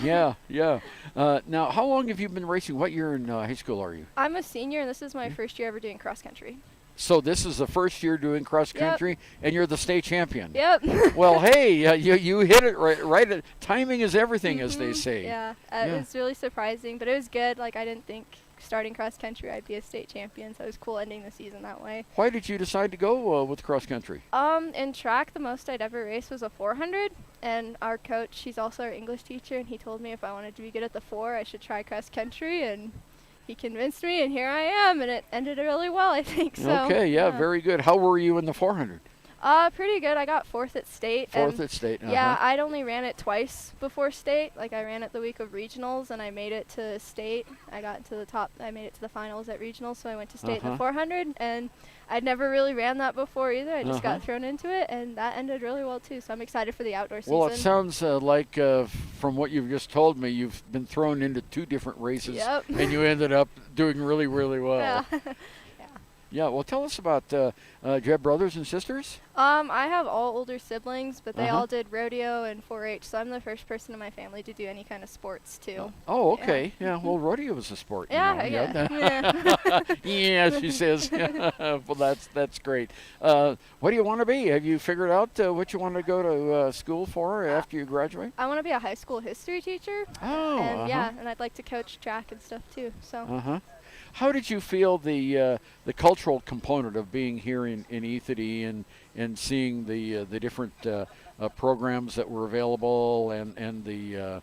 Yeah. Yeah. Now, how long have you been racing? What year in high school are you? I'm a senior, and this is my first year ever doing cross country. So this is the first year doing cross country, and you're the state champion. Yep. Well, hey, you hit it right. Timing is everything, as they say. Yeah, it was really surprising, but it was good. Like, I didn't think starting cross country I'd be a state champion, so it was cool ending the season that way. Why did you decide to go with cross country? In track, the most I'd ever raced was a 400, and our coach, he's also our English teacher, and he told me if I wanted to be good at the 4, I should try cross country, and he convinced me, and here I am, and it ended really well, I think. So. Okay, yeah, very good. How were you in the 400? Pretty good. I got 4th at state. Fourth at state. Yeah, I'd only ran it twice before state. Like, I ran it the week of regionals, and I made it to state. I got to the top. I made it to the finals at regionals, so I went to state in the 400, and I'd never really ran that before either. I just got thrown into it, and that ended really well too. So I'm excited for the outdoor season. Well, it sounds like from what you've just told me, you've been thrown into 2 different races, and you ended up doing really, really well. Yeah. Yeah, well, tell us about, do you have brothers and sisters? I have all older siblings, but they all did rodeo and 4-H, so I'm the first person in my family to do any kind of sports, too. Oh, okay. Yeah, well, rodeo is a sport. Yeah, you know. yeah. Yeah, she says. Well, that's great. What do you want to be? Have you figured out what you want to go to school for after you graduate? I want to be a high school history teacher. Oh, and and I'd like to coach track and stuff, too. So. How did you feel the cultural component of being here in Ethity and seeing the different programs that were available and the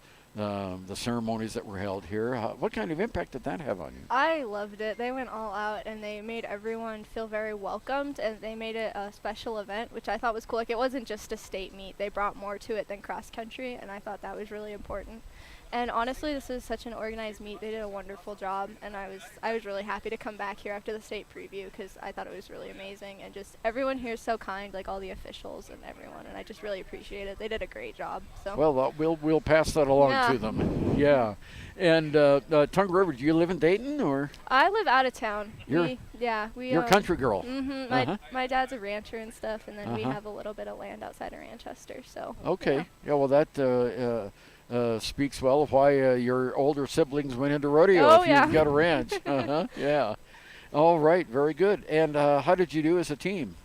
ceremonies that were held here? What kind of impact did that have on you? I loved it. They went all out, and they made everyone feel very welcomed, and they made it a special event, which I thought was cool. Like, it wasn't just a state meet. They brought more to it than cross country, and I thought that was really important. And honestly, this is such an organized meet. They did a wonderful job, and I was really happy to come back here after the state preview because I thought it was really amazing. And just everyone here is so kind, like all the officials and everyone, and I just really appreciate it. They did a great job. So. Well, we'll pass that along to them. Yeah. And Tongue River, do you live in Dayton or? I live out of town. You're a country girl. Mm-hmm. My dad's a rancher and stuff, and then we have a little bit of land outside of Manchester. So. Okay. Yeah. Well, that. Speaks well of why your older siblings went into rodeo if you've got a ranch. Yeah. All right. Very good. And how did you do as a team?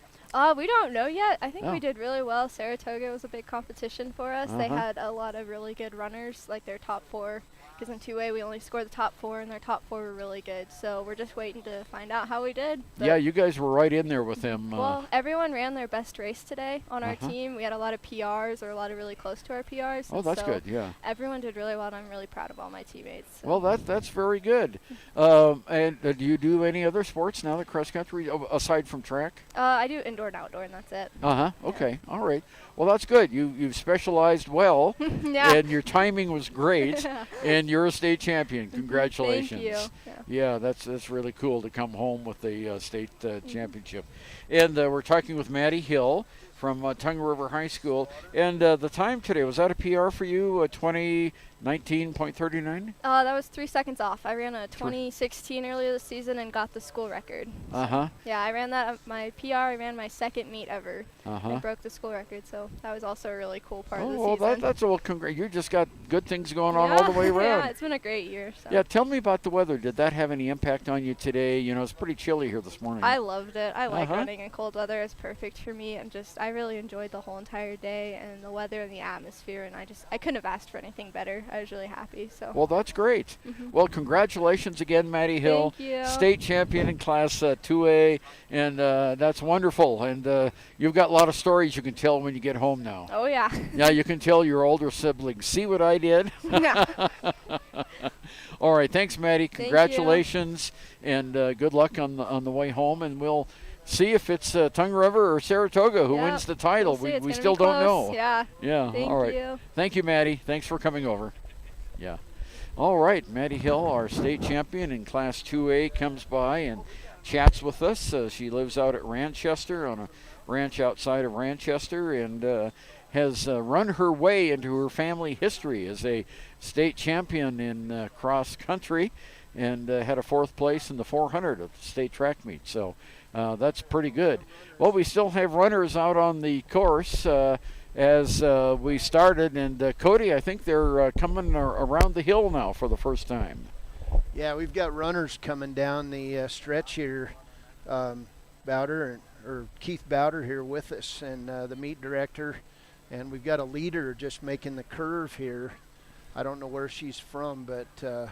We don't know yet. I think we did really well. Saratoga was a big competition for us. They had a lot of really good runners, like their top 4. Because in 2A we only scored the top 4, and their top 4 were really good. So we're just waiting to find out how we did. But yeah, you guys were right in there with them. Well, everyone ran their best race today on our team. We had a lot of PRs, or a lot of really close to our PRs. Oh, that's good, yeah. Everyone did really well, and I'm really proud of all my teammates. So. Well, that's very good. And do you do any other sports now that cross country, aside from track? I do indoor and outdoor, and that's it. Okay. All right. Well, that's good. You've specialized well, and your timing was great, and you're a state champion. Congratulations. Thank you. Yeah, that's really cool to come home with the state championship. And we're talking with Maddie Hill from Tongue River High School. And the time today, was that a PR for you, 2019.39? That was 3 seconds off. I ran a 2016 earlier this season and got the school record. Yeah, I ran that, my PR, I ran my second meet ever. and broke the school record. So that was also a really cool part of the well, season. that's well. You just got good things going on all the way around. Yeah, it's been a great year. So. Yeah, tell me about the weather. Did that have any impact on you today? You know, it's pretty chilly here this morning. I loved it. I like running in cold weather. It's perfect for me, and I really enjoyed the whole entire day and the weather and the atmosphere, and I couldn't have asked for anything better. I was really happy. So. Well, that's great. Well, congratulations again, Maddie Hill. Thank you. State champion in Class 2A, and that's wonderful. And you've got a lot of stories you can tell when you get home now. Oh, yeah. Yeah, you can tell your older siblings, see what I did? Yeah. All right, thanks, Maddie. Thank Congratulations, and good luck on the way home. And we'll see if it's Tongue River or Saratoga who wins the title. We'll we still don't know. Yeah. Yeah. Thank all right. you. Thank you, Maddie. Thanks for coming over. Yeah. All right, Maddie Hill, our state champion in Class 2A, comes by and chats with us. She lives out at Ranchester, on a ranch outside of Ranchester, and has run her way into her family history as a state champion in cross country, and had a 4th place in the 400 of the state track meet. So that's pretty good. Well, we still have runners out on the course as we started, and Cody, I think they're coming around the hill now for the first time. Yeah, we've got runners coming down the stretch here. Bowder or Keith Bowder here with us, and the meet director, and we've got a leader just making the curve here. I don't know where she's from, but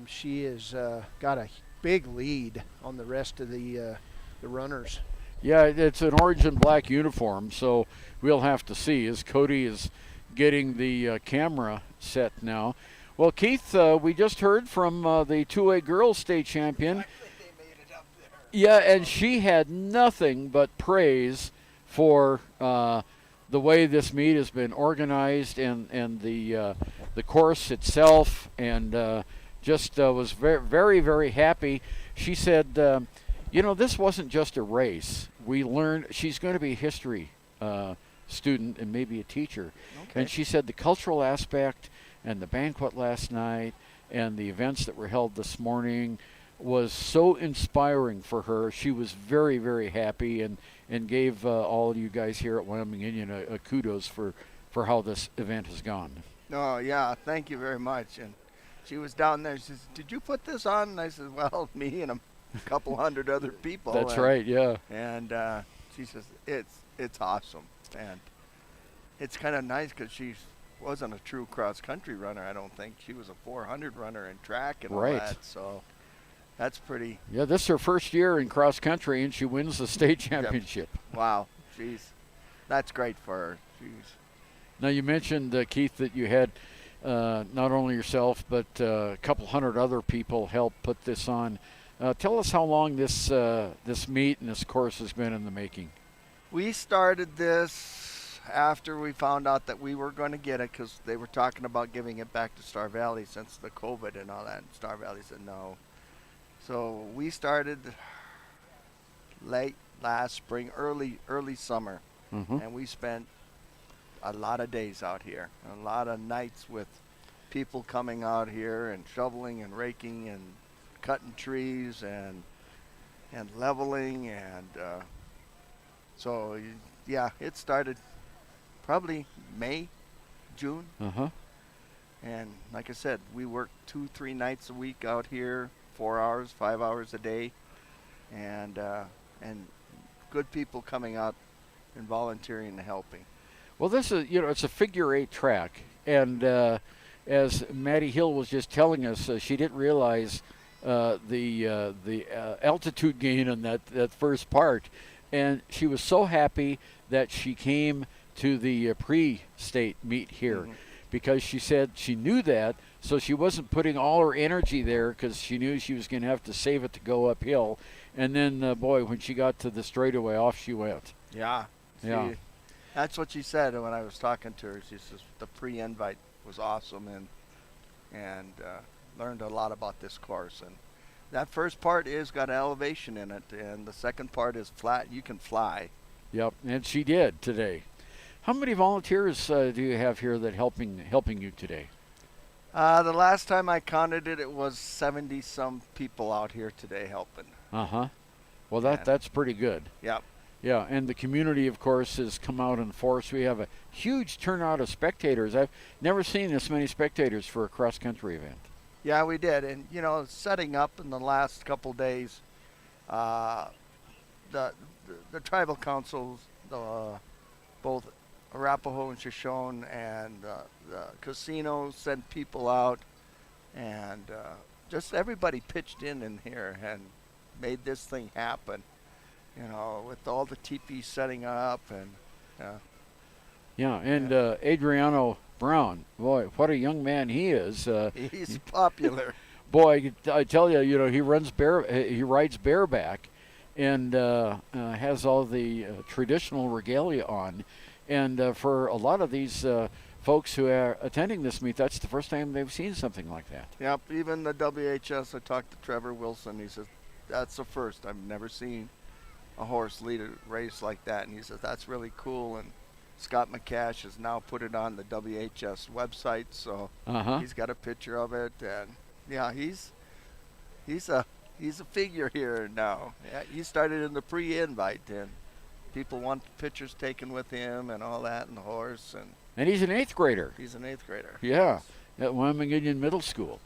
she has got a big lead on the rest of the runners. Yeah, it's an orange and black uniform, so we'll have to see as Cody is getting the camera set now. Well, Keith, we just heard from the 2A girls state champion. Yeah, and she had nothing but praise for the way this meet has been organized and the course itself, and just was very, very, very happy. She said, you know, this wasn't just a race. We learned she's going to be a history student and maybe a teacher. Okay. And she said the cultural aspect and the banquet last night and the events that were held this morning was so inspiring for her. She was very, very happy, and gave all you guys here at Wyoming Indian a kudos for how this event has gone. Oh, yeah, thank you very much. And she was down there. She says, "Did you put this on?" And I said, "Well, me and a couple hundred other people." That's right, yeah. And she says, it's awesome. And it's kind of nice because she wasn't a true cross-country runner, I don't think. She was a 400 runner in track and all that, so that's pretty. Yeah, this is her first year in cross-country, and she wins the state championship. Wow, that's great for her. Now, you mentioned, Keith, that you had not only yourself but a couple hundred other people help put this on. Tell us how long this meet and this course has been in the making. We started this after we found out that we were going to get it, because they were talking about giving it back to Star Valley since the COVID and all that. And Star Valley said no. So we started late last spring, early summer, and we spent a lot of days out here, a lot of nights with people coming out here and shoveling and raking and cutting trees and leveling, and so yeah, it started probably May, June. And like I said, we worked 2-3 nights a week out here, 4 hours, 5 hours a day, and good people coming out and volunteering and helping. Well, this is, it's a figure-8 track, and as Maddie Hill was just telling us, she didn't realize the altitude gain on that first part, and she was so happy that she came to the pre-state meet here, because she said she knew that, so she wasn't putting all her energy there because she knew she was going to have to save it to go uphill. And then, boy, when she got to the straightaway, off she went. Yeah. That's what she said when I was talking to her. She says the pre-invite was awesome, and learned a lot about this course. And that first part is got elevation in it, and the second part is flat. You can fly. Yep, and she did today. How many volunteers do you have here that helping you today? The last time I counted it, it was 70-some people out here today helping. Well, that's pretty good. Yep. Yeah, and the community, of course, has come out in force. We have a huge turnout of spectators. I've never seen this many spectators for a cross-country event. Yeah, we did. And, setting up in the last couple days, the tribal councils, both Arapaho and Shoshone and the casinos sent people out, and just everybody pitched in here and made this thing happen. With all the teepees setting up and. Yeah, and Adriano Brown, boy, what a young man he is. He's popular. Boy, I tell you, he he rides bareback, and has all the traditional regalia on. And for a lot of these folks who are attending this meet, that's the first time they've seen something like that. Yep, even the WHS, I talked to Trevor Wilson. He says, that's the first. I've never seen a horse lead a race like that. And he says, that's really cool. And Scott McCash has now put it on the WHS website, so he's got a picture of it. And, yeah, he's a figure here now. Yeah, he started in the pre-invite, and people want pictures taken with him and all that, and the horse. And he's an 8th grader. He's an 8th grader. Yeah, at Wyoming Indian Middle School.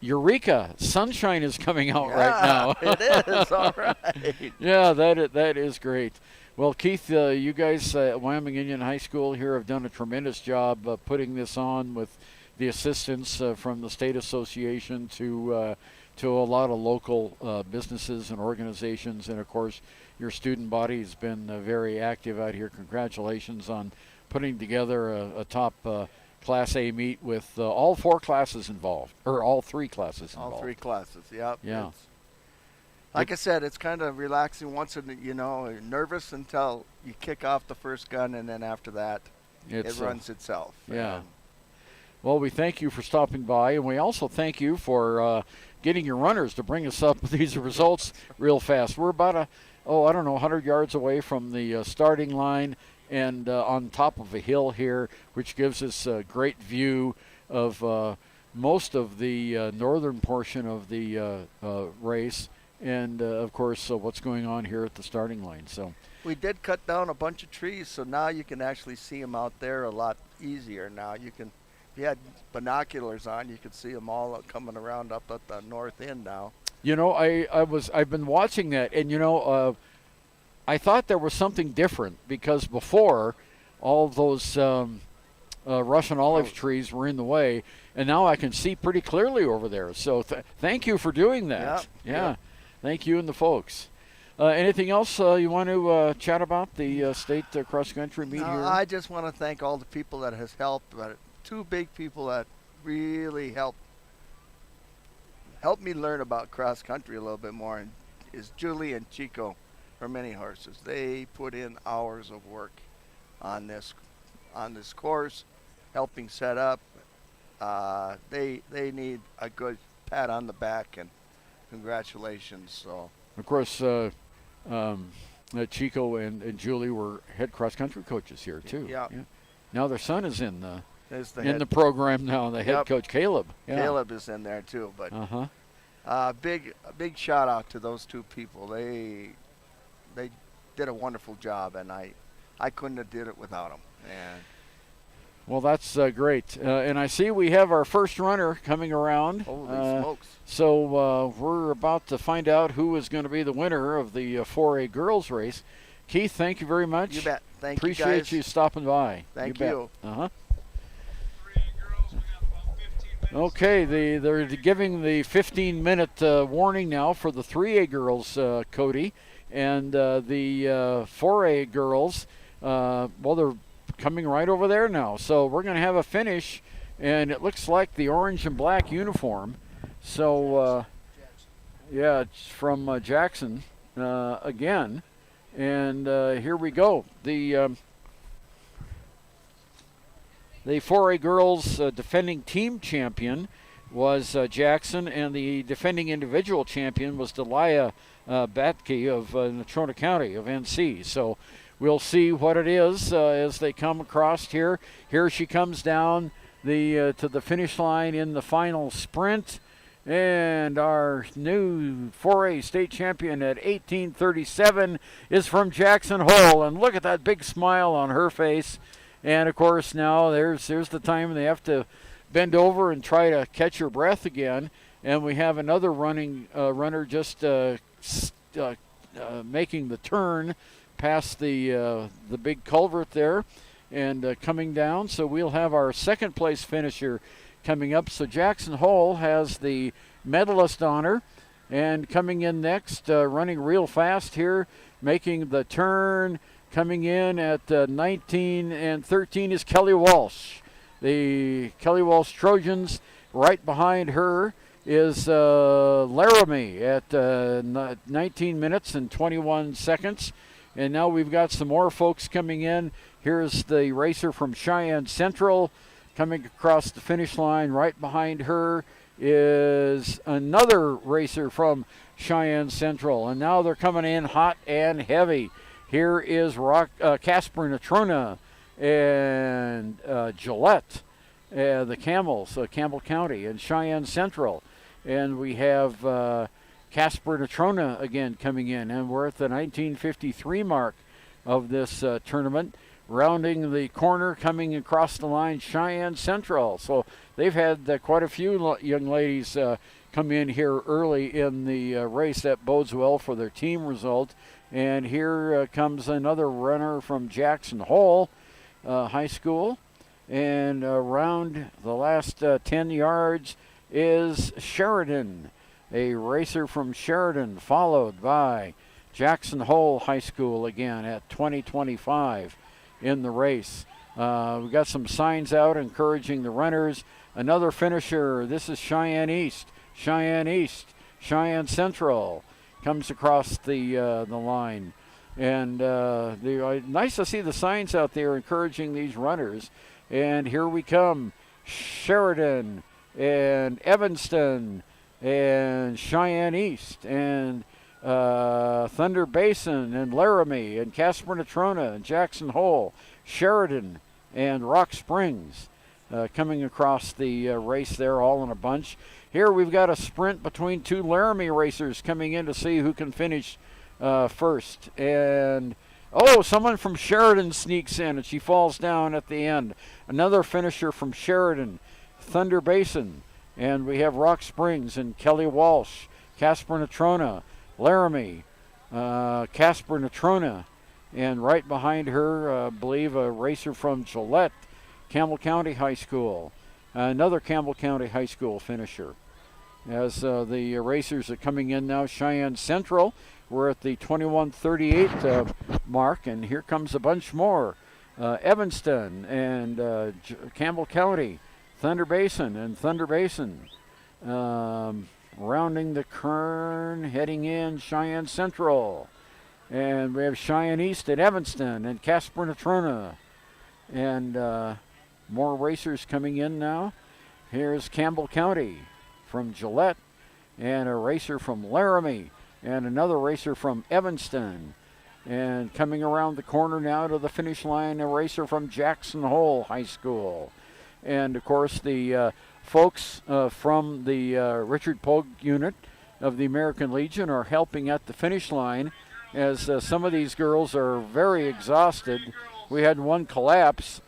Eureka, sunshine is coming out right now. It is, all right. Yeah, that is great. Well, Keith, you guys at Wyoming Indian High School here have done a tremendous job putting this on with the assistance from the State Association to a lot of local businesses and organizations. And, of course, your student body has been very active out here. Congratulations on putting together a top Class A meet with all 4 classes involved, or all 3 classes involved. All 3 classes, yep. Yeah. Like I said, it's kind of relaxing once, you're nervous until you kick off the first gun, and then after that, it runs itself. Yeah. Well, we thank you for stopping by, and we also thank you for getting your runners to bring us up with these results real fast. We're about 100 yards away from the starting line, and on top of a hill here, which gives us a great view of most of the northern portion of the race, and of course what's going on here at the starting line. So we did cut down a bunch of trees, so now you can actually see them out there a lot easier. Now if you had binoculars on, you could see them all coming around up at the north end now. I've been watching that, and I thought there was something different, because before all those Russian olive trees were in the way, and now I can see pretty clearly over there. So thank you for doing that. Yeah. Thank you and the folks. Anything else you want to chat about the state cross-country meet here? I just want to thank all the people that has helped. 2 big people that really helped me learn about cross-country a little bit more is Julie and Chico for Mini Horses. They put in hours of work on this course, helping set up. They need a good pat on the back and congratulations. So of course, Chico and Julie were head cross-country coaches here too. Yeah. Now their son is in the program now. The head coach Caleb. Yeah. Caleb is in there too. But big shout out to those 2 people. They did a wonderful job, and I couldn't have did it without them. And well, that's great. And I see we have our first runner coming around. Holy smokes. So we're about to find out who is going to be the winner of the 4A girls race. Keith, thank you very much. You bet. Thank you, guys. Appreciate you stopping by. Thank you. Okay, they're giving the 15-minute warning now for the 3A girls, Cody. And the 4A girls, they're coming right over there now. So we're going to have a finish, and it looks like the orange and black uniform. So, it's from Jackson again. And here we go. The 4A girls defending team champion was Jackson, and the defending individual champion was Delia Batke of Natrona County of NC. So we'll see what it is as they come across here. Here she comes down to the finish line in the final sprint, And our new 4A state champion at 18:37 is from Jackson Hole. And look at that big smile on her face. And, of course, now there's the time they have to bend over and try to catch her breath again. And we have another runner just making the turn past the big culvert there and coming down. So we'll have our second place finisher coming up. So Jackson Hole has the medalist honor. And coming in next, running real fast here, making the turn, coming in at 19 and 13 is Kelly Walsh. The Kelly Walsh Trojans. Right behind her is Laramie at 19 minutes and 21 seconds. And now we've got some more folks coming in. Here's the racer from Cheyenne Central coming across the finish line. Right behind her is another racer from Cheyenne Central. And now they're coming in hot and heavy. Here is Casper Natrona and Gillette, the Camels, Campbell County, and Cheyenne Central. And we have Casper Natrona again coming in. And we're at the 1953 mark of this tournament. Rounding the corner, coming across the line, Cheyenne Central. So they've had quite a few young ladies come in here early in the race. That bodes well for their team result. And here comes another runner from Jackson Hole High School. And around the last 10 yards is Sheridan, a racer from Sheridan, followed by Jackson Hole High School again at 20:25 in the race. We've got some signs out encouraging the runners. Another finisher, this is Cheyenne East, Cheyenne Central comes across the line. And nice to see the signs out there encouraging these runners. And here we come, Sheridan and Evanston and Cheyenne East and Thunder Basin and Laramie and Casper Natrona and Jackson Hole, Sheridan and Rock Springs coming across the race there all in a bunch. Here we've got a sprint between two Laramie racers coming in to see who can finish first. And someone from Sheridan sneaks in and she falls down at the end. Another finisher from Sheridan, Thunder Basin. And we have Rock Springs and Kelly Walsh, Casper Natrona, Laramie, Casper Natrona, and right behind her, I believe, a racer from Gillette, Campbell County High School, another Campbell County High School finisher. As the racers are coming in now, Cheyenne Central, we're at the 21:38 mark, and here comes a bunch more. Evanston and Campbell County, Thunder Basin. Rounding the turn, heading in, Cheyenne Central. And we have Cheyenne East at Evanston and Casper Natrona. And more racers coming in now. Here's Campbell County from Gillette and a racer from Laramie and another racer from Evanston. And coming around the corner now to the finish line, a racer from Jackson Hole High School. And, of course, the folks from the Richard Pogue unit of the American Legion are helping at the finish line as some of these girls are very exhausted. We had one collapse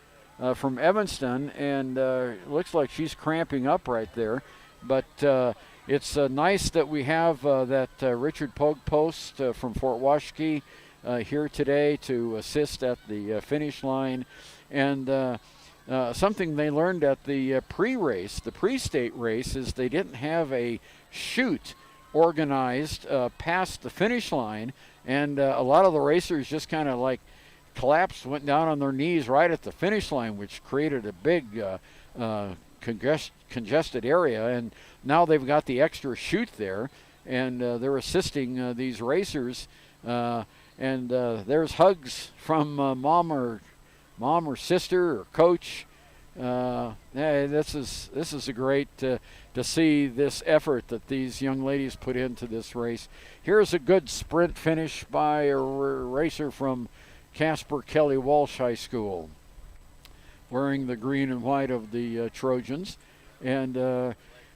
from Evanston, and it looks like she's cramping up right there. But it's nice that we have that Richard Pogue post from Fort Washakie here today to assist at the finish line. And something they learned at the pre-race, the pre-state race, is they didn't have a chute organized past the finish line, and a lot of the racers just kind of like collapsed, went down on their knees right at the finish line, which created a big congested area. And now they've got the extra chute there, and they're assisting these racers. And there's hugs from mom or sister or coach. This is a great to see this effort that these young ladies put into this race. Here's a good sprint finish by a racer from Casper Kelly Walsh High School, wearing the green and white of the Trojans. And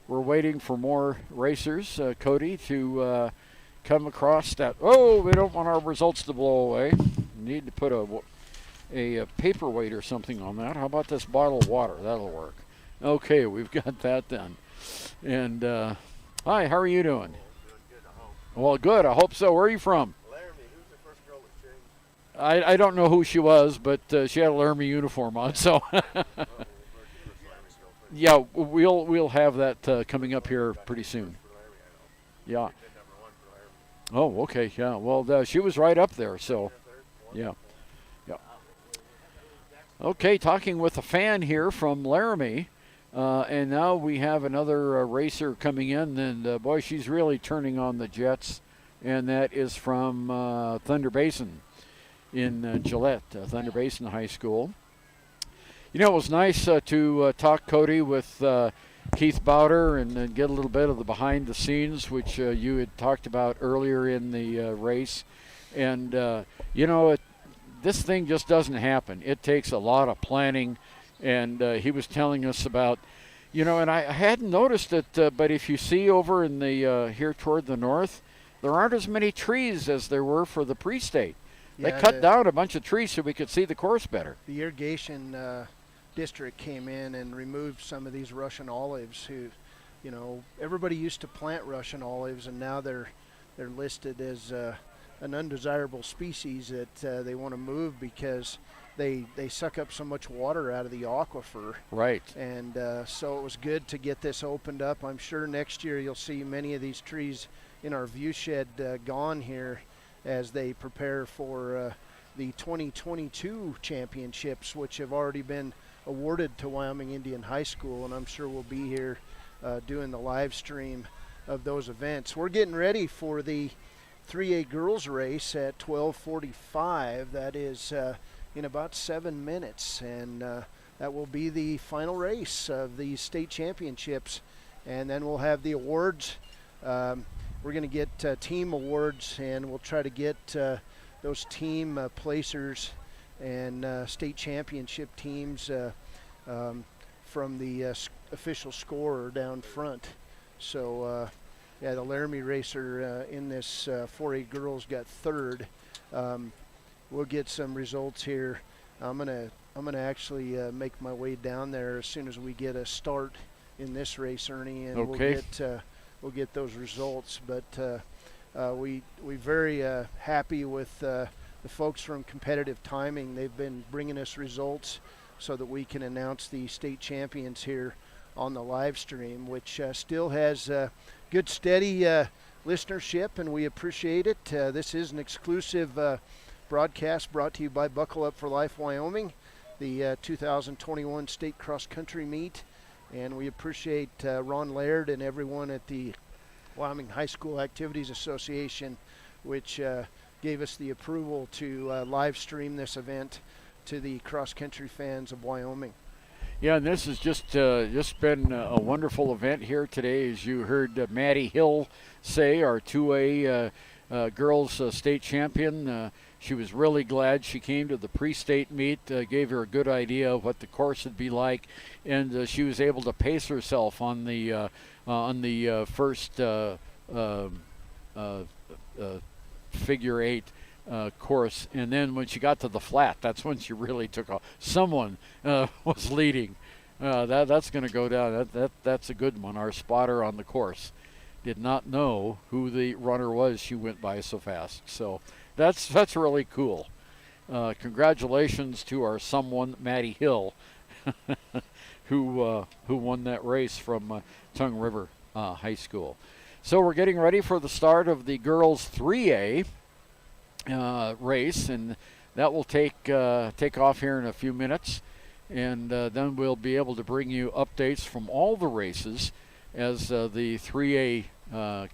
we're waiting for more racers, Cody, to come across that. Oh, we don't want our results to blow away. We need to put a paperweight or something on that. How about this bottle of water? That'll work. Okay, we've got that then. And hi, how are you doing? Well, good. I hope so. Where are you from? Laramie. Who's the first girl that changed? I don't know who she was, but she had a Laramie uniform on. So yeah, we'll have that coming up here pretty soon. Yeah. Oh, okay. Yeah. Well, she was right up there. So yeah. Yeah. Okay, talking with a fan here from Laramie. And now we have another racer coming in, and boy, she's really turning on the jets, and that is from Thunder Basin in Gillette, Thunder Basin High School. You know, it was nice to talk, Cody, with Keith Bowder and get a little bit of the behind the scenes, which you had talked about earlier in the race. And, you know, this thing just doesn't happen. It takes a lot of planning. And he was telling us about, you know, and I hadn't noticed it, but if you see over in the here toward the north, there aren't as many trees as there were for the pre-state. Yeah, they cut down a bunch of trees so we could see the course better. The irrigation district came in and removed some of these Russian olives. Who, you know, everybody used to plant Russian olives, and now they're listed as an undesirable species that they want to move because they suck up so much water out of the aquifer. Right. And so it was good to get this opened up. I'm sure next year you'll see many of these trees in our view shed gone here as they prepare for the 2022 championships, which have already been awarded to Wyoming Indian High School, and I'm sure we'll be here doing the live stream of those events. We're getting ready for the 3A girls race at 12:45. That is in about 7 minutes, and that will be the final race of the state championships, and then we'll have the awards. We're going to get team awards, and we'll try to get those team placers and state championship teams from the official scorer down front. So yeah, the Laramie racer in this 4A girls got third. We'll get some results here. I'm gonna actually make my way down there as soon as we get a start in this race, Ernie, and okay. we'll get those results. But we very happy with the folks from Competitive Timing. They've been bringing us results so that we can announce the state champions here on the live stream, which still has good steady listenership, and we appreciate it. This is an exclusive broadcast brought to you by Buckle Up for Life Wyoming, the 2021 state cross country meet, and we appreciate Ron Laird and everyone at the Wyoming High School Activities Association, which gave us the approval to live stream this event to the cross country fans of Wyoming. Yeah, and this has just been a wonderful event here today, as you heard Maddie Hill say, our 2A girls state champion. She was really glad she came to the pre-state meet, gave her a good idea of what the course would be like, and she was able to pace herself on the first figure eight course, and then when she got to the flat, that's when she really took off. Someone was leading. That's going to go down. That's a good one. Our spotter on the course did not know who the runner was. She went by so fast. So that's really cool. Congratulations to our someone, Maddie Hill, who won that race from Tongue River High School. So we're getting ready for the start of the girls 3A race, and that will take off here in a few minutes, and then we'll be able to bring you updates from all the races as the 3A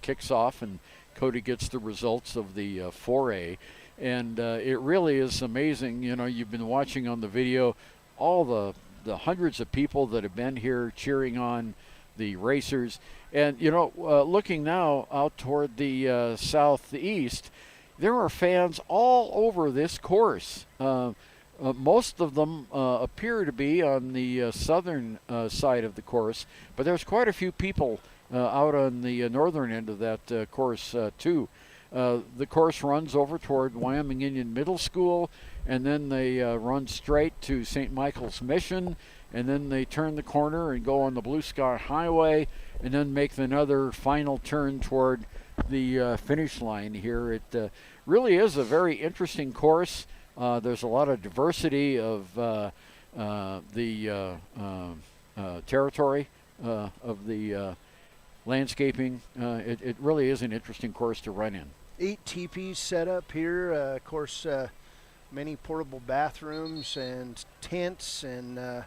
kicks off and Cody gets the results of the 4A. And it really is amazing. You know, you've been watching on the video all the hundreds of people that have been here cheering on the racers. And, you know, looking now out toward the southeast, there are fans all over this course. most of them appear to be on the southern side of the course, but there's quite a few people out on the northern end of that course too. The course runs over toward Wyoming Indian Middle School, and then they run straight to St. Michael's Mission, and then they turn the corner and go on the Blue Sky Highway, and then make another final turn toward the finish line here. It really is a very interesting course. There's a lot of diversity of the territory of the landscaping. It really is an interesting course to run in. 8 teepees set up here. Of course, many portable bathrooms and tents, and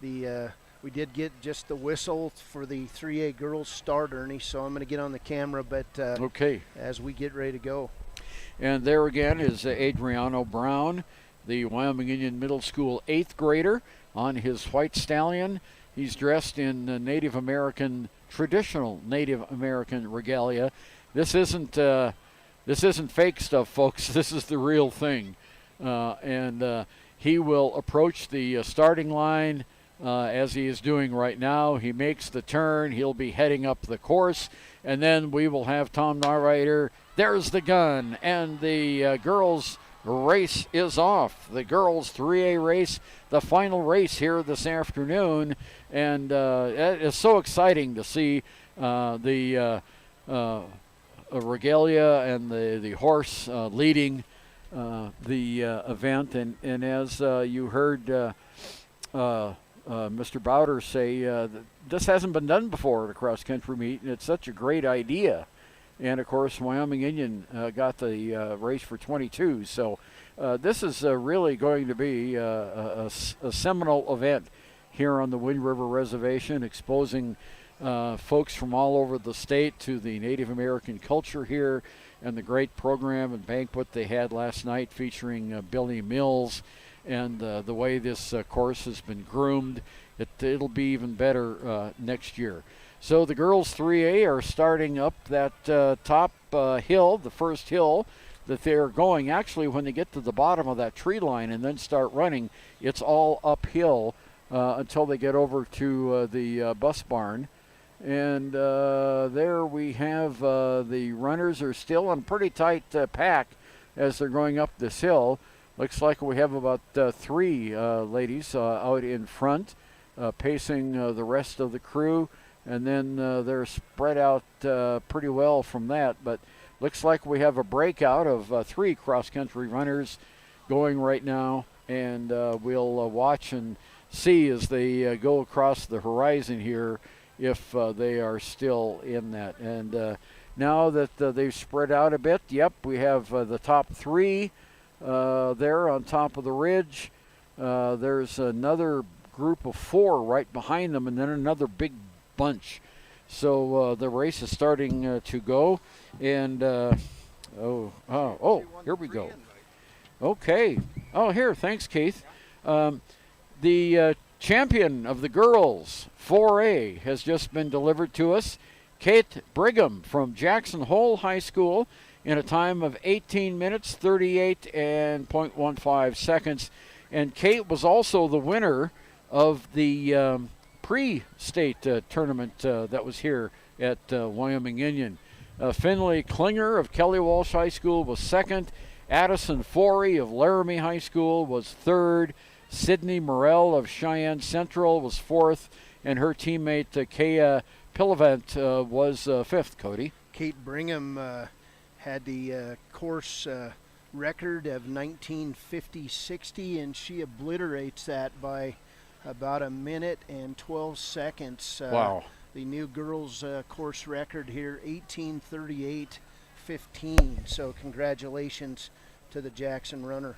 we did get just the whistle for the 3A girls start, Ernie, so I'm going to get on the camera, but okay, as we get ready to go. And there again is Adriano Brown, the Wyoming Indian Middle School 8th grader, on his white stallion. He's dressed in Native American, traditional Native American regalia. This isn't fake stuff, folks. This is the real thing. And he will approach the starting line as he is doing right now. He makes the turn. He'll be heading up the course. And then we will have Tom Narrator. There's the gun. And the girls' race is off. The girls' 3A race, the final race here this afternoon. And it is so exciting to see the regalia and the horse leading the event. And as you heard Mr. Bowder say, this hasn't been done before at a cross-country meet, and it's such a great idea. And, of course, Wyoming Indian got the race for 22. So this is really going to be a seminal event here on the Wind River Reservation, exposing folks from all over the state to the Native American culture here and the great program and banquet they had last night featuring Billy Mills and the way this course has been groomed. It'll be even better next year. So the girls 3A are starting up that top hill, the first hill that they're going. Actually, when they get to the bottom of that tree line and then start running, it's all uphill until they get over to the bus barn. And there we have the runners are still in pretty tight pack as they're going up this hill. Looks like we have about 3 ladies out in front pacing the rest of the crew. And then they're spread out pretty well from that. But looks like we have a breakout of 3 cross-country runners going right now. And we'll watch and see as they go across the horizon here if they are still in that. And now that they've spread out a bit, yep, we have the top 3 there on top of the ridge. There's another group of 4 right behind them, and then another big bunch. So the race is starting to go. And here we go. Okay. Oh, here. Thanks, Keith. The champion of the girls 4A has just been delivered to us. Kate Brigham from Jackson Hole High School in a time of 18 minutes, 38.15 seconds. And Kate was also the winner of the pre-state tournament that was here at Wyoming Indian. Finley Klinger of Kelly Walsh High School was second. Addison Forey of Laramie High School was third. Sydney Morell of Cheyenne Central was fourth. And her teammate Kaya Pillavant was fifth, Cody. Kate Brigham had the course record of 1950-60, and she obliterates that by about a minute and 12 seconds. Wow. The new girls' course record here, 18:38.15. So congratulations to the Jackson runner.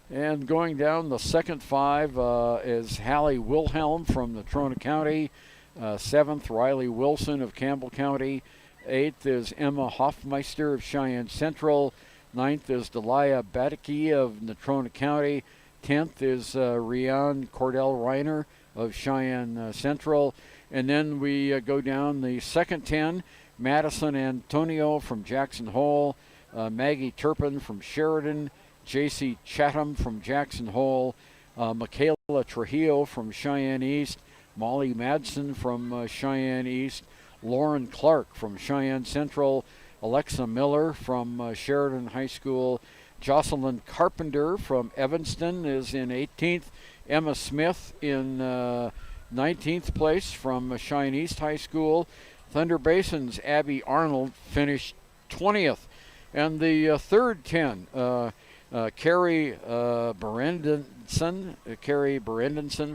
And going down the second 5 is Hallie Wilhelm from Natrona County. 7th, Riley Wilson of Campbell County. 8th is Emma Hoffmeister of Cheyenne Central. 9th is Delia Badicki of Natrona County. 10th is Rian Cordell Reiner of Cheyenne Central. And then we go down the second 10, Madison Antonio from Jackson Hole. Maggie Turpin from Sheridan. J.C. Chatham from Jackson Hole, Michaela Trujillo from Cheyenne East, Molly Madsen from Cheyenne East, Lauren Clark from Cheyenne Central, Alexa Miller from Sheridan High School, Jocelyn Carpenter from Evanston is in 18th, Emma Smith in 19th place from Cheyenne East High School. Thunder Basin's Abby Arnold finished 20th. And the third 10, Carrie Berendenson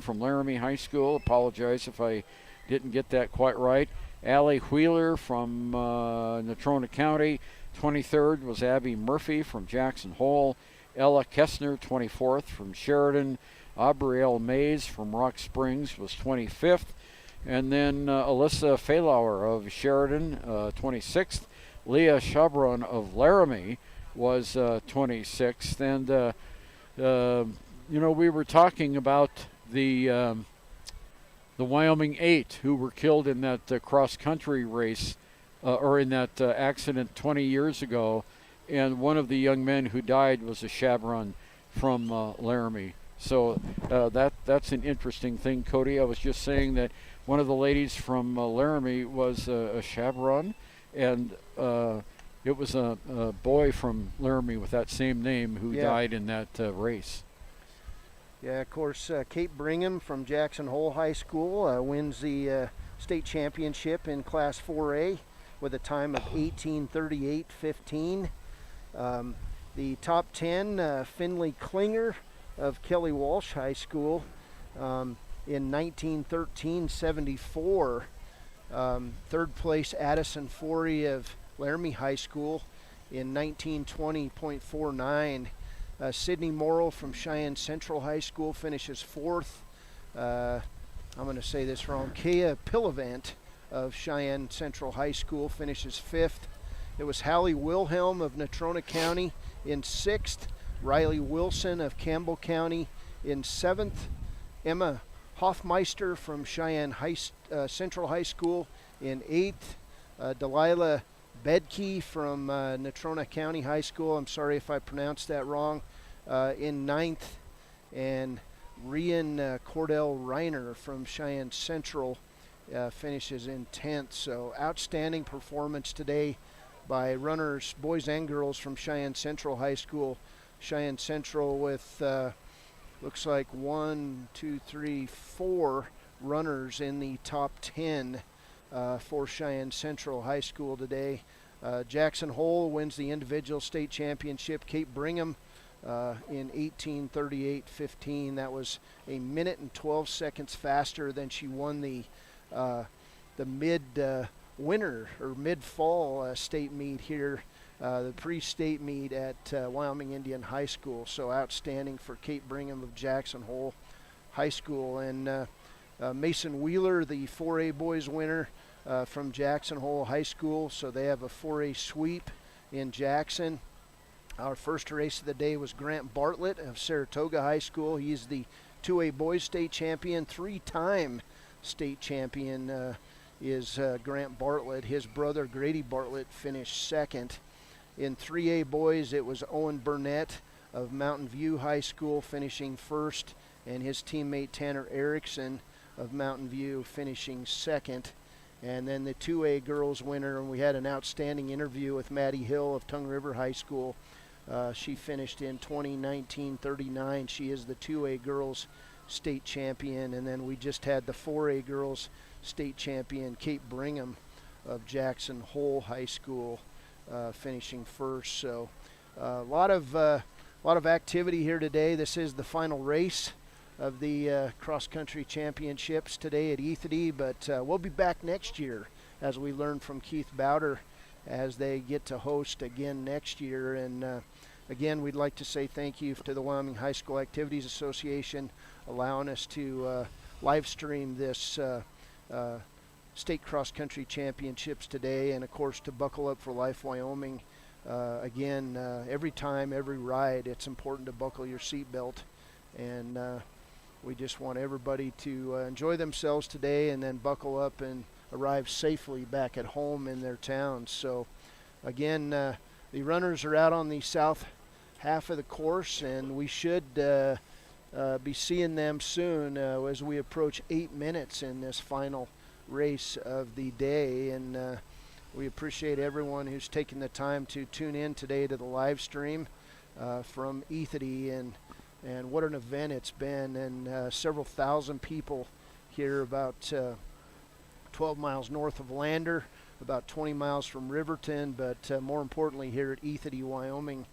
from Laramie High School. Apologize if I didn't get that quite right. Allie Wheeler from Natrona County. 23rd was Abby Murphy from Jackson Hole. Ella Kessner, 24th from Sheridan. Aubrielle Mays from Rock Springs was 25th. And then Alyssa Faylauer of Sheridan, 26th. Leah Chabron of Laramie was 26th. And, we were talking about the Wyoming 8 who were killed in that cross-country race or in that accident 20 years ago. And one of the young men who died was a Chabron from Laramie. So that's an interesting thing, Cody. I was just saying that one of the ladies from Laramie was a Chabron, and it was a boy from Laramie with that same name who died in that race. Yeah, of course, Kate Brigham from Jackson Hole High School wins the state championship in Class 4A with a time of 18:38.15. The top 10, Finley Klinger of Kelly Walsh High School in 1913.74. Third place, Addison Forey of Laramie High School in 1920.49. Sydney Morrill from Cheyenne Central High School finishes fourth. I'm going to say this wrong. Kea Pillavant of Cheyenne Central High School finishes fifth. It was Hallie Wilhelm of Natrona County in sixth. Riley Wilson of Campbell County in seventh. Emma Hoffmeister from Cheyenne Central High School in eighth. Delilah Bedke from Natrona County High School, I'm sorry if I pronounced that wrong, in ninth. And Rian Cordell Reiner from Cheyenne Central finishes in 10th. So outstanding performance today by runners, boys and girls from Cheyenne Central High School. Cheyenne Central with looks like 4 runners in the top 10 for Cheyenne Central High School today. Jackson Hole wins the individual state championship. Kate Brigham in 18:38.15. That was a minute and 12 seconds faster than she won the winter or mid-fall state meet here, the pre-state meet at Wyoming Indian High School. So outstanding for Kate Brigham of Jackson Hole High School. And Mason Wheeler, the 4A boys winner from Jackson Hole High School. So they have a 4A sweep in Jackson. Our first race of the day was Grant Bartlett of Saratoga High School. He's the 2A boys state champion, 3-time state champion is Grant Bartlett. His brother Grady Bartlett finished second. In 3A boys, it was Owen Burnett of Mountain View High School finishing first, and his teammate Tanner Erickson of Mountain View finishing second. And then the 2A girls winner, and we had an outstanding interview with Maddie Hill of Tongue River High School. She finished in 2019-39. She is the 2A girls state champion. And then we just had the 4A girls state champion, Kate Brigham of Jackson Hole High School, finishing first. So a lot of activity here today. This is the final race of the cross-country championships today at Ethity, but we'll be back next year as we learn from Keith Bowder as they get to host again next year. And again, we'd like to say thank you to the Wyoming High School Activities Association allowing us to live stream this state cross-country championships today, and of course to Buckle Up for Life Wyoming. Again, every time, every ride, it's important to buckle your seatbelt, and we just want everybody to enjoy themselves today and then buckle up and arrive safely back at home in their towns. So again, the runners are out on the south half of the course, and we should be seeing them soon as we approach 8 minutes in this final race of the day. And we appreciate everyone who's taken the time to tune in today to the live stream from Ethity, and what an event it's been, and several thousand people here about 12 miles north of Lander, about 20 miles from Riverton, but more importantly here at Ethity, Wyoming,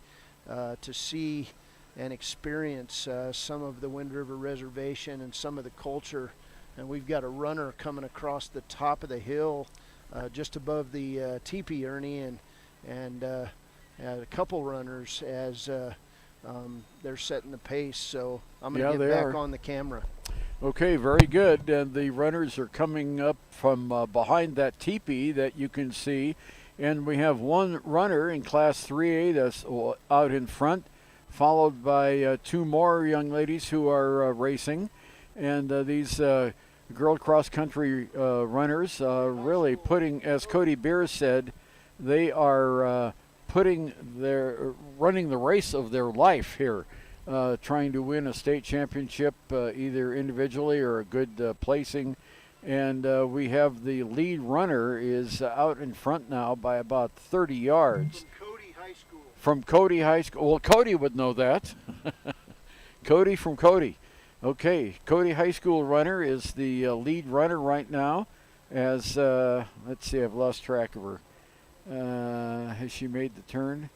to see and experience some of the Wind River Reservation and some of the culture. And we've got a runner coming across the top of the hill just above the teepee, Ernie, and a couple runners as they're setting the pace. So I'm going to get back on the camera. Okay, very good. And the runners are coming up from behind that teepee that you can see. And we have one runner in Class 3A that's out in front, followed by two more young ladies who are racing. And these girl cross-country runners really putting, as Cody Beers said, they are running the race of their life here, trying to win a state championship either individually or a good placing. And we have the lead runner is out in front now by about 30 yards. From Cody High School. From Cody High School. Well, Cody would know that. Cody from Cody. Okay, Cody High School runner is the lead runner right now. As let's see, I've lost track of her. Has she made the turn?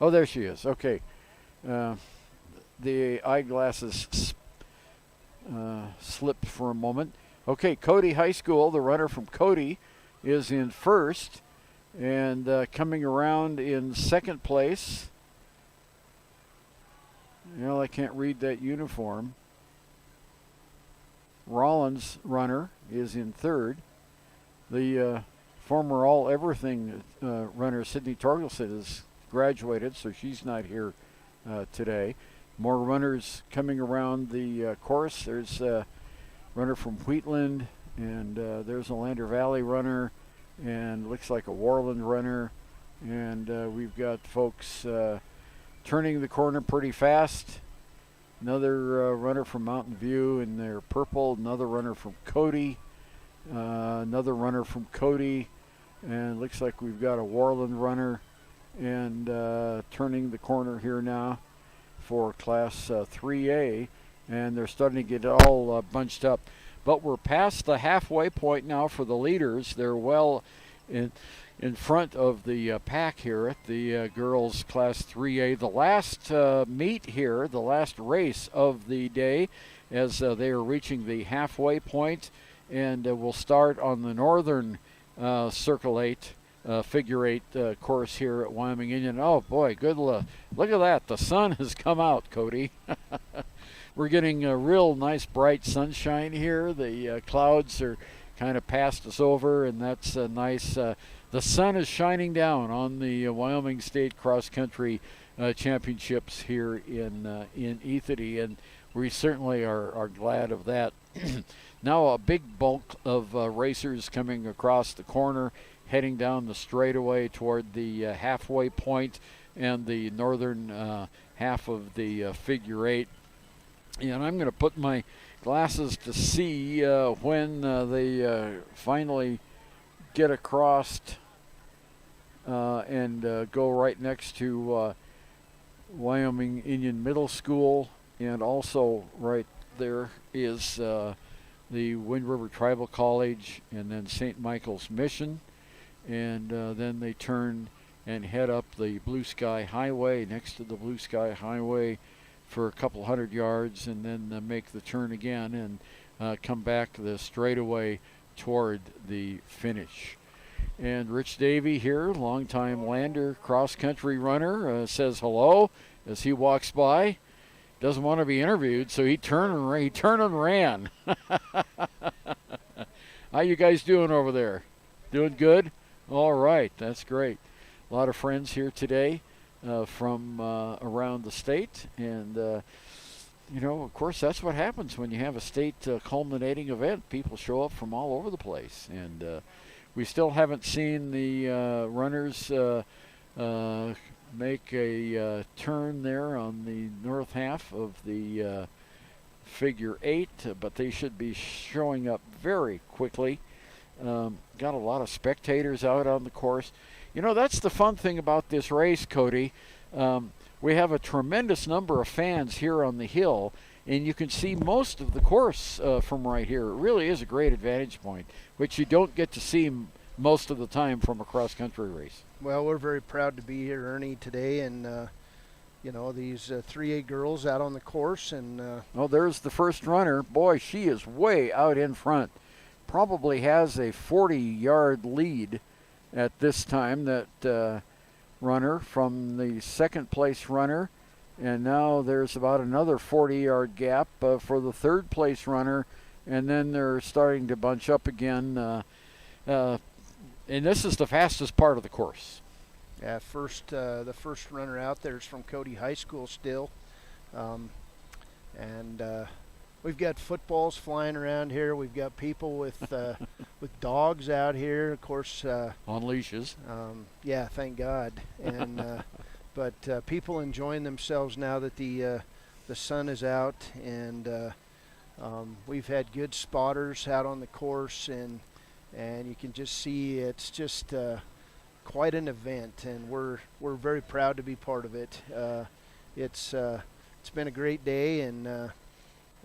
Oh, there she is. Okay. The eyeglasses slipped for a moment. Okay, Cody High School, the runner from Cody, is in first, and coming around in second place. Well, I can't read that uniform. Rollins runner is in third. The former all-everything runner, Sydney Torgelson, has graduated, so she's not here today. More runners coming around the course. There's a runner from Wheatland, and there's a Lander Valley runner, and looks like a Warland runner. And we've got folks turning the corner pretty fast. Another runner from Mountain View in their purple. Another runner from Cody. Another runner from Cody. And looks like we've got a Warland runner. And turning the corner here now for Class 3A. And they're starting to get all bunched up. But we're past the halfway point now for the leaders. They're well in front of the pack here at the girls Class 3A. The last meet here, the last race of the day, as they are reaching the halfway point, and we'll start on the northern Circle 8, Figure 8 course here at Wyoming Indian. Oh boy, good look at that. The sun has come out, Cody. We're getting a real nice bright sunshine here. The clouds are kind of passed us over, and that's nice. The sun is shining down on the Wyoming State Cross Country Championships here in Ethity, and we certainly are glad of that. Now a big bulk of racers coming across the corner, heading down the straightaway toward the halfway point and the northern half of the Figure 8. And I'm going to put my glasses to see when they finally get across and go right next to Wyoming Indian Middle School, and also right there is the Wind River Tribal College, and then St. Michael's Mission, and then they turn and head up the Blue Sky Highway, next to the Blue Sky Highway, for a couple hundred yards, and then make the turn again and come back the straightaway toward the finish. And Rich Davey here, longtime Lander cross-country runner, says hello as he walks by. Doesn't want to be interviewed, so he turned and ran. How you guys doing over there? Doing good? All right, that's great. A lot of friends here today from around the state, and you know, of course, that's what happens when you have a state culminating event. People show up from all over the place, and we still haven't seen the runners make a turn there on the north half of the figure 8, but they should be showing up very quickly. Got a lot of spectators out on the course. You know, that's the fun thing about this race, Cody. We have a tremendous number of fans here on the hill, and you can see most of the course from right here. It really is a great advantage point, which you don't get to see most of the time from a cross-country race. Well, we're very proud to be here, Ernie, today, and you know, these 3A girls out on the course. And oh, there's the first runner. Boy, she is way out in front. Probably has a 40-yard lead at this time, that runner from the second place runner. And now there's about another 40-yard gap for the third place runner. And then they're starting to bunch up again. And this is the fastest part of the course. Yeah, the first runner out there is from Cody High School still. And we've got footballs flying around here. We've got people with with dogs out here, of course. On leashes. Yeah, thank God. And but people enjoying themselves now that the sun is out, and we've had good spotters out on the course, and you can just see it's just quite an event, and we're very proud to be part of it. It's been a great day, and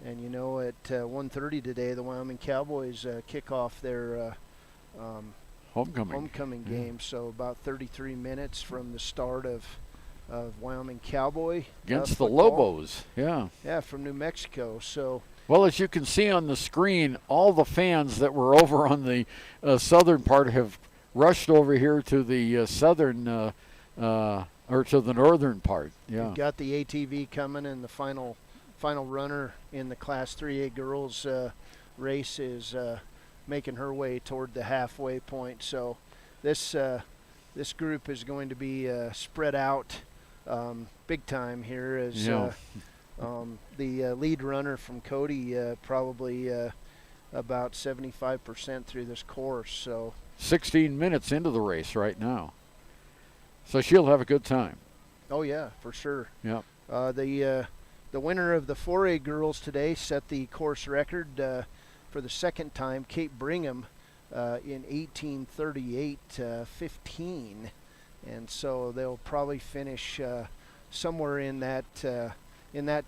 you know, at 1:30 today, the Wyoming Cowboys kick off their homecoming game. So about 33 minutes from the start of Wyoming Cowboy against the football. Lobos. Yeah, from New Mexico. So. Well, as you can see on the screen, all the fans that were over on the southern part have rushed over here to the southern or to the northern part. Yeah. We've got the ATV coming, and the final runner in the Class 3A girls race is making her way toward the halfway point. So this group is going to be spread out big time here, as the lead runner from Cody probably about 75% through this course. So 16 minutes into the race right now. So she'll have a good time. Oh yeah, for sure. Yeah. The winner of the 4A girls today set the course record for the second time, Kate Brigham, in 1838-15, and so they'll probably finish somewhere in that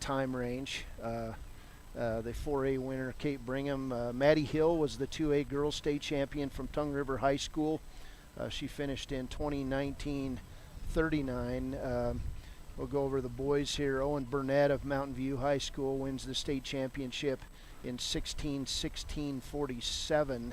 time range. The 4A winner, Kate Brigham. Maddie Hill was the 2A girls state champion from Tongue River High School. She finished in 2019-39. We'll go over the boys here. Owen Burnett of Mountain View High School wins the state championship in 16:16:47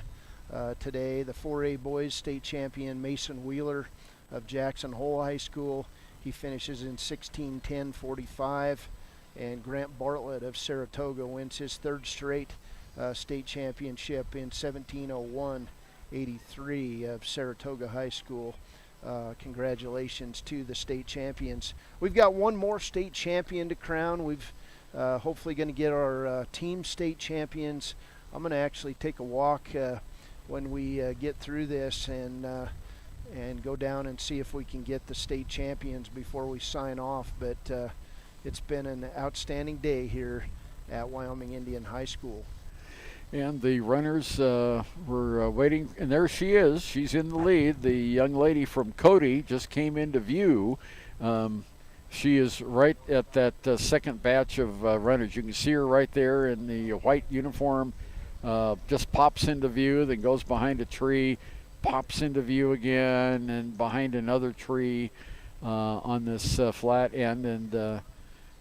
today. The 4A boys state champion, Mason Wheeler of Jackson Hole High School. He finishes in 16:10:45. And Grant Bartlett of Saratoga wins his third straight state championship in 17:01:83 of Saratoga High School. Congratulations to the state champions. We've got one more state champion to crown. We've hopefully going to get our team state champions. I'm going to actually take a walk when we get through this and go down and see if we can get the state champions before we sign off. But it's been an outstanding day here at Wyoming Indian High School. And the runners were waiting, and there she is. She's in the lead. The young lady from Cody just came into view. She is right at that second batch of runners. You can see her right there in the white uniform. Just pops into view, then goes behind a tree, pops into view again, and behind another tree on this flat end. And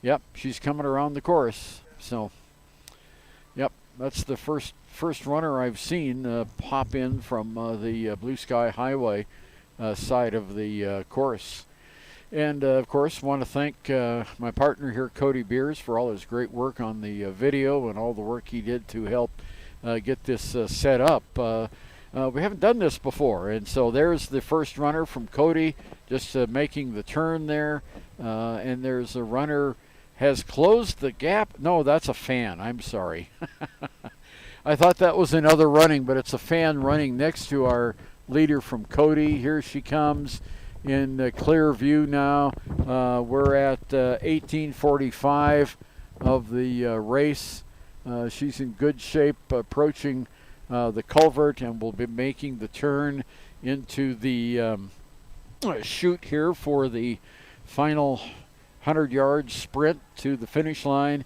yep, she's coming around the course. So, yep, that's the first runner I've seen pop in from the Blue Sky Highway side of the course. And, of course, want to thank my partner here, Cody Beers, for all his great work on the video and all the work he did to help get this set up. We haven't done this before, and so there's the first runner from Cody just making the turn there. And there's a runner has closed the gap. No, that's a fan. I'm sorry. I thought that was another running, but it's a fan running next to our leader from Cody. Here she comes. in clear view now. We're at 18:45 of the race. She's in good shape, approaching the culvert, and will be making the turn into the chute here for the final 100-yard sprint to the finish line.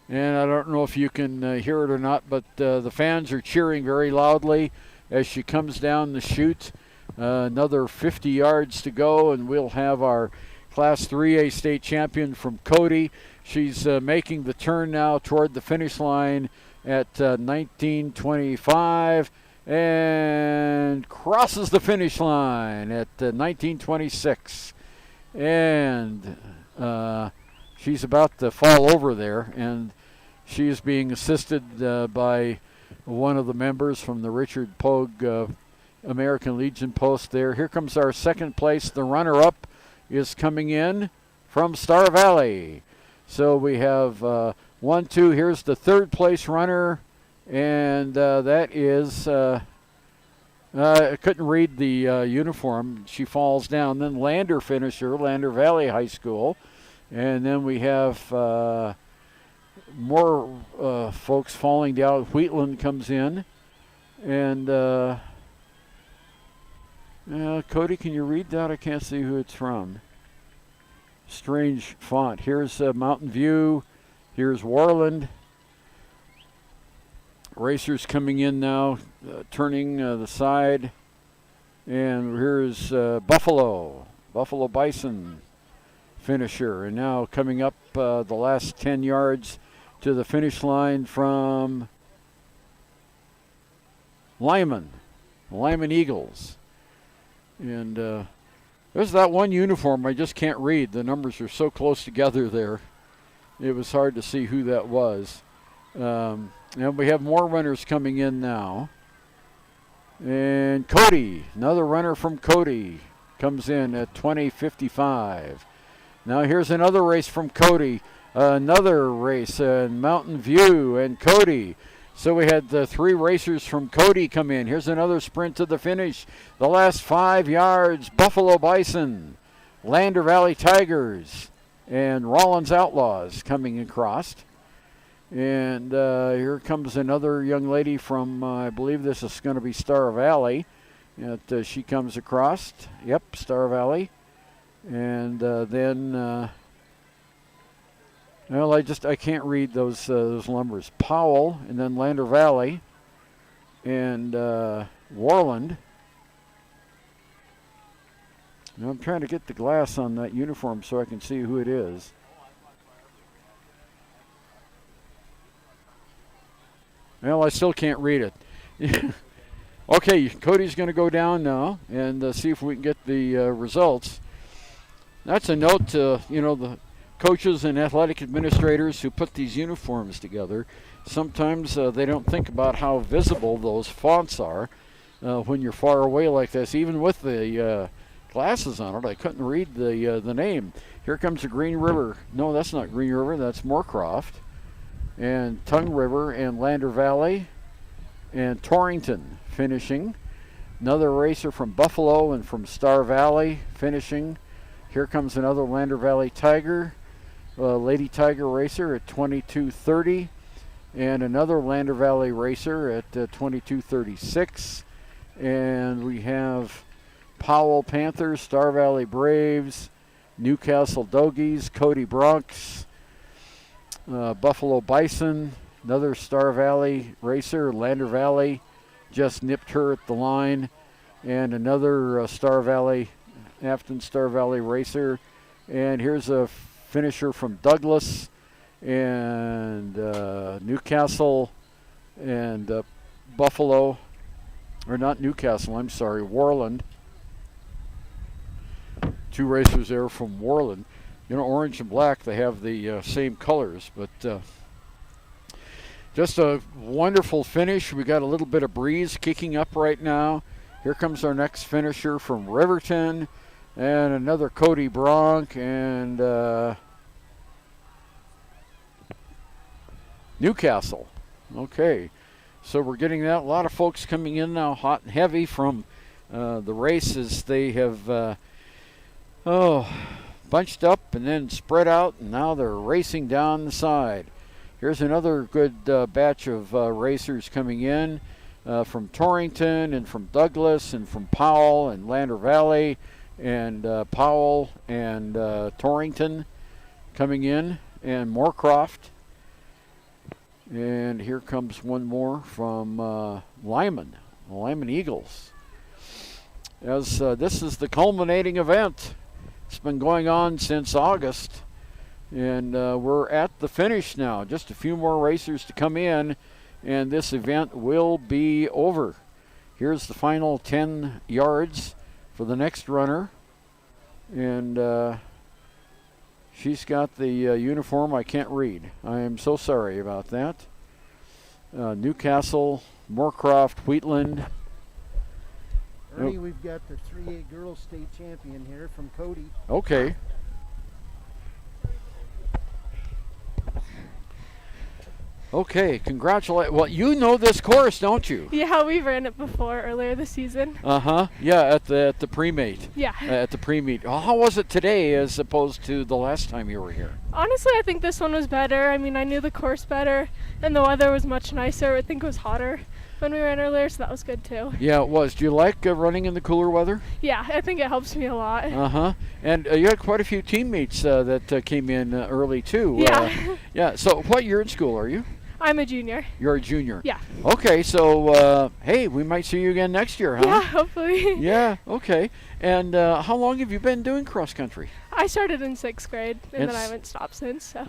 And I don't know if you can hear it or not, but the fans are cheering very loudly as she comes down the chute. Another 50 yards to go, and we'll have our Class 3A state champion from Cody. She's making the turn now toward the finish line at 19:25 and crosses the finish line at 19:26. And she's about to fall over there, and she is being assisted by one of the members from the Richard Pogue American Legion post there. Here comes our second place. The runner-up is coming in from Star Valley. So we have 1, 2. Here's the third place runner, and that is, I couldn't read the uniform. She falls down. Then Lander finisher, Lander Valley High School. And then we have more folks falling down. Wheatland comes in. And Cody, can you read that? I can't see who it's from. Strange font. Here's Mountain View. Here's Warland. Racers coming in now, turning the side. And here's Buffalo Bison finisher. And now coming up the last 10 yards to the finish line from Lyman Eagles. And there's that one uniform I just can't read. The numbers are so close together there. It was hard to see who that was. And we have more runners coming in now. And Cody, another runner from Cody, comes in at 20:55. Now here's another race from Cody. Another race in Mountain View and Cody. So we had the three racers from Cody come in. Here's another sprint to the finish. The last 5 yards, Buffalo Bison, Lander Valley Tigers, and Rollins Outlaws coming across. And here comes another young lady from, I believe this is going to be Star Valley. She comes across. Yep, Star Valley. And then, well, I can't read those numbers. Powell, and then Lander Valley, and Warland. Now I'm trying to get the glass on that uniform so I can see who it is. Well, I still can't read it. Okay, Cody's going to go down now and see if we can get the results. That's a note to, the coaches and athletic administrators who put these uniforms together. Sometimes they don't think about how visible those fonts are when you're far away like this. Even with the glasses on it, I couldn't read the name. Here comes the Green River. No, that's not Green River. That's Moorcroft. And Tongue River and Lander Valley and Torrington finishing. Another racer from Buffalo and from Star Valley finishing. Here comes another Lander Valley Tiger, Lady Tiger racer at 22:30, and another Lander Valley racer at 22:36. And we have Powell Panthers, Star Valley Braves, Newcastle Dogies, Cody Bronx, Buffalo Bison, another Star Valley racer, Lander Valley, just nipped her at the line, and another Star Valley, Afton Star Valley racer. And here's a finisher from Douglas and Newcastle and Buffalo, or not Newcastle, I'm sorry, Warland. Two racers there from Warland. Orange and black, they have the same colors, but just a wonderful finish. We got a little bit of breeze kicking up right now. Here comes our next finisher from Riverton, and another Cody Bronk, and Newcastle. Okay, so we're getting that. A lot of folks coming in now hot and heavy from the races. They have Oh, bunched up and then spread out, and now they're racing down the side. Here's another good batch of racers coming in from Torrington and from Douglas and from Powell and Lander Valley and Powell and Torrington coming in, and Moorcroft. And here comes one more from Lyman, the Lyman Eagles. As this is the culminating event. It's been going on since August, and we're at the finish now. Just a few more racers to come in, and this event will be over. Here's the final 10 yards for the next runner, and she's got the uniform I can't read. I am so sorry about that. Newcastle, Moorcroft, Wheatland. Ernie, we've got the 3A girls state champion here from Cody. Okay. Okay, congratulate. Well, you know this course, don't you? Yeah, we ran it before earlier this season. Yeah, at the pre-mate. Yeah. At the pre-meet. How was it today as opposed to the last time you were here? Honestly, I think this one was better. I mean, I knew the course better, and the weather was much nicer. I think it was hotter when we ran earlier, so that was good too. Yeah, it was. Do you like running in the cooler weather? Yeah, I think it helps me a lot. And you had quite a few teammates that came in early too. Yeah. Yeah. So, what year in school are you? I'm a junior. You're a junior. Yeah. Okay, so hey, we might see you again next year, huh? Yeah, hopefully. Yeah. Okay. And how long have you been doing cross country? I started in 6th grade, and then I haven't stopped since. So.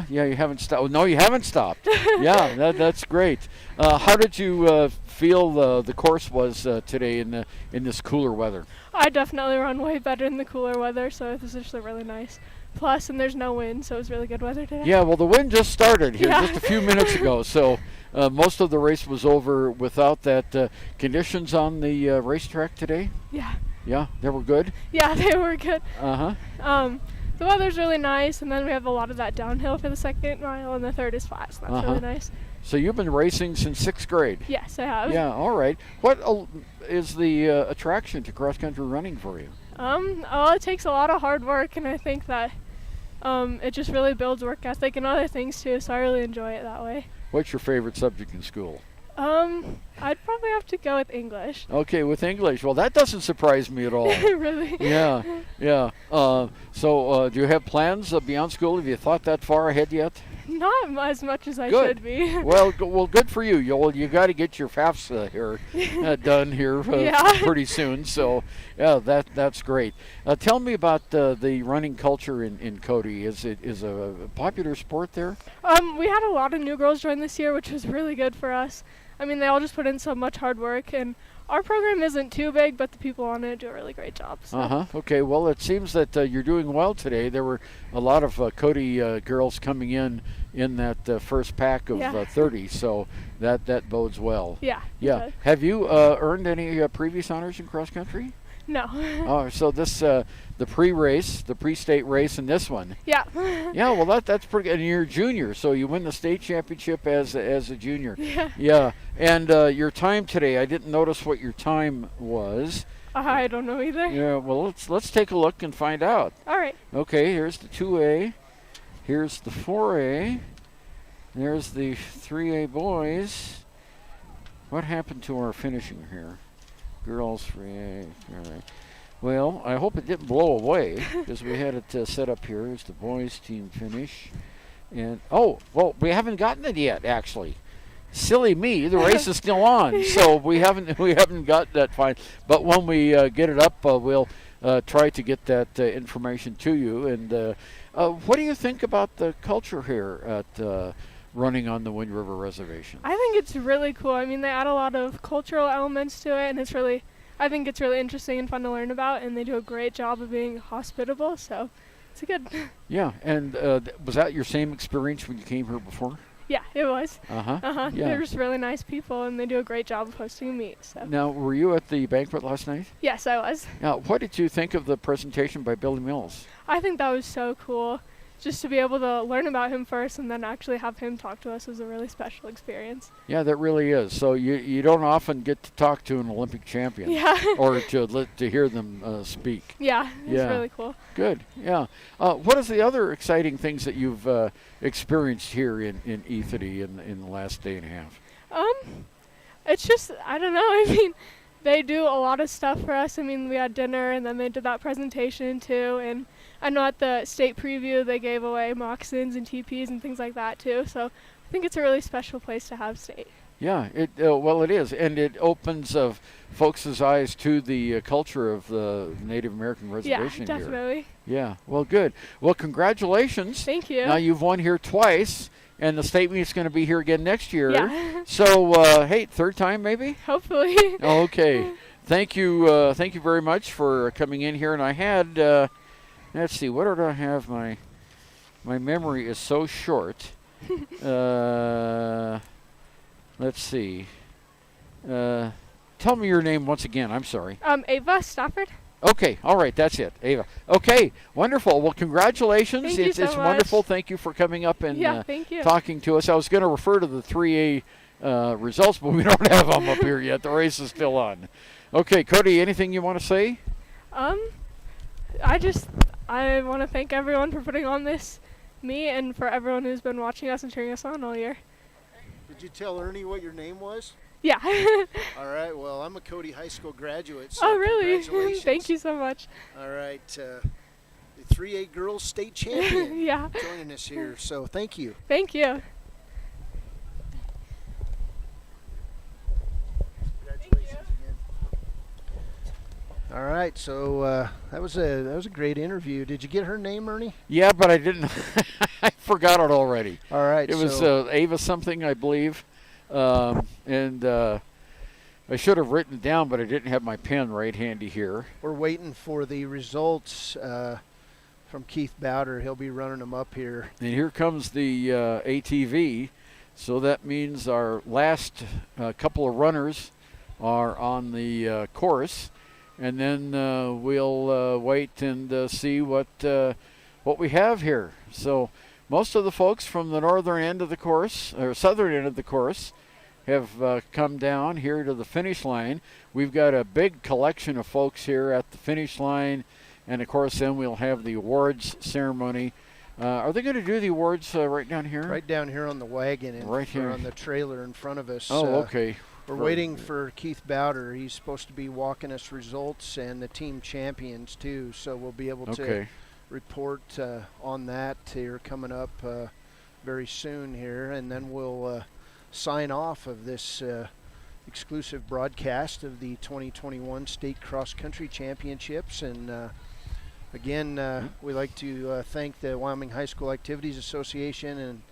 Yeah, you haven't stopped. No, you haven't stopped. Yeah, that's great. How did you feel the course was today in this cooler weather? I definitely run way better in the cooler weather, so it was actually really nice. Plus, and there's no wind, so it was really good weather today. Yeah, well, the wind just started here Yeah. just a few minutes ago, so most of the race was over without that. Conditions on the racetrack today? Yeah. Yeah, they were good? Yeah, they were good. Uh-huh. The weather's really nice, and then we have a lot of that downhill for the 2nd mile, and the 3rd is flat, so that's really nice. So you've been racing since 6th grade? Yes, I have. Yeah, all right. What is the attraction to cross-country running for you? It takes a lot of hard work, and I think that it just really builds work ethic and other things too, so I really enjoy it that way. What's your favorite subject in school? I'd probably have to go with English. Okay, with English. Well, that doesn't surprise me at all. Really? Yeah. So do you have plans beyond school? Have you thought that far ahead yet? Not as much as I Good. should be. Well, good for you. You got to get your FAFSA here done here pretty soon. So, yeah, that's great. Tell me about the running culture in Cody. Is a popular sport there? We had a lot of new girls join this year, which was really good for us. I mean, they all just put in so much hard work, and our program isn't too big, but the people on it do a really great job. So. Okay. Well, it seems that you're doing well today. There were a lot of Cody girls coming in that first pack of 30, so that bodes well. Yeah. Yeah. Have you earned any previous honors in cross country? No. Oh, so this the pre-race, the pre-state race, and this one. Yeah. Yeah. Well, that's pretty good. And you're a junior, so you win the state championship as a junior. Yeah. Yeah. And your time today, I didn't notice what your time was. I don't know either. Yeah. Well, let's take a look and find out. All right. Okay. Here's the 2A. Here's the 4A. There's the 3A boys. What happened to our finishing here? Girls 3A. Well, I hope it didn't blow away because we had it set up here. Here's the boys team finish. And we haven't gotten it yet actually. Silly me, the race is still on, so we haven't got that fine. But when we get it up, we'll try to get that information to you. And what do you think about the culture here at running on the Wind River Reservation? I think it's really cool. I mean, they add a lot of cultural elements to it, and I think it's really interesting and fun to learn about, and they do a great job of being hospitable, so it's good. Yeah, and was that your same experience when you came here before? Yeah, it was. Yeah. They're just really nice people, and they do a great job of hosting a meet. So. Now, were you at the banquet last night? Yes, I was. Now, what did you think of the presentation by Billy Mills? I think that was so cool. just to be able to learn about him first and then actually have him talk to us was a really special experience. Yeah, that really is. So you don't often get to talk to an Olympic champion. Yeah. Or to hear them speak. Yeah, it's Yeah. really cool. Good. Yeah. What is the other exciting things that you've experienced here in E30 in the last day and a half? It's just, I don't know, I mean, they do a lot of stuff for us. I mean, we had dinner and then they did that presentation too, and I know at the state preview they gave away moccasins and teepees and things like that too, so I think it's a really special place to have state. Yeah, well, it is, and it opens folks' eyes to the culture of the Native American reservation Yeah, definitely. here. Yeah, well, good. Well, congratulations. Thank you. Now you've won here twice, and the state meet's going to be here again next year. Yeah. So, hey, third time maybe? Hopefully. Okay. Thank you very much for coming in here. And I had, let's see, what did I have? My memory is so short. Let's see. Tell me your name once again. I'm sorry. Ava Stafford. Okay, all right, that's it, Ava. Okay, wonderful. Well, congratulations. Thank you it's so it's much. wonderful. Thank you for coming up and Thank you. talking to us. I was going to refer to the 3A results, but we don't have them up here yet. The race is still on. Okay, Cody, anything you want to say? I want to thank everyone for putting on this meet and for everyone who's been watching us and cheering us on all year. Did you tell Ernie what your name was? Yeah. All right. Well, I'm a Cody High School graduate. So Oh, really? Congratulations. Thank you so much. All right. The 3A girls state champion Yeah. joining us here. So thank you. Thank you. Congratulations again. All right. So that was a great interview. Did you get her name, Ernie? Yeah, but I didn't. I forgot it already. All right. It was so Ava something, I believe. And I should have written it down, but I didn't have my pen right handy here. we're waiting for the results from Keith Bowder. He'll be running them up here. And here comes the ATV. So that means our last couple of runners are on the course. And then we'll wait and see what we have here. So most of the folks from the northern end of the course, or southern end of the course, have come down here to the finish line. We've got a big collection of folks here at the finish line, and of course then we'll have the awards ceremony. Are they going to do the awards right down here? Right down here on the wagon and Right here. on the trailer in front of us. Oh, okay. We're waiting for Keith Bowder. He's supposed to be walking us results and the team champions too, so we'll be able to report on that here coming up very soon here, and then we'll sign off of this exclusive broadcast of the 2021 State Cross Country Championships. And again, we'd like to thank the Wyoming High School Activities Association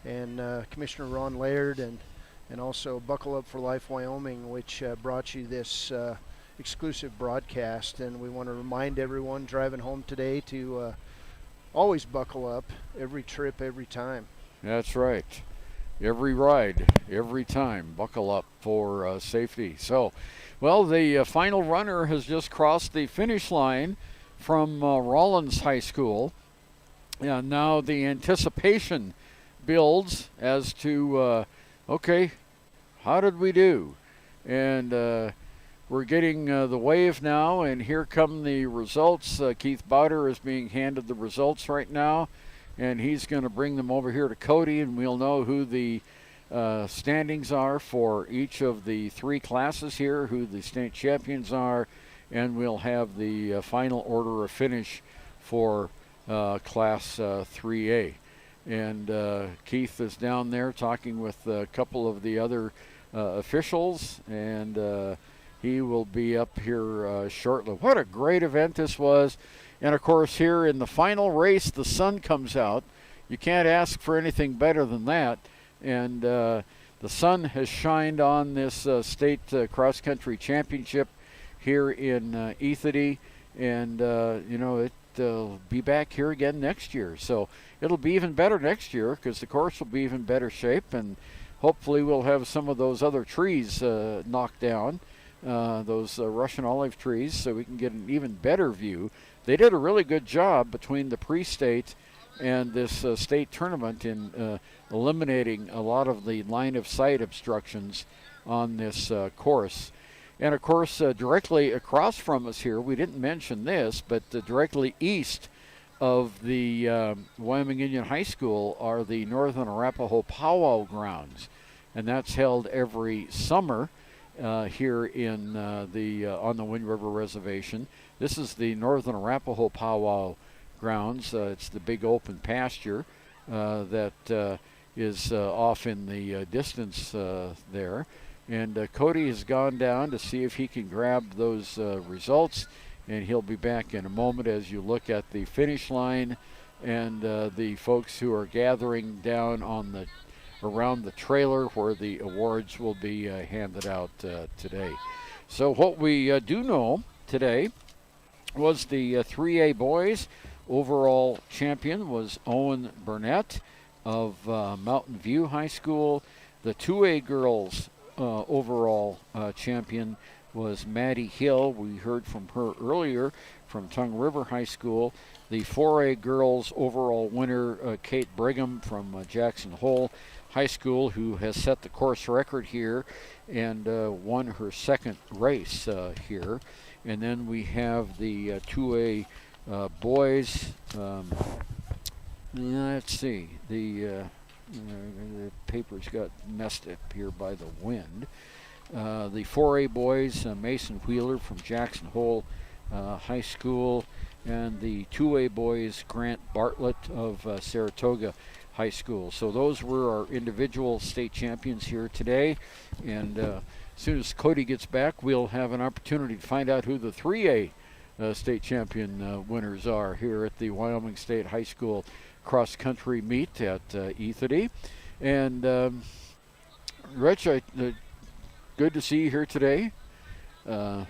and Commissioner Ron Laird and also Buckle Up for Life Wyoming, which brought you this exclusive broadcast. And we want to remind everyone driving home today to always buckle up, every trip, every time. That's right. Every ride, every time, buckle up for safety. So, well, the final runner has just crossed the finish line from Rollins High School. And now the anticipation builds as to, okay, how did we do? And we're getting the wave now, and here come the results. Keith Bowder is being handed the results right now, and he's going to bring them over here to Cody, and we'll know who the standings are for each of the three classes here, who the state champions are, and we'll have the final order of finish for Class 3A. And Keith is down there talking with a couple of the other officials, and he will be up here shortly. What a great event this was. And, of course, here in the final race, the sun comes out. You can't ask for anything better than that. And the sun has shined on this state cross-country championship here in E30. And, it'll be back here again next year. So it'll be even better next year because the course will be even better shape. And hopefully we'll have some of those other trees knocked down, those Russian olive trees, so we can get an even better view. They did a really good job between the pre-state and this state tournament in eliminating a lot of the line of sight obstructions on this course. And of course, directly across from us here, we didn't mention this, but directly east of the Wyoming Indian High School are the Northern Arapaho Powwow Grounds, and that's held every summer here in on the Wind River Reservation. This is the Northern Arapaho Powwow Grounds. It's the big open pasture that is off in the distance there. And Cody has gone down to see if he can grab those results, and he'll be back in a moment as you look at the finish line and the folks who are gathering down on around the trailer where the awards will be handed out today. So what we do know today was the 3A boys. Overall champion was Owen Burnett of Mountain View High School. The 2A girls overall champion was Maddie Hill. We heard from her earlier from Tongue River High School. The 4A girls overall winner, Kate Brigham from Jackson Hole High School, who has set the course record here and won her second race here. And then we have the 2A boys. Let's see. The papers got messed up here by the wind. The 4A boys, Mason Wheeler from Jackson Hole High School, and the 2A boys, Grant Bartlett of Saratoga High School. So those were our individual state champions here today, and as soon as Cody gets back, we'll have an opportunity to find out who the 3A state champion winners are here at the Wyoming State High School cross country meet at Ethity. And Rich, good to see you here today. And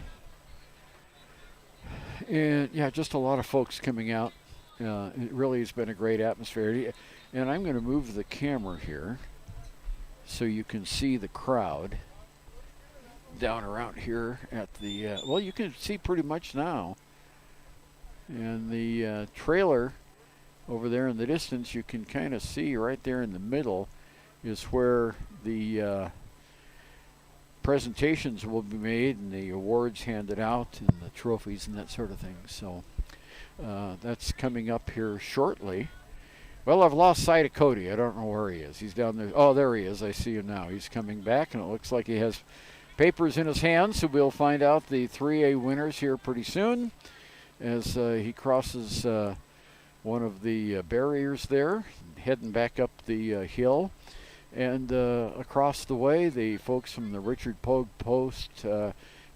yeah, just a lot of folks coming out. It really has been a great atmosphere. And I'm going to move the camera here so you can see the crowd down around here at the, well, you can see pretty much now. And the trailer over there in the distance, you can kind of see right there in the middle is where the presentations will be made and the awards handed out and the trophies and that sort of thing. So that's coming up here shortly. Well, I've lost sight of Cody. I don't know where he is. He's down there. Oh, there he is. I see him now. He's coming back, and it looks like he has papers in his hands, so we'll find out the 3A winners here pretty soon as he crosses one of the barriers there, heading back up the hill. And across the way, the folks from the Richard Pogue Post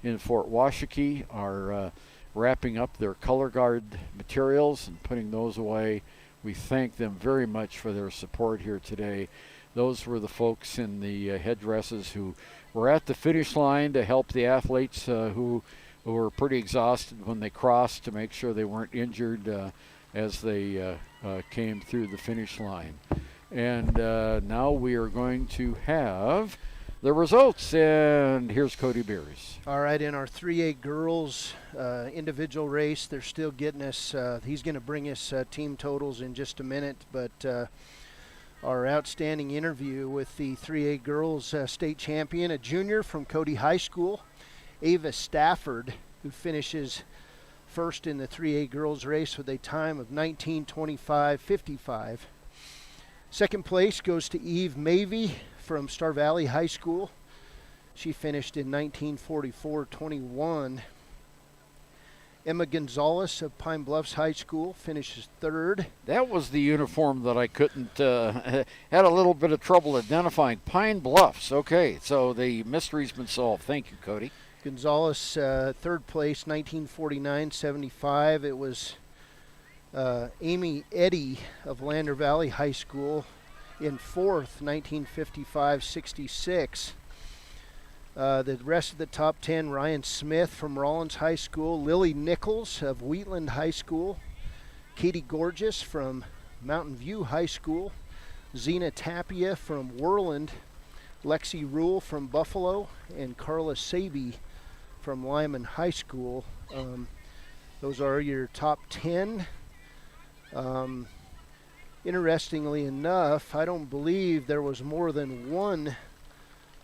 in Fort Washakie are wrapping up their color guard materials and putting those away. We thank them very much for their support here today. Those were the folks in the headdresses who were at the finish line to help the athletes who were pretty exhausted when they crossed, to make sure they weren't injured as they came through the finish line. And now we are going to have the results, and here's Cody Beers. All right, in our 3A girls individual race, they're still getting us, he's going to bring us team totals in just a minute, but our outstanding interview with the 3A girls state champion, a junior from Cody High School, Ava Stafford, who finishes first in the 3A girls race with a time of 19:25.55. Second place goes to Eve Mavey from Star Valley High School. She finished in 19:44.21. Emma Gonzalez of Pine Bluffs High School finishes third. That was the uniform that I couldn't, had a little bit of trouble identifying. Pine Bluffs, okay, so the mystery's been solved. Thank you, Cody. Gonzalez, third place, 19:49.75. It was Amy Eddy of Lander Valley High School in fourth, 19:55.66. The rest of the top 10, Ryan Smith from Rollins High School, Lily Nichols of Wheatland High School, Katie Gorgeous from Mountain View High School, Zena Tapia from Worland, Lexi Rule from Buffalo, and Carla Saby from Lyman High School. Those are your top 10. interestingly enough, I don't believe there was more than one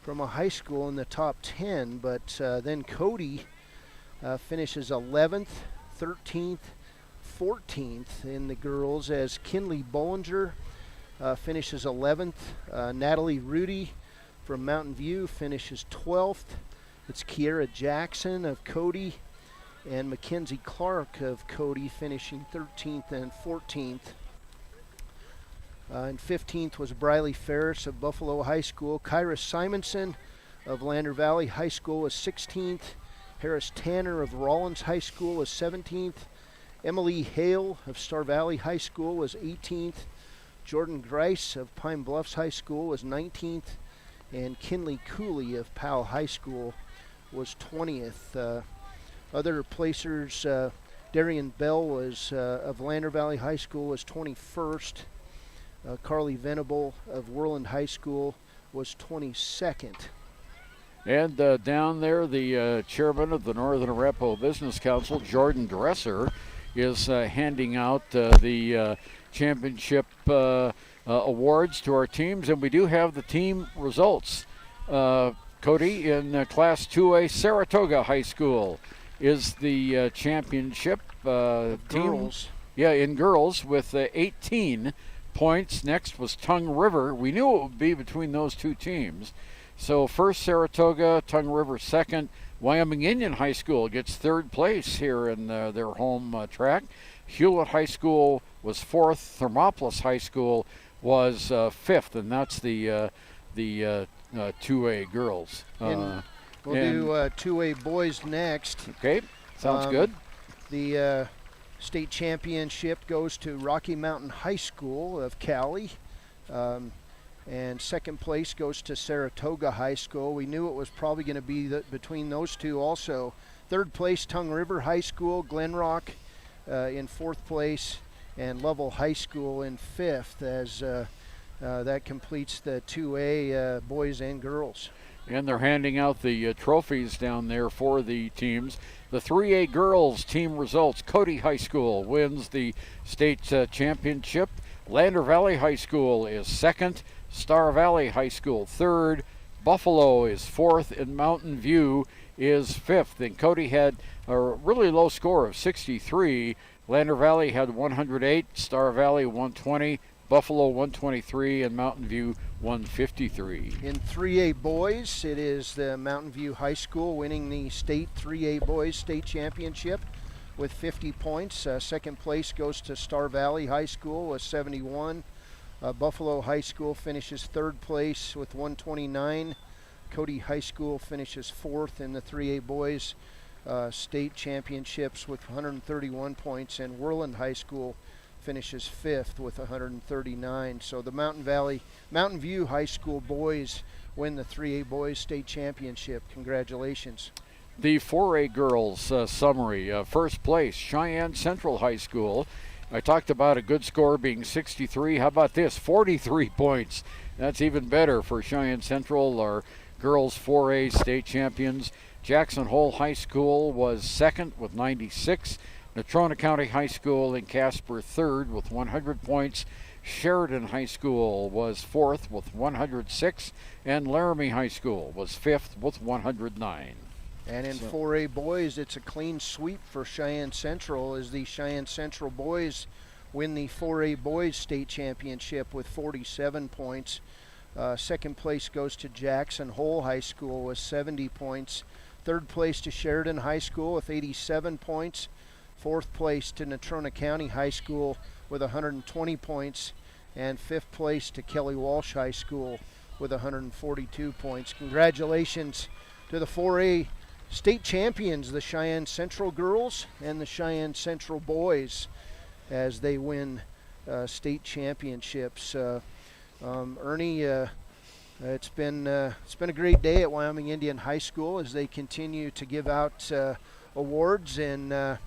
from a high school in the top 10, but then Cody finishes 11th, 13th, 14th in the girls, as Kinley Bollinger finishes 11th. Natalie Rudy from Mountain View finishes 12th. It's Kiera Jackson of Cody and Mackenzie Clark of Cody finishing 13th and 14th. And 15th was Briley Ferris of Buffalo High School. Kyra Simonson of Lander Valley High School was 16th. Harris Tanner of Rollins High School was 17th. Emily Hale of Star Valley High School was 18th. Jordan Grice of Pine Bluffs High School was 19th. And Kinley Cooley of Powell High School was 20th. Other placers, Darian Bell was of Lander Valley High School was 21st. Carly Venable of Worland High School was 22nd. And down there, the chairman of the Northern Arapahoe Business Council, Jordan Dresser, is handing out the championship awards to our teams, and we do have the team results. Cody, in Class 2A, Saratoga High School is the championship team. Girls. Yeah, in girls with 18 points. Next was Tongue River. We knew it would be between those two teams. So first Saratoga, Tongue River second. Wyoming Indian High School gets third place here in their home track. Hewlett High School was fourth. Thermopolis High School was fifth, and that's the 2A girls. We'll do 2A boys next. Okay, sounds good. The state championship goes to Rocky Mountain High School of Cali. And second place goes to Saratoga High School. We knew it was probably going to be between those two also. Third place, Tongue River High School, Glen Rock in fourth place, and Lovell High School in fifth, as that completes the 2A boys and girls. And they're handing out the trophies down there for the teams. The 3A girls team results: Cody High School wins the state championship. Lander Valley High School is second. Star Valley High School third. Buffalo is fourth, and Mountain View is fifth. And Cody had a really low score of 63. Lander Valley had 108, Star Valley 120, Buffalo 123, and Mountain View 153. In 3A boys, it is the Mountain View High School winning the state 3A boys state championship with 50 points. Second place goes to Star Valley High School with 71. Buffalo High School finishes third place with 129. Cody High School finishes fourth in the 3A boys state championships with 131 points, and Worland High School finishes fifth with 139. So the Mountain View High School boys win the 3A boys state championship. Congratulations. The 4A girls summary: first place, Cheyenne Central High School. I talked about a good score being 63. How about this? 43 points. That's even better for Cheyenne Central, our girls 4A state champions. Jackson Hole High School was second with 96. Natrona County High School in Casper third with 100 points. Sheridan High School was fourth with 106. And Laramie High School was fifth with 109. And in 4A boys, it's a clean sweep for Cheyenne Central, as the Cheyenne Central boys win the 4A boys state championship with 47 points. Second place goes to Jackson Hole High School with 70 points. Third place to Sheridan High School with 87 points. Fourth place to Natrona County High School with 120 points. And fifth place to Kelly Walsh High School with 142 points. Congratulations to the 4A state champions, the Cheyenne Central girls and the Cheyenne Central boys, as they win state championships. Ernie, it's been a great day at Wyoming Indian High School as they continue to give out awards, and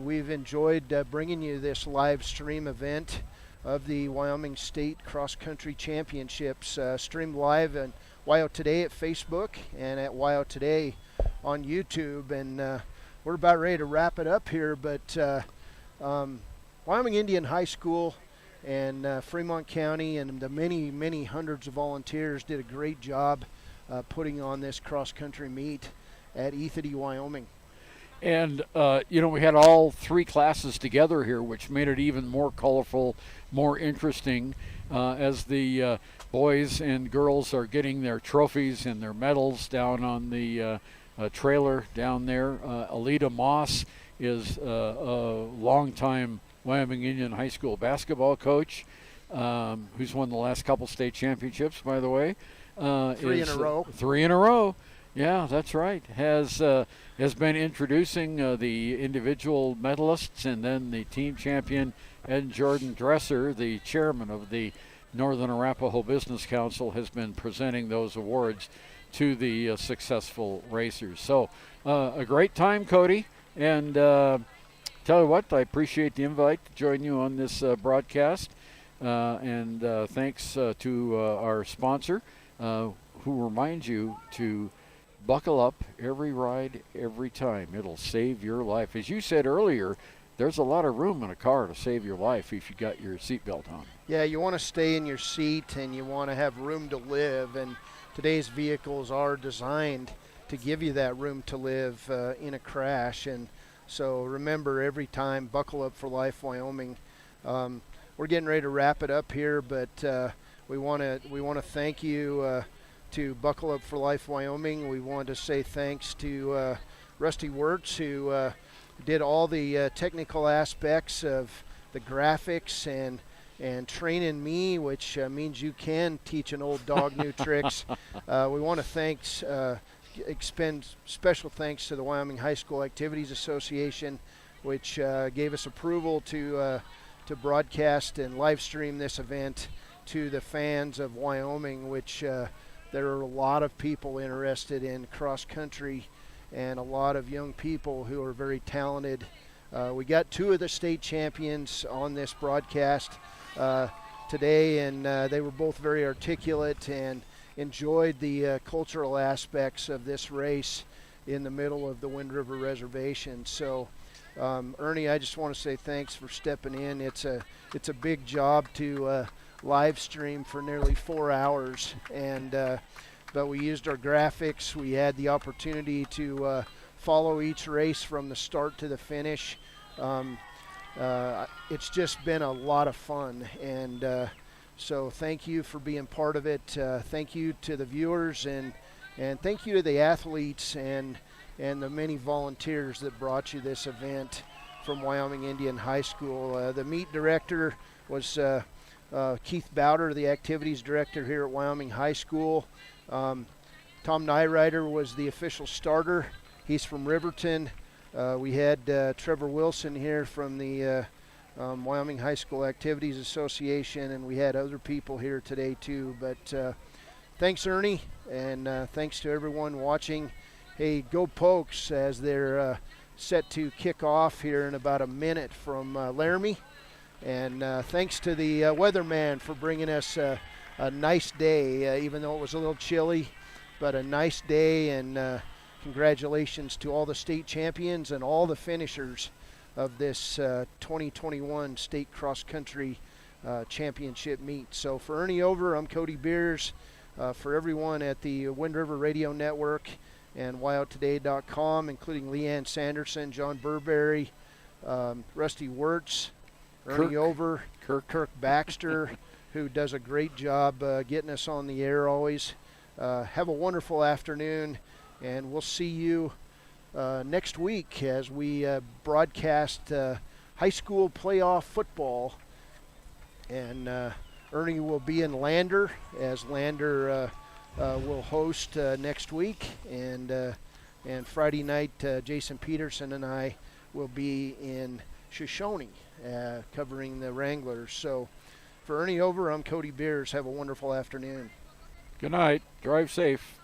we've enjoyed bringing you this live stream event of the Wyoming State Cross Country Championships, streamed live on WYO Today at Facebook and at WYO Today on YouTube. And we're about ready to wrap it up here, but Wyoming Indian High School and Fremont County and the many, many hundreds of volunteers did a great job putting on this cross-country meet at Ethity, Wyoming. And, we had all 3 classes together here, which made it even more colorful, more interesting as the boys and girls are getting their trophies and their medals down on the trailer down there. Alita Moss is a longtime Wyoming Indian High School basketball coach who's won the last couple state championships, by the way. 3 in a row. 3 in a row. Yeah, that's right. Has been introducing the individual medalists, and then the team champion, Ed Jordan Dresser, the chairman of the Northern Arapaho Business Council, has been presenting those awards to the successful racers. So a great time, Cody. And tell you what, I appreciate the invite to join you on this broadcast. And thanks to our sponsor, who reminds you to buckle up every ride, every time. It'll save your life. As you said earlier, there's a lot of room in a car to save your life if you got your seatbelt on. Yeah, you want to stay in your seat and you want to have room to live. And today's vehicles are designed to give you that room to live in a crash. And so remember, every time, buckle up for life, Wyoming. We're getting ready to wrap it up here, but we want to thank you to Buckle Up for Life, Wyoming. We want to say thanks to Rusty Wirtz, who did all the technical aspects of the graphics and training me, which means you can teach an old dog new tricks. We want to expend special thanks to the Wyoming High School Activities Association, which gave us approval to broadcast and live stream this event to the fans of Wyoming, which there are a lot of people interested in cross country and a lot of young people who are very talented. We got 2 of the state champions on this broadcast today, and they were both very articulate and enjoyed the cultural aspects of this race in the middle of the Wind River Reservation. So Ernie, I just want to say thanks for stepping in. It's a big job to live stream for nearly 4 hours, and but we used our graphics. We had the opportunity to follow each race from the start to the finish. It's just been a lot of fun, and so thank you for being part of it. Thank you to the viewers, and thank you to the athletes and the many volunteers that brought you this event from Wyoming Indian High School. The meet director was Keith Bowder, the activities director here at Wyoming High School. Tom Nyrider was the official starter. He's from Riverton. We had Trevor Wilson here from the Wyoming High School Activities Association, and we had other people here today too. But thanks, Ernie, and thanks to everyone watching. Hey, go Pokes, as they're set to kick off here in about a minute from Laramie. And thanks to the weatherman for bringing us a nice day, even though it was a little chilly, but a nice day. And congratulations to all the state champions and all the finishers of this 2021 state cross-country championship meet. So for Ernie Over, I'm Cody Beers. For everyone at the Wind River Radio Network and WyoutToday.com, including Leanne Sanderson, John Burberry, Rusty Wirtz, Ernie Over, Kirk Baxter, who does a great job getting us on the air always. Have a wonderful afternoon, and we'll see you next week as we broadcast high school playoff football. And Ernie will be in Lander, as Lander will host next week. And Friday night, Jason Peterson and I will be in Shoshone covering the Wranglers. So for Ernie Over, I'm Cody Beers. Have a wonderful afternoon. Good night. Drive safe.